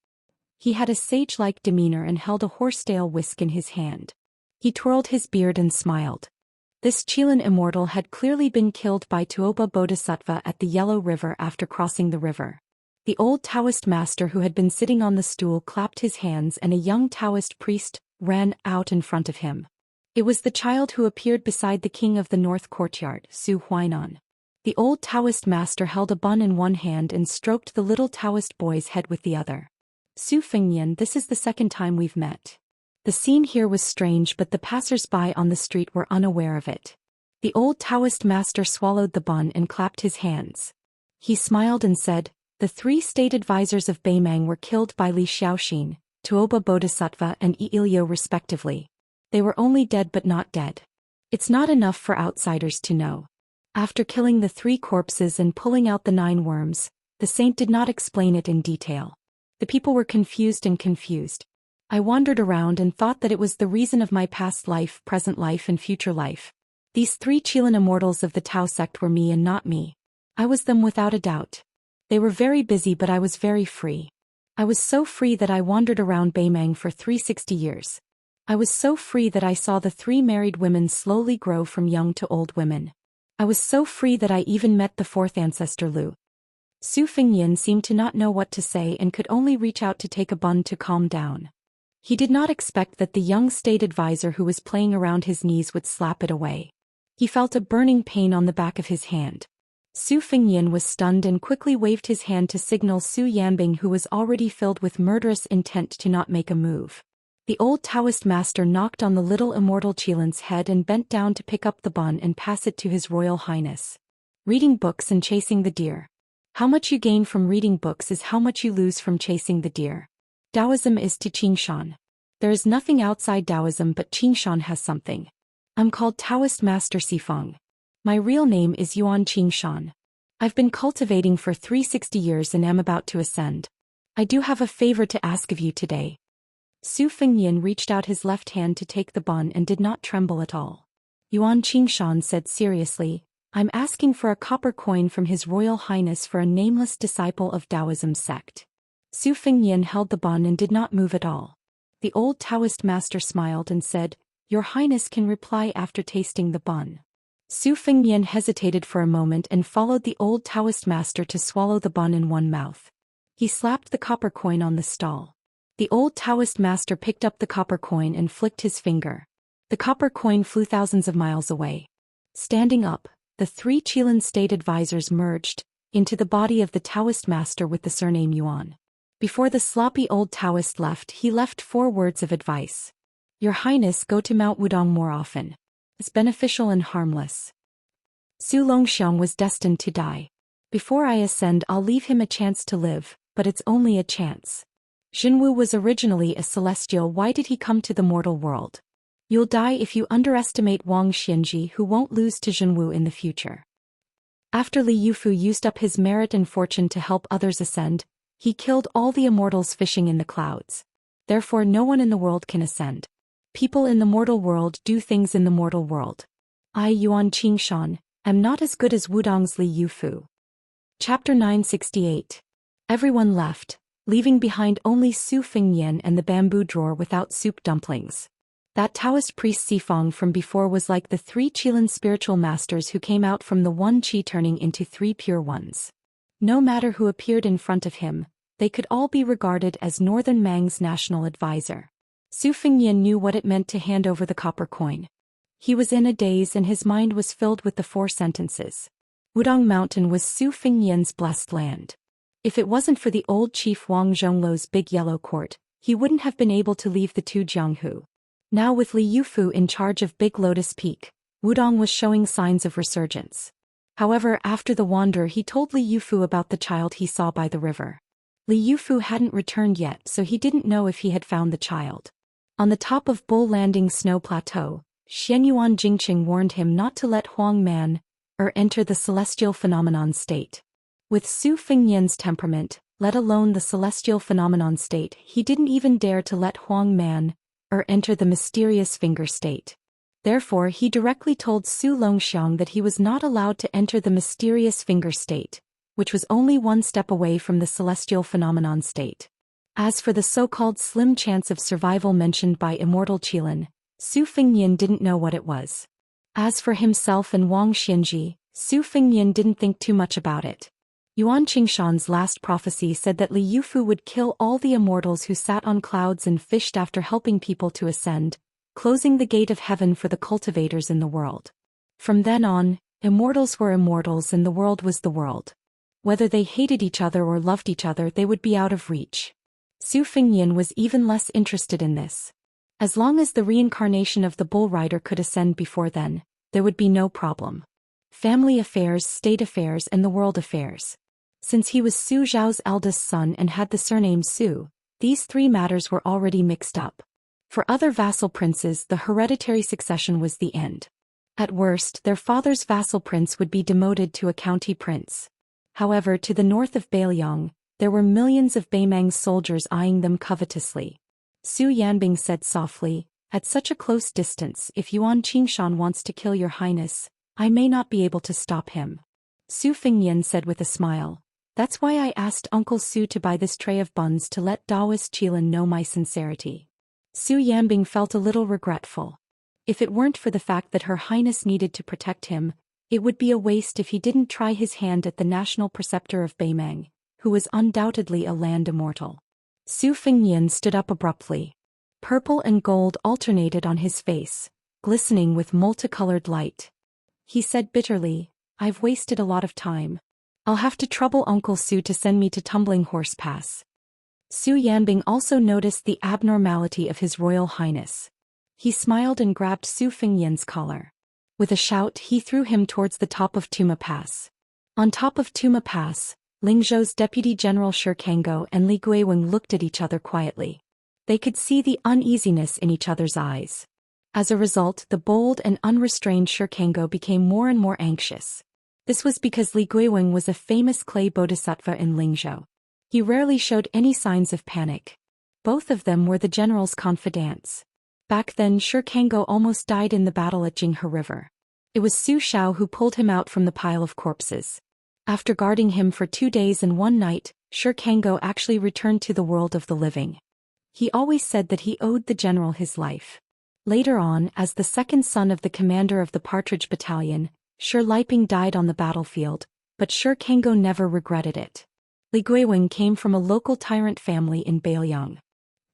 Speaker 1: He had a sage-like demeanor and held a horsetail whisk in his hand. He twirled his beard and smiled. This Qilan immortal had clearly been killed by Tuoba Bodhisattva at the Yellow River after crossing the river. The old Taoist master who had been sitting on the stool clapped his hands and a young Taoist priest ran out in front of him. It was the child who appeared beside the king of the north courtyard, Su Huainan. The old Taoist master held a bun in one hand and stroked the little Taoist boy's head with the other. Su Fengyan, this is the second time we've met. The scene here was strange, but the passers-by on the street were unaware of it. The old Taoist master swallowed the bun and clapped his hands. He smiled and said, The 3 state advisors of Beimang were killed by Li Xiaoxin, Tuoba Bodhisattva and Ilio respectively. They were only dead but not dead. It's not enough for outsiders to know. After killing the 3 corpses and pulling out the 9 worms, the saint did not explain it in detail. The people were confused and confused. I wandered around and thought that it was the reason of my past life, present life and future life. These 3 Qilin immortals of the Tao sect were me and not me. I was them without a doubt. They were very busy but I was very free. I was so free that I wandered around Beimang for 360 years. I was so free that I saw the 3 married women slowly grow from young to old women. I was so free that I even met the 4th ancestor Lu. Su Fengyan seemed to not know what to say and could only reach out to take a bun to calm down. He did not expect that the young state advisor who was playing around his knees would slap it away. He felt a burning pain on the back of his hand. Su Fengyan was stunned and quickly waved his hand to signal Su Yanbing, who was already filled with murderous intent, to not make a move. The old Taoist master knocked on the little immortal Qilin's head and bent down to pick up the bun and pass it to His Royal Highness. Reading books and chasing the deer. How much you gain from reading books is how much you lose from chasing the deer. Taoism is to Qingshan. There is nothing outside Taoism, but Qingshan has something. I'm called Taoist Master Sifeng. My real name is Yuan Qingshan. I've been cultivating for 360 years and am about to ascend. I do have a favor to ask of you today. Su Fengyan reached out his left hand to take the bun and did not tremble at all. Yuan Qingshan said seriously, I'm asking for a copper coin from His Royal Highness for a nameless disciple of Taoism's sect. Su Fengyan held the bun and did not move at all. The old Taoist master smiled and said, Your Highness can reply after tasting the bun. Su Fengyan hesitated for a moment and followed the old Taoist master to swallow the bun in one mouth. He slapped the copper coin on the stall. The old Taoist master picked up the copper coin and flicked his finger. The copper coin flew thousands of miles away. Standing up, the 3 Qilin state advisors merged into the body of the Taoist master with the surname Yuan. Before the sloppy old Taoist left, he left 4 words of advice. Your Highness, go to Mount Wudong more often. It's beneficial and harmless. Su Longxiang was destined to die. Before I ascend, I'll leave him a chance to live, but it's only a chance. Xinwu was originally a celestial. Why did he come to the mortal world? You'll die if you underestimate Wang Xianji, who won't lose to Xinwu in the future. After Li Yufu used up his merit and fortune to help others ascend, he killed all the immortals fishing in the clouds. Therefore no one in the world can ascend. People in the mortal world do things in the mortal world. I, Yuan Qingshan, am not as good as Wudong's Li Yufu. Chapter 968. Everyone left, leaving behind only Su Fengyan and the bamboo drawer without soup dumplings. That Taoist priest Sifeng from before was like the 3 Qilin spiritual masters who came out from the one Qi turning into 3 pure ones. No matter who appeared in front of him, they could all be regarded as Northern Mang's national advisor. Su Fengyan knew what it meant to hand over the copper coin. He was in a daze and his mind was filled with the 4 sentences. Wudong Mountain was Su Fengyan's blessed land. If it wasn't for the old chief Wang Zhongluo's big yellow court, he wouldn't have been able to leave the 2 Jianghu. Now with Li Yufu in charge of Big Lotus Peak, Wudong was showing signs of resurgence. However, after the wander, he told Li Yufu about the child he saw by the river. Li Yufu hadn't returned yet, so he didn't know if he had found the child. On the top of Bull Landing Snow Plateau, Xianyuan Jingqing warned him not to let Huang Man enter the celestial phenomenon state. With Su Fengyan's temperament, let alone the celestial phenomenon state, he didn't even dare to let Huang Man enter the mysterious finger state. Therefore he directly told Su Longxiang that he was not allowed to enter the mysterious finger state, which was only 1 step away from the celestial phenomenon state. As for the so-called slim chance of survival mentioned by Immortal Qilin, Su Fengyan didn't know what it was. As for himself and Wang Xianji, Su Fengyan didn't think too much about it. Yuan Qingshan's last prophecy said that Li Yufu would kill all the immortals who sat on clouds and fished after helping people to ascend, closing the gate of heaven for the cultivators in the world. From then on, immortals were immortals and the world was the world. Whether they hated each other or loved each other, they would be out of reach. Su Fengyan was even less interested in this. As long as the reincarnation of the bull rider could ascend before then, there would be no problem. Family affairs, state affairs, and the world affairs. Since he was Su Zhao's eldest son and had the surname Su, these 3 matters were already mixed up. For other vassal princes, the hereditary succession was the end. At worst, their father's vassal prince would be demoted to a county prince. However, to the north of Bailiang, There were millions of Beimang's soldiers eyeing them covetously. Su Yanbing said softly, "At such a close distance, if Yuan Qingshan wants to kill your highness, I may not be able to stop him." Su Fengnian said with a smile, "That's why I asked Uncle Su to buy this tray of buns to let Daoist Qilin know my sincerity." Su Yanbing felt a little regretful. If it weren't for the fact that Her Highness needed to protect him, it would be a waste if he didn't try his hand at the national preceptor of Beimang, who was undoubtedly a land immortal. Su Fengnian stood up abruptly. Purple and gold alternated on his face, glistening with multicolored light. He said bitterly, "I've wasted a lot of time. I'll have to trouble Uncle Su to send me to Tumbling Horse Pass." Su Yanbing also noticed the abnormality of His Royal Highness. He smiled and grabbed Su Fengnian's collar. With a shout, he threw him towards the top of Tuma Pass. On top of Tuma Pass, Lingzhou's Deputy General Shi Kangou and Li Guiweng looked at each other quietly. They could see the uneasiness in each other's eyes. As a result, the bold and unrestrained Shi Kangou became more and more anxious. This was because Li Guiweng was a famous clay bodhisattva in Lingzhou. He rarely showed any signs of panic. Both of them were the general's confidants. Back then, Shi Kangou almost died in the battle at Jinghe River. It was Su Shao who pulled him out from the pile of corpses. After guarding him for 2 days and 1 night, Shi Kangou actually returned to the world of the living. He always said that he owed the general his life. Later on, as the second son of the commander of the Partridge Battalion, Shi Liping died on the battlefield, but Shi Kangou never regretted it. Li Guiweng came from a local tyrant family in Beiliang.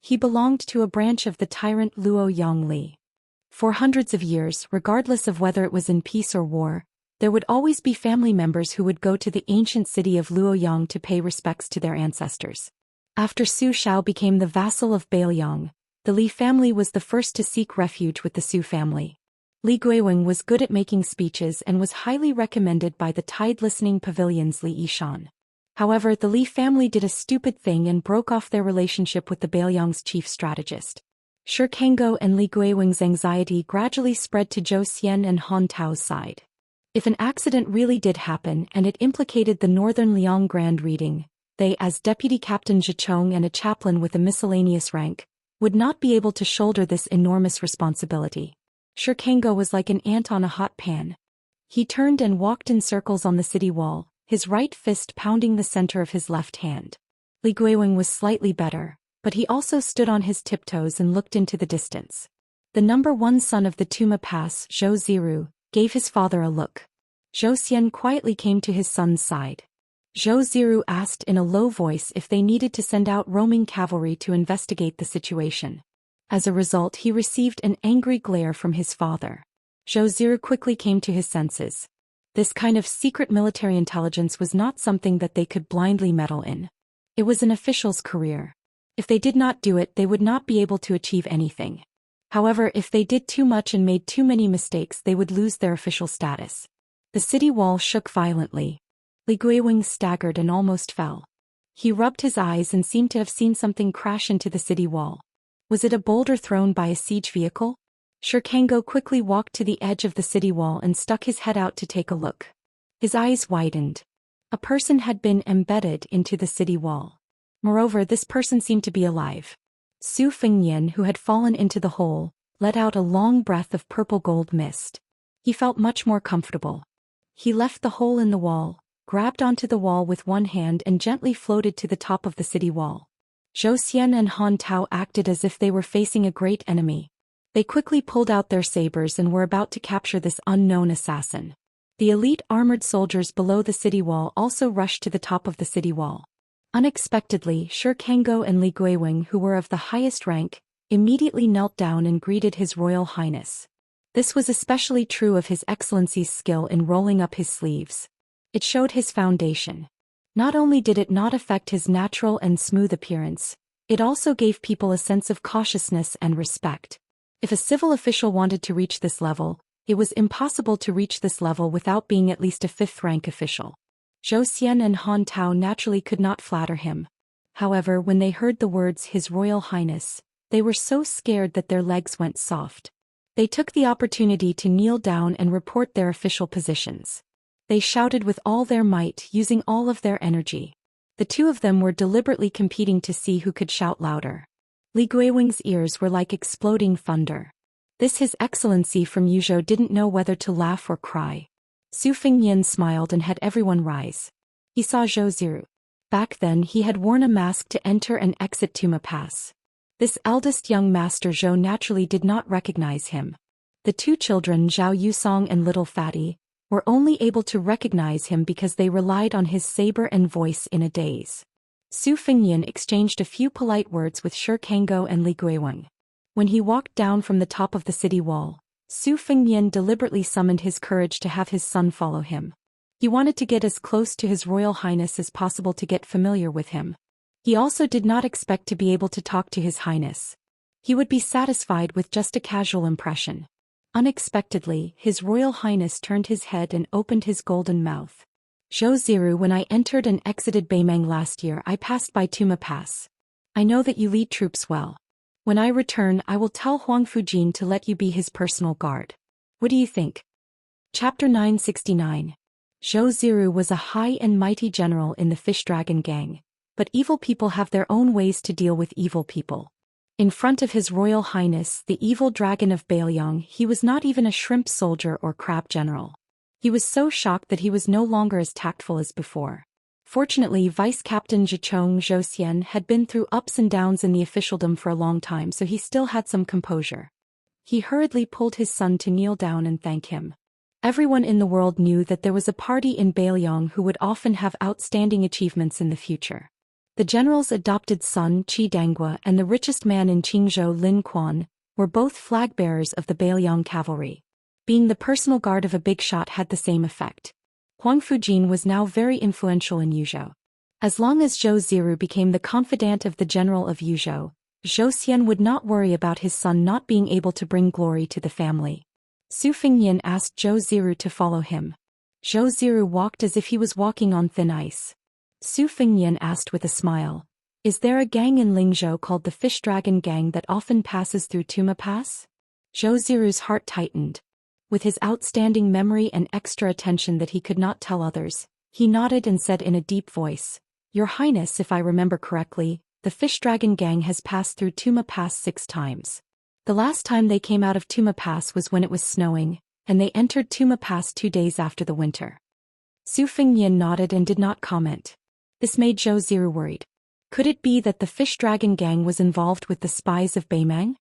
Speaker 1: He belonged to a branch of the tyrant Luo Yongli. For hundreds of years, regardless of whether it was in peace or war, there would always be family members who would go to the ancient city of Luoyang to pay respects to their ancestors. After Su Shao became the vassal of Beiliang, the Li family was the first to seek refuge with the Su family. Li Guiweng was good at making speeches and was highly recommended by the tide-listening pavilion's Li Yishan. However, the Li family did a stupid thing and broke off their relationship with the Beiliang's chief strategist. Shi Kangou and Li Guiweng's anxiety gradually spread to Zhou Xian and Han Tao's side. If an accident really did happen and it implicated the Northern Liang Grand Reading, they, as Deputy Captain Zhichong and a chaplain with a miscellaneous rank, would not be able to shoulder this enormous responsibility. Shi Kangou was like an ant on a hot pan. He turned and walked in circles on the city wall, his right fist pounding the center of his left hand. Li Guiweng was slightly better, but he also stood on his tiptoes and looked into the distance. The number 1 son of the Tuma Pass, Zhou Ziru, gave his father a look. Zhou Xian quietly came to his son's side. Zhou Ziru asked in a low voice if they needed to send out roaming cavalry to investigate the situation. As a result, he received an angry glare from his father. Zhou Ziru quickly came to his senses. This kind of secret military intelligence was not something that they could blindly meddle in. It was an official's career. If they did not do it, they would not be able to achieve anything. However, if they did too much and made too many mistakes, they would lose their official status. The city wall shook violently. Li Guiweng staggered and almost fell. He rubbed his eyes and seemed to have seen something crash into the city wall. Was it a boulder thrown by a siege vehicle? Shi Kangou quickly walked to the edge of the city wall and stuck his head out to take a look. His eyes widened. A person had been embedded into the city wall. Moreover, this person seemed to be alive. Su Fengnian, who had fallen into the hole, let out a long breath of purple-gold mist. He felt much more comfortable. He left the hole in the wall, grabbed onto the wall with one hand and gently floated to the top of the city wall. Zhou Xian and Han Tao acted as if they were facing a great enemy. They quickly pulled out their sabers and were about to capture this unknown assassin. The elite armored soldiers below the city wall also rushed to the top of the city wall. Unexpectedly, Shi Kangou and Li Guiweng, who were of the highest rank, immediately knelt down and greeted His Royal Highness. This was especially true of His Excellency's skill in rolling up his sleeves. It showed his foundation. Not only did it not affect his natural and smooth appearance, it also gave people a sense of cautiousness and respect. If a civil official wanted to reach this level, it was impossible to reach this level without being at least a 5th-rank official. Zhou Xian and Han Tao naturally could not flatter him. However, when they heard the words His Royal Highness, they were so scared that their legs went soft. They took the opportunity to kneel down and report their official positions. They shouted with all their might, using all of their energy. The two of them were deliberately competing to see who could shout louder. Li Guiweng's ears were like exploding thunder. This His Excellency from Yuzhou didn't know whether to laugh or cry. Su Fengnian smiled and had everyone rise. He saw Zhou Ziru. Back then he had worn a mask to enter and exit Tuma Pass. This eldest young master Zhou naturally did not recognize him. The two children Zhao Yusong and Little Fatty were only able to recognize him because they relied on his saber and voice in a daze. Su Fengnian exchanged a few polite words with Shi Kangou and Li Guiweng. When he walked down from the top of the city wall, Su Fengnian deliberately summoned his courage to have his son follow him. He wanted to get as close to His Royal Highness as possible to get familiar with him. He also did not expect to be able to talk to His Highness. He would be satisfied with just a casual impression. Unexpectedly, His Royal Highness turned his head and opened his golden mouth. Zhou Ziru, when I entered and exited Beimeng last year, I passed by Tuma Pass. I know that you lead troops well. When I return, I will tell Huang Fujin to let you be his personal guard. What do you think? Chapter 969. Zhou Ziru was a high and mighty general in the Fish Dragon Gang, but evil people have their own ways to deal with evil people. In front of His Royal Highness, the evil dragon of Baoyang, he was not even a shrimp soldier or crab general. He was so shocked that he was no longer as tactful as before. Fortunately, Vice Captain Zhou Xian had been through ups and downs in the officialdom for a long time, so he still had some composure. He hurriedly pulled his son to kneel down and thank him. Everyone in the world knew that there was a party in Baoyang who would often have outstanding achievements in the future. The general's adopted son, Qi Danghua, and the richest man in Qingzhou, Lin Quan, were both flag-bearers of the Baoyang cavalry. Being the personal guard of a big shot had the same effect. Huang Fujin was now very influential in Yuzhou. As long as Zhou Ziru became the confidant of the general of Yuzhou, Zhou Xian would not worry about his son not being able to bring glory to the family. Su Fengnian asked Zhou Ziru to follow him. Zhou Ziru walked as if he was walking on thin ice. Su Fengnian asked with a smile, "Is there a gang in Lingzhou called the Fish Dragon Gang that often passes through Tuma Pass?" Zhou Ziru's heart tightened. With his outstanding memory and extra attention that he could not tell others, he nodded and said in a deep voice, "Your Highness, if I remember correctly, the Fish Dragon Gang has passed through Tuma Pass 6 times. The last time they came out of Tuma Pass was when it was snowing, and they entered Tuma Pass 2 days after the winter." Su Fengnian nodded and did not comment. This made Zhou Ziru worried. Could it be that the Fish Dragon Gang was involved with the spies of Beimeng?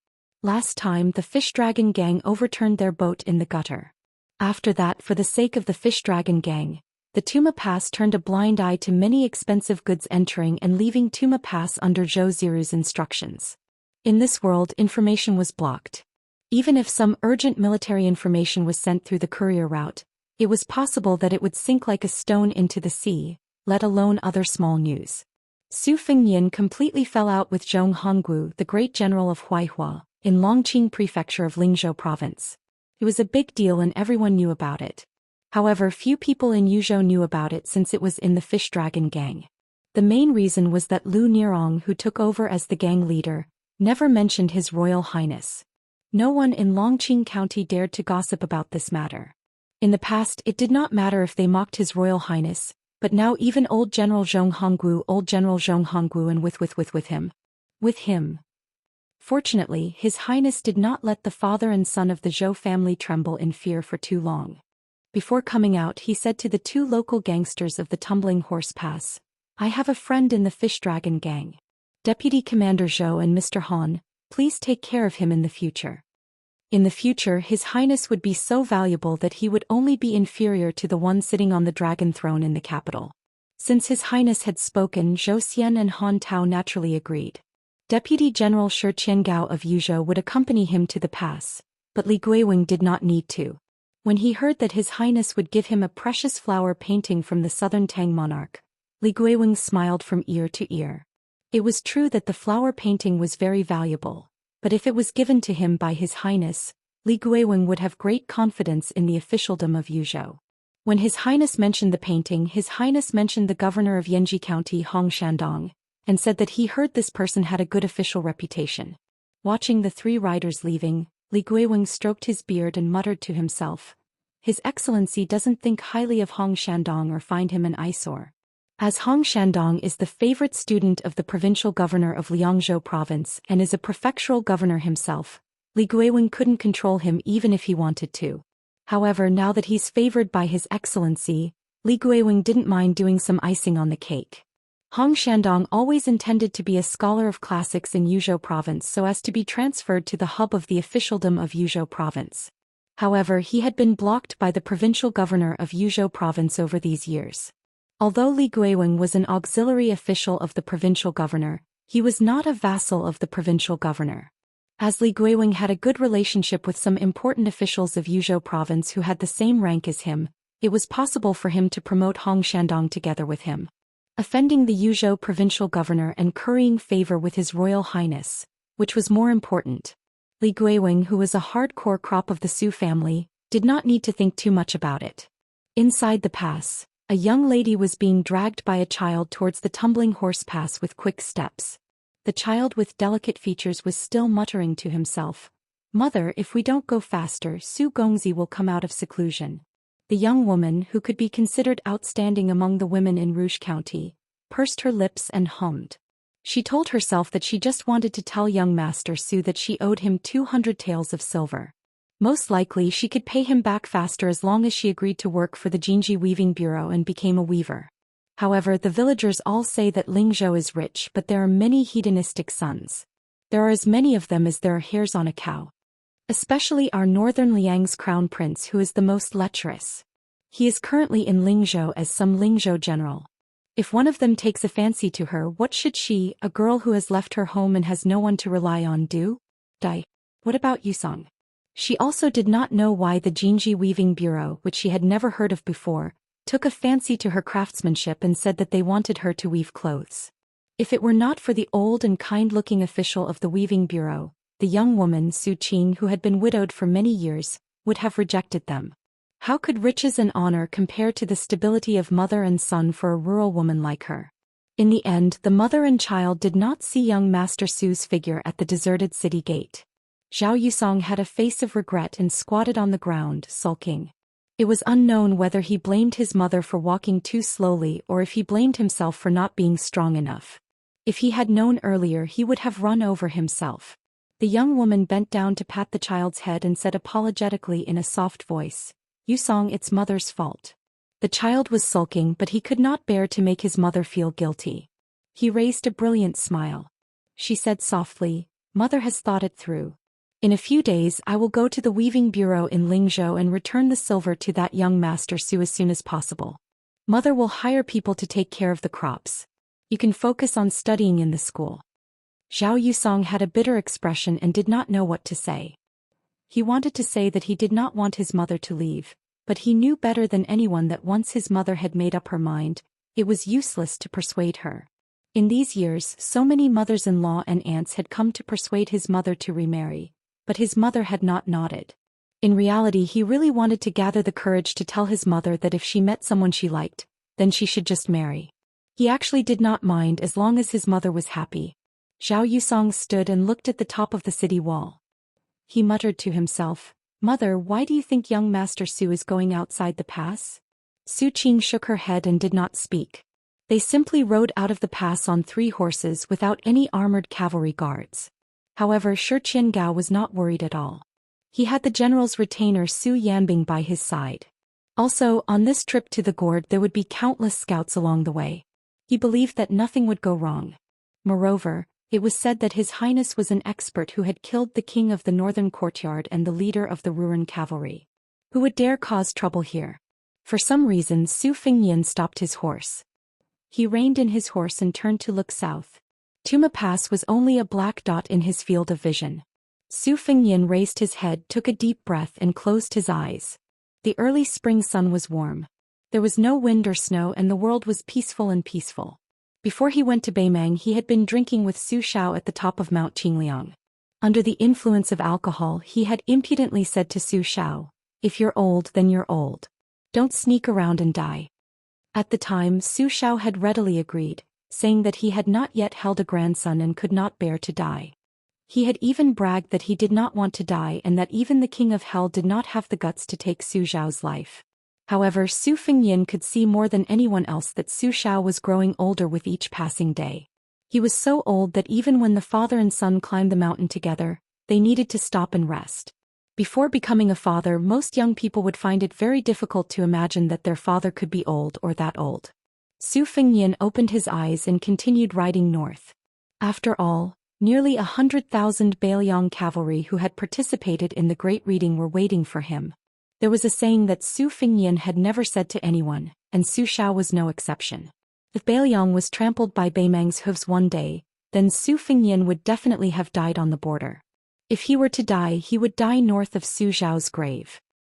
Speaker 1: Last time, the Fish Dragon Gang overturned their boat in the gutter. After that, for the sake of the Fish Dragon Gang, the Tuma Pass turned a blind eye to many expensive goods entering and leaving Tuma Pass under Zhou Ziru's instructions. In this world, information was blocked. Even if some urgent military information was sent through the courier route, it was possible that it would sink like a stone into the sea, let alone other small news. Su Fengnian completely fell out with Zhong Honggu, the great general of Huaihua, in Longqing Prefecture of Lingzhou Province. It was a big deal and everyone knew about it. However, few people in Yuzhou knew about it since it was in the Fish Dragon Gang. The main reason was that Lu Nirong, who took over as the gang leader, never mentioned His Royal Highness. No one in Longqing County dared to gossip about this matter. In the past, it did not matter if they mocked His Royal Highness, but now even old General Zhong Honggu and with him. Fortunately, His Highness did not let the father and son of the Zhou family tremble in fear for too long. Before coming out, he said to the 2 local gangsters of the Tumbling Horse Pass, "I have a friend in the Fish Dragon Gang. Deputy Commander Zhou and Mr. Han, please take care of him in the future." In the future, His Highness would be so valuable that he would only be inferior to the one sitting on the dragon throne in the capital. Since His Highness had spoken, Zhou Xian and Han Tao naturally agreed. Deputy General Shi Qiangao of Yuzhou would accompany him to the pass, but Li Guiweng did not need to. When he heard that His Highness would give him a precious flower painting from the southern Tang monarch, Li Guiweng smiled from ear to ear. It was true that the flower painting was very valuable, but if it was given to him by His Highness, Li Guiweng would have great confidence in the officialdom of Yuzhou. When His Highness mentioned the painting, His Highness mentioned the governor of Yanji County, Hong Shandong, and said that he heard this person had a good official reputation. Watching the 3 riders leaving, Li Guiweng stroked his beard and muttered to himself, "His Excellency doesn't think highly of Hong Shandong or find him an eyesore." As Hong Shandong is the favorite student of the provincial governor of Liangzhou province and is a prefectural governor himself, Li Guiwing couldn't control him even if he wanted to. However, now that he's favored by His Excellency, Li Guiwing didn't mind doing some icing on the cake. Hong Shandong always intended to be a scholar of classics in Yuzhou province so as to be transferred to the hub of the officialdom of Yuzhou province. However, he had been blocked by the provincial governor of Yuzhou province over these years. Although Li Guiwing was an auxiliary official of the provincial governor, he was not a vassal of the provincial governor. As Li Guiwing had a good relationship with some important officials of Yuzhou province who had the same rank as him, it was possible for him to promote Hong Shandong together with him. Offending the Yuzhou provincial governor and currying favor with His Royal Highness, which was more important. Li Guiwing, who was a hardcore crop of the Su family, did not need to think too much about it. Inside the pass, a young lady was being dragged by a child towards the tumbling horse pass with quick steps. The child with delicate features was still muttering to himself, "Mother, if we don't go faster, Su Gongzi will come out of seclusion." The young woman, who could be considered outstanding among the women in Rouge County, pursed her lips and hummed. She told herself that she just wanted to tell young Master Su that she owed him 200 taels of silver. Most likely she could pay him back faster as long as she agreed to work for the Jinji Weaving Bureau and became a weaver. However, the villagers all say that Lingzhou is rich, but there are many hedonistic sons. There are as many of them as there are hairs on a cow. Especially our northern Liang's crown prince, who is the most lecherous. He is currently in Lingzhou as some Lingzhou general. If one of them takes a fancy to her, what should she, a girl who has left her home and has no one to rely on, do? Die. What about Yusong? She also did not know why the Jinji Weaving Bureau, which she had never heard of before, took a fancy to her craftsmanship and said that they wanted her to weave clothes. If it were not for the old and kind-looking official of the Weaving Bureau, the young woman, Su Qing, who had been widowed for many years, would have rejected them. How could riches and honor compare to the stability of mother and son for a rural woman like her? In the end, the mother and child did not see young Master Su's figure at the deserted city gate. Zhao Yusong had a face of regret and squatted on the ground, sulking. It was unknown whether he blamed his mother for walking too slowly or if he blamed himself for not being strong enough. If he had known earlier, he would have run over himself. The young woman bent down to pat the child's head and said apologetically in a soft voice, "Yusong, it's mother's fault." The child was sulking, but he could not bear to make his mother feel guilty. He raised a brilliant smile. She said softly, "Mother has thought it through. In a few days I will go to the Weaving Bureau in Lingzhou and return the silver to that young Master Su as soon as possible. Mother will hire people to take care of the crops. You can focus on studying in the school." Zhao Yusong had a bitter expression and did not know what to say. He wanted to say that he did not want his mother to leave, but he knew better than anyone that once his mother had made up her mind, it was useless to persuade her. In these years, so many mothers-in-law and aunts had come to persuade his mother to remarry, but his mother had not nodded. In reality, he really wanted to gather the courage to tell his mother that if she met someone she liked, then she should just marry. He actually did not mind as long as his mother was happy. Zhao Yusong stood and looked at the top of the city wall. He muttered to himself, "Mother, why do you think young Master Su is going outside the pass?" Su Qing shook her head and did not speak. They simply rode out of the pass on 3 horses without any armored cavalry guards. However, Shi Qiangao was not worried at all. He had the general's retainer Su Yanbing by his side. Also, on this trip to the gourd there would be countless scouts along the way. He believed that nothing would go wrong. Moreover, it was said that His Highness was an expert who had killed the king of the northern courtyard and the leader of the Ruran cavalry. Who would dare cause trouble here? For some reason, Su Fingyan stopped his horse. He reined in his horse and turned to look south. Tuma Pass was only a black dot in his field of vision. Su Fingyan raised his head, took a deep breath and closed his eyes. The early spring sun was warm. There was no wind or snow and the world was peaceful and peaceful. Before he went to Beimang, he had been drinking with Su Xiao at the top of Mount Qingliang. Under the influence of alcohol, he had impudently said to Su Xiao, "If you're old, then you're old. Don't sneak around and die." At the time, Su Xiao had readily agreed, saying that he had not yet held a grandson and could not bear to die. He had even bragged that he did not want to die and that even the king of hell did not have the guts to take Su Xiao's life. However, Su Fengyin could see more than anyone else that Su Xiao was growing older with each passing day. He was so old that even when the father and son climbed the mountain together, they needed to stop and rest. Before becoming a father, most young people would find it very difficult to imagine that their father could be old or that old. Su Fengyin opened his eyes and continued riding north. After all, nearly 100,000 Bailiang cavalry who had participated in the Great Reading were waiting for him. There was a saying that Su Fengyin had never said to anyone, and Su Xiao was no exception. If Bailiang was trampled by Beimang's hooves one day, then Su Fengyin would definitely have died on the border. If he were to die, he would die north of Su Xiao's grave.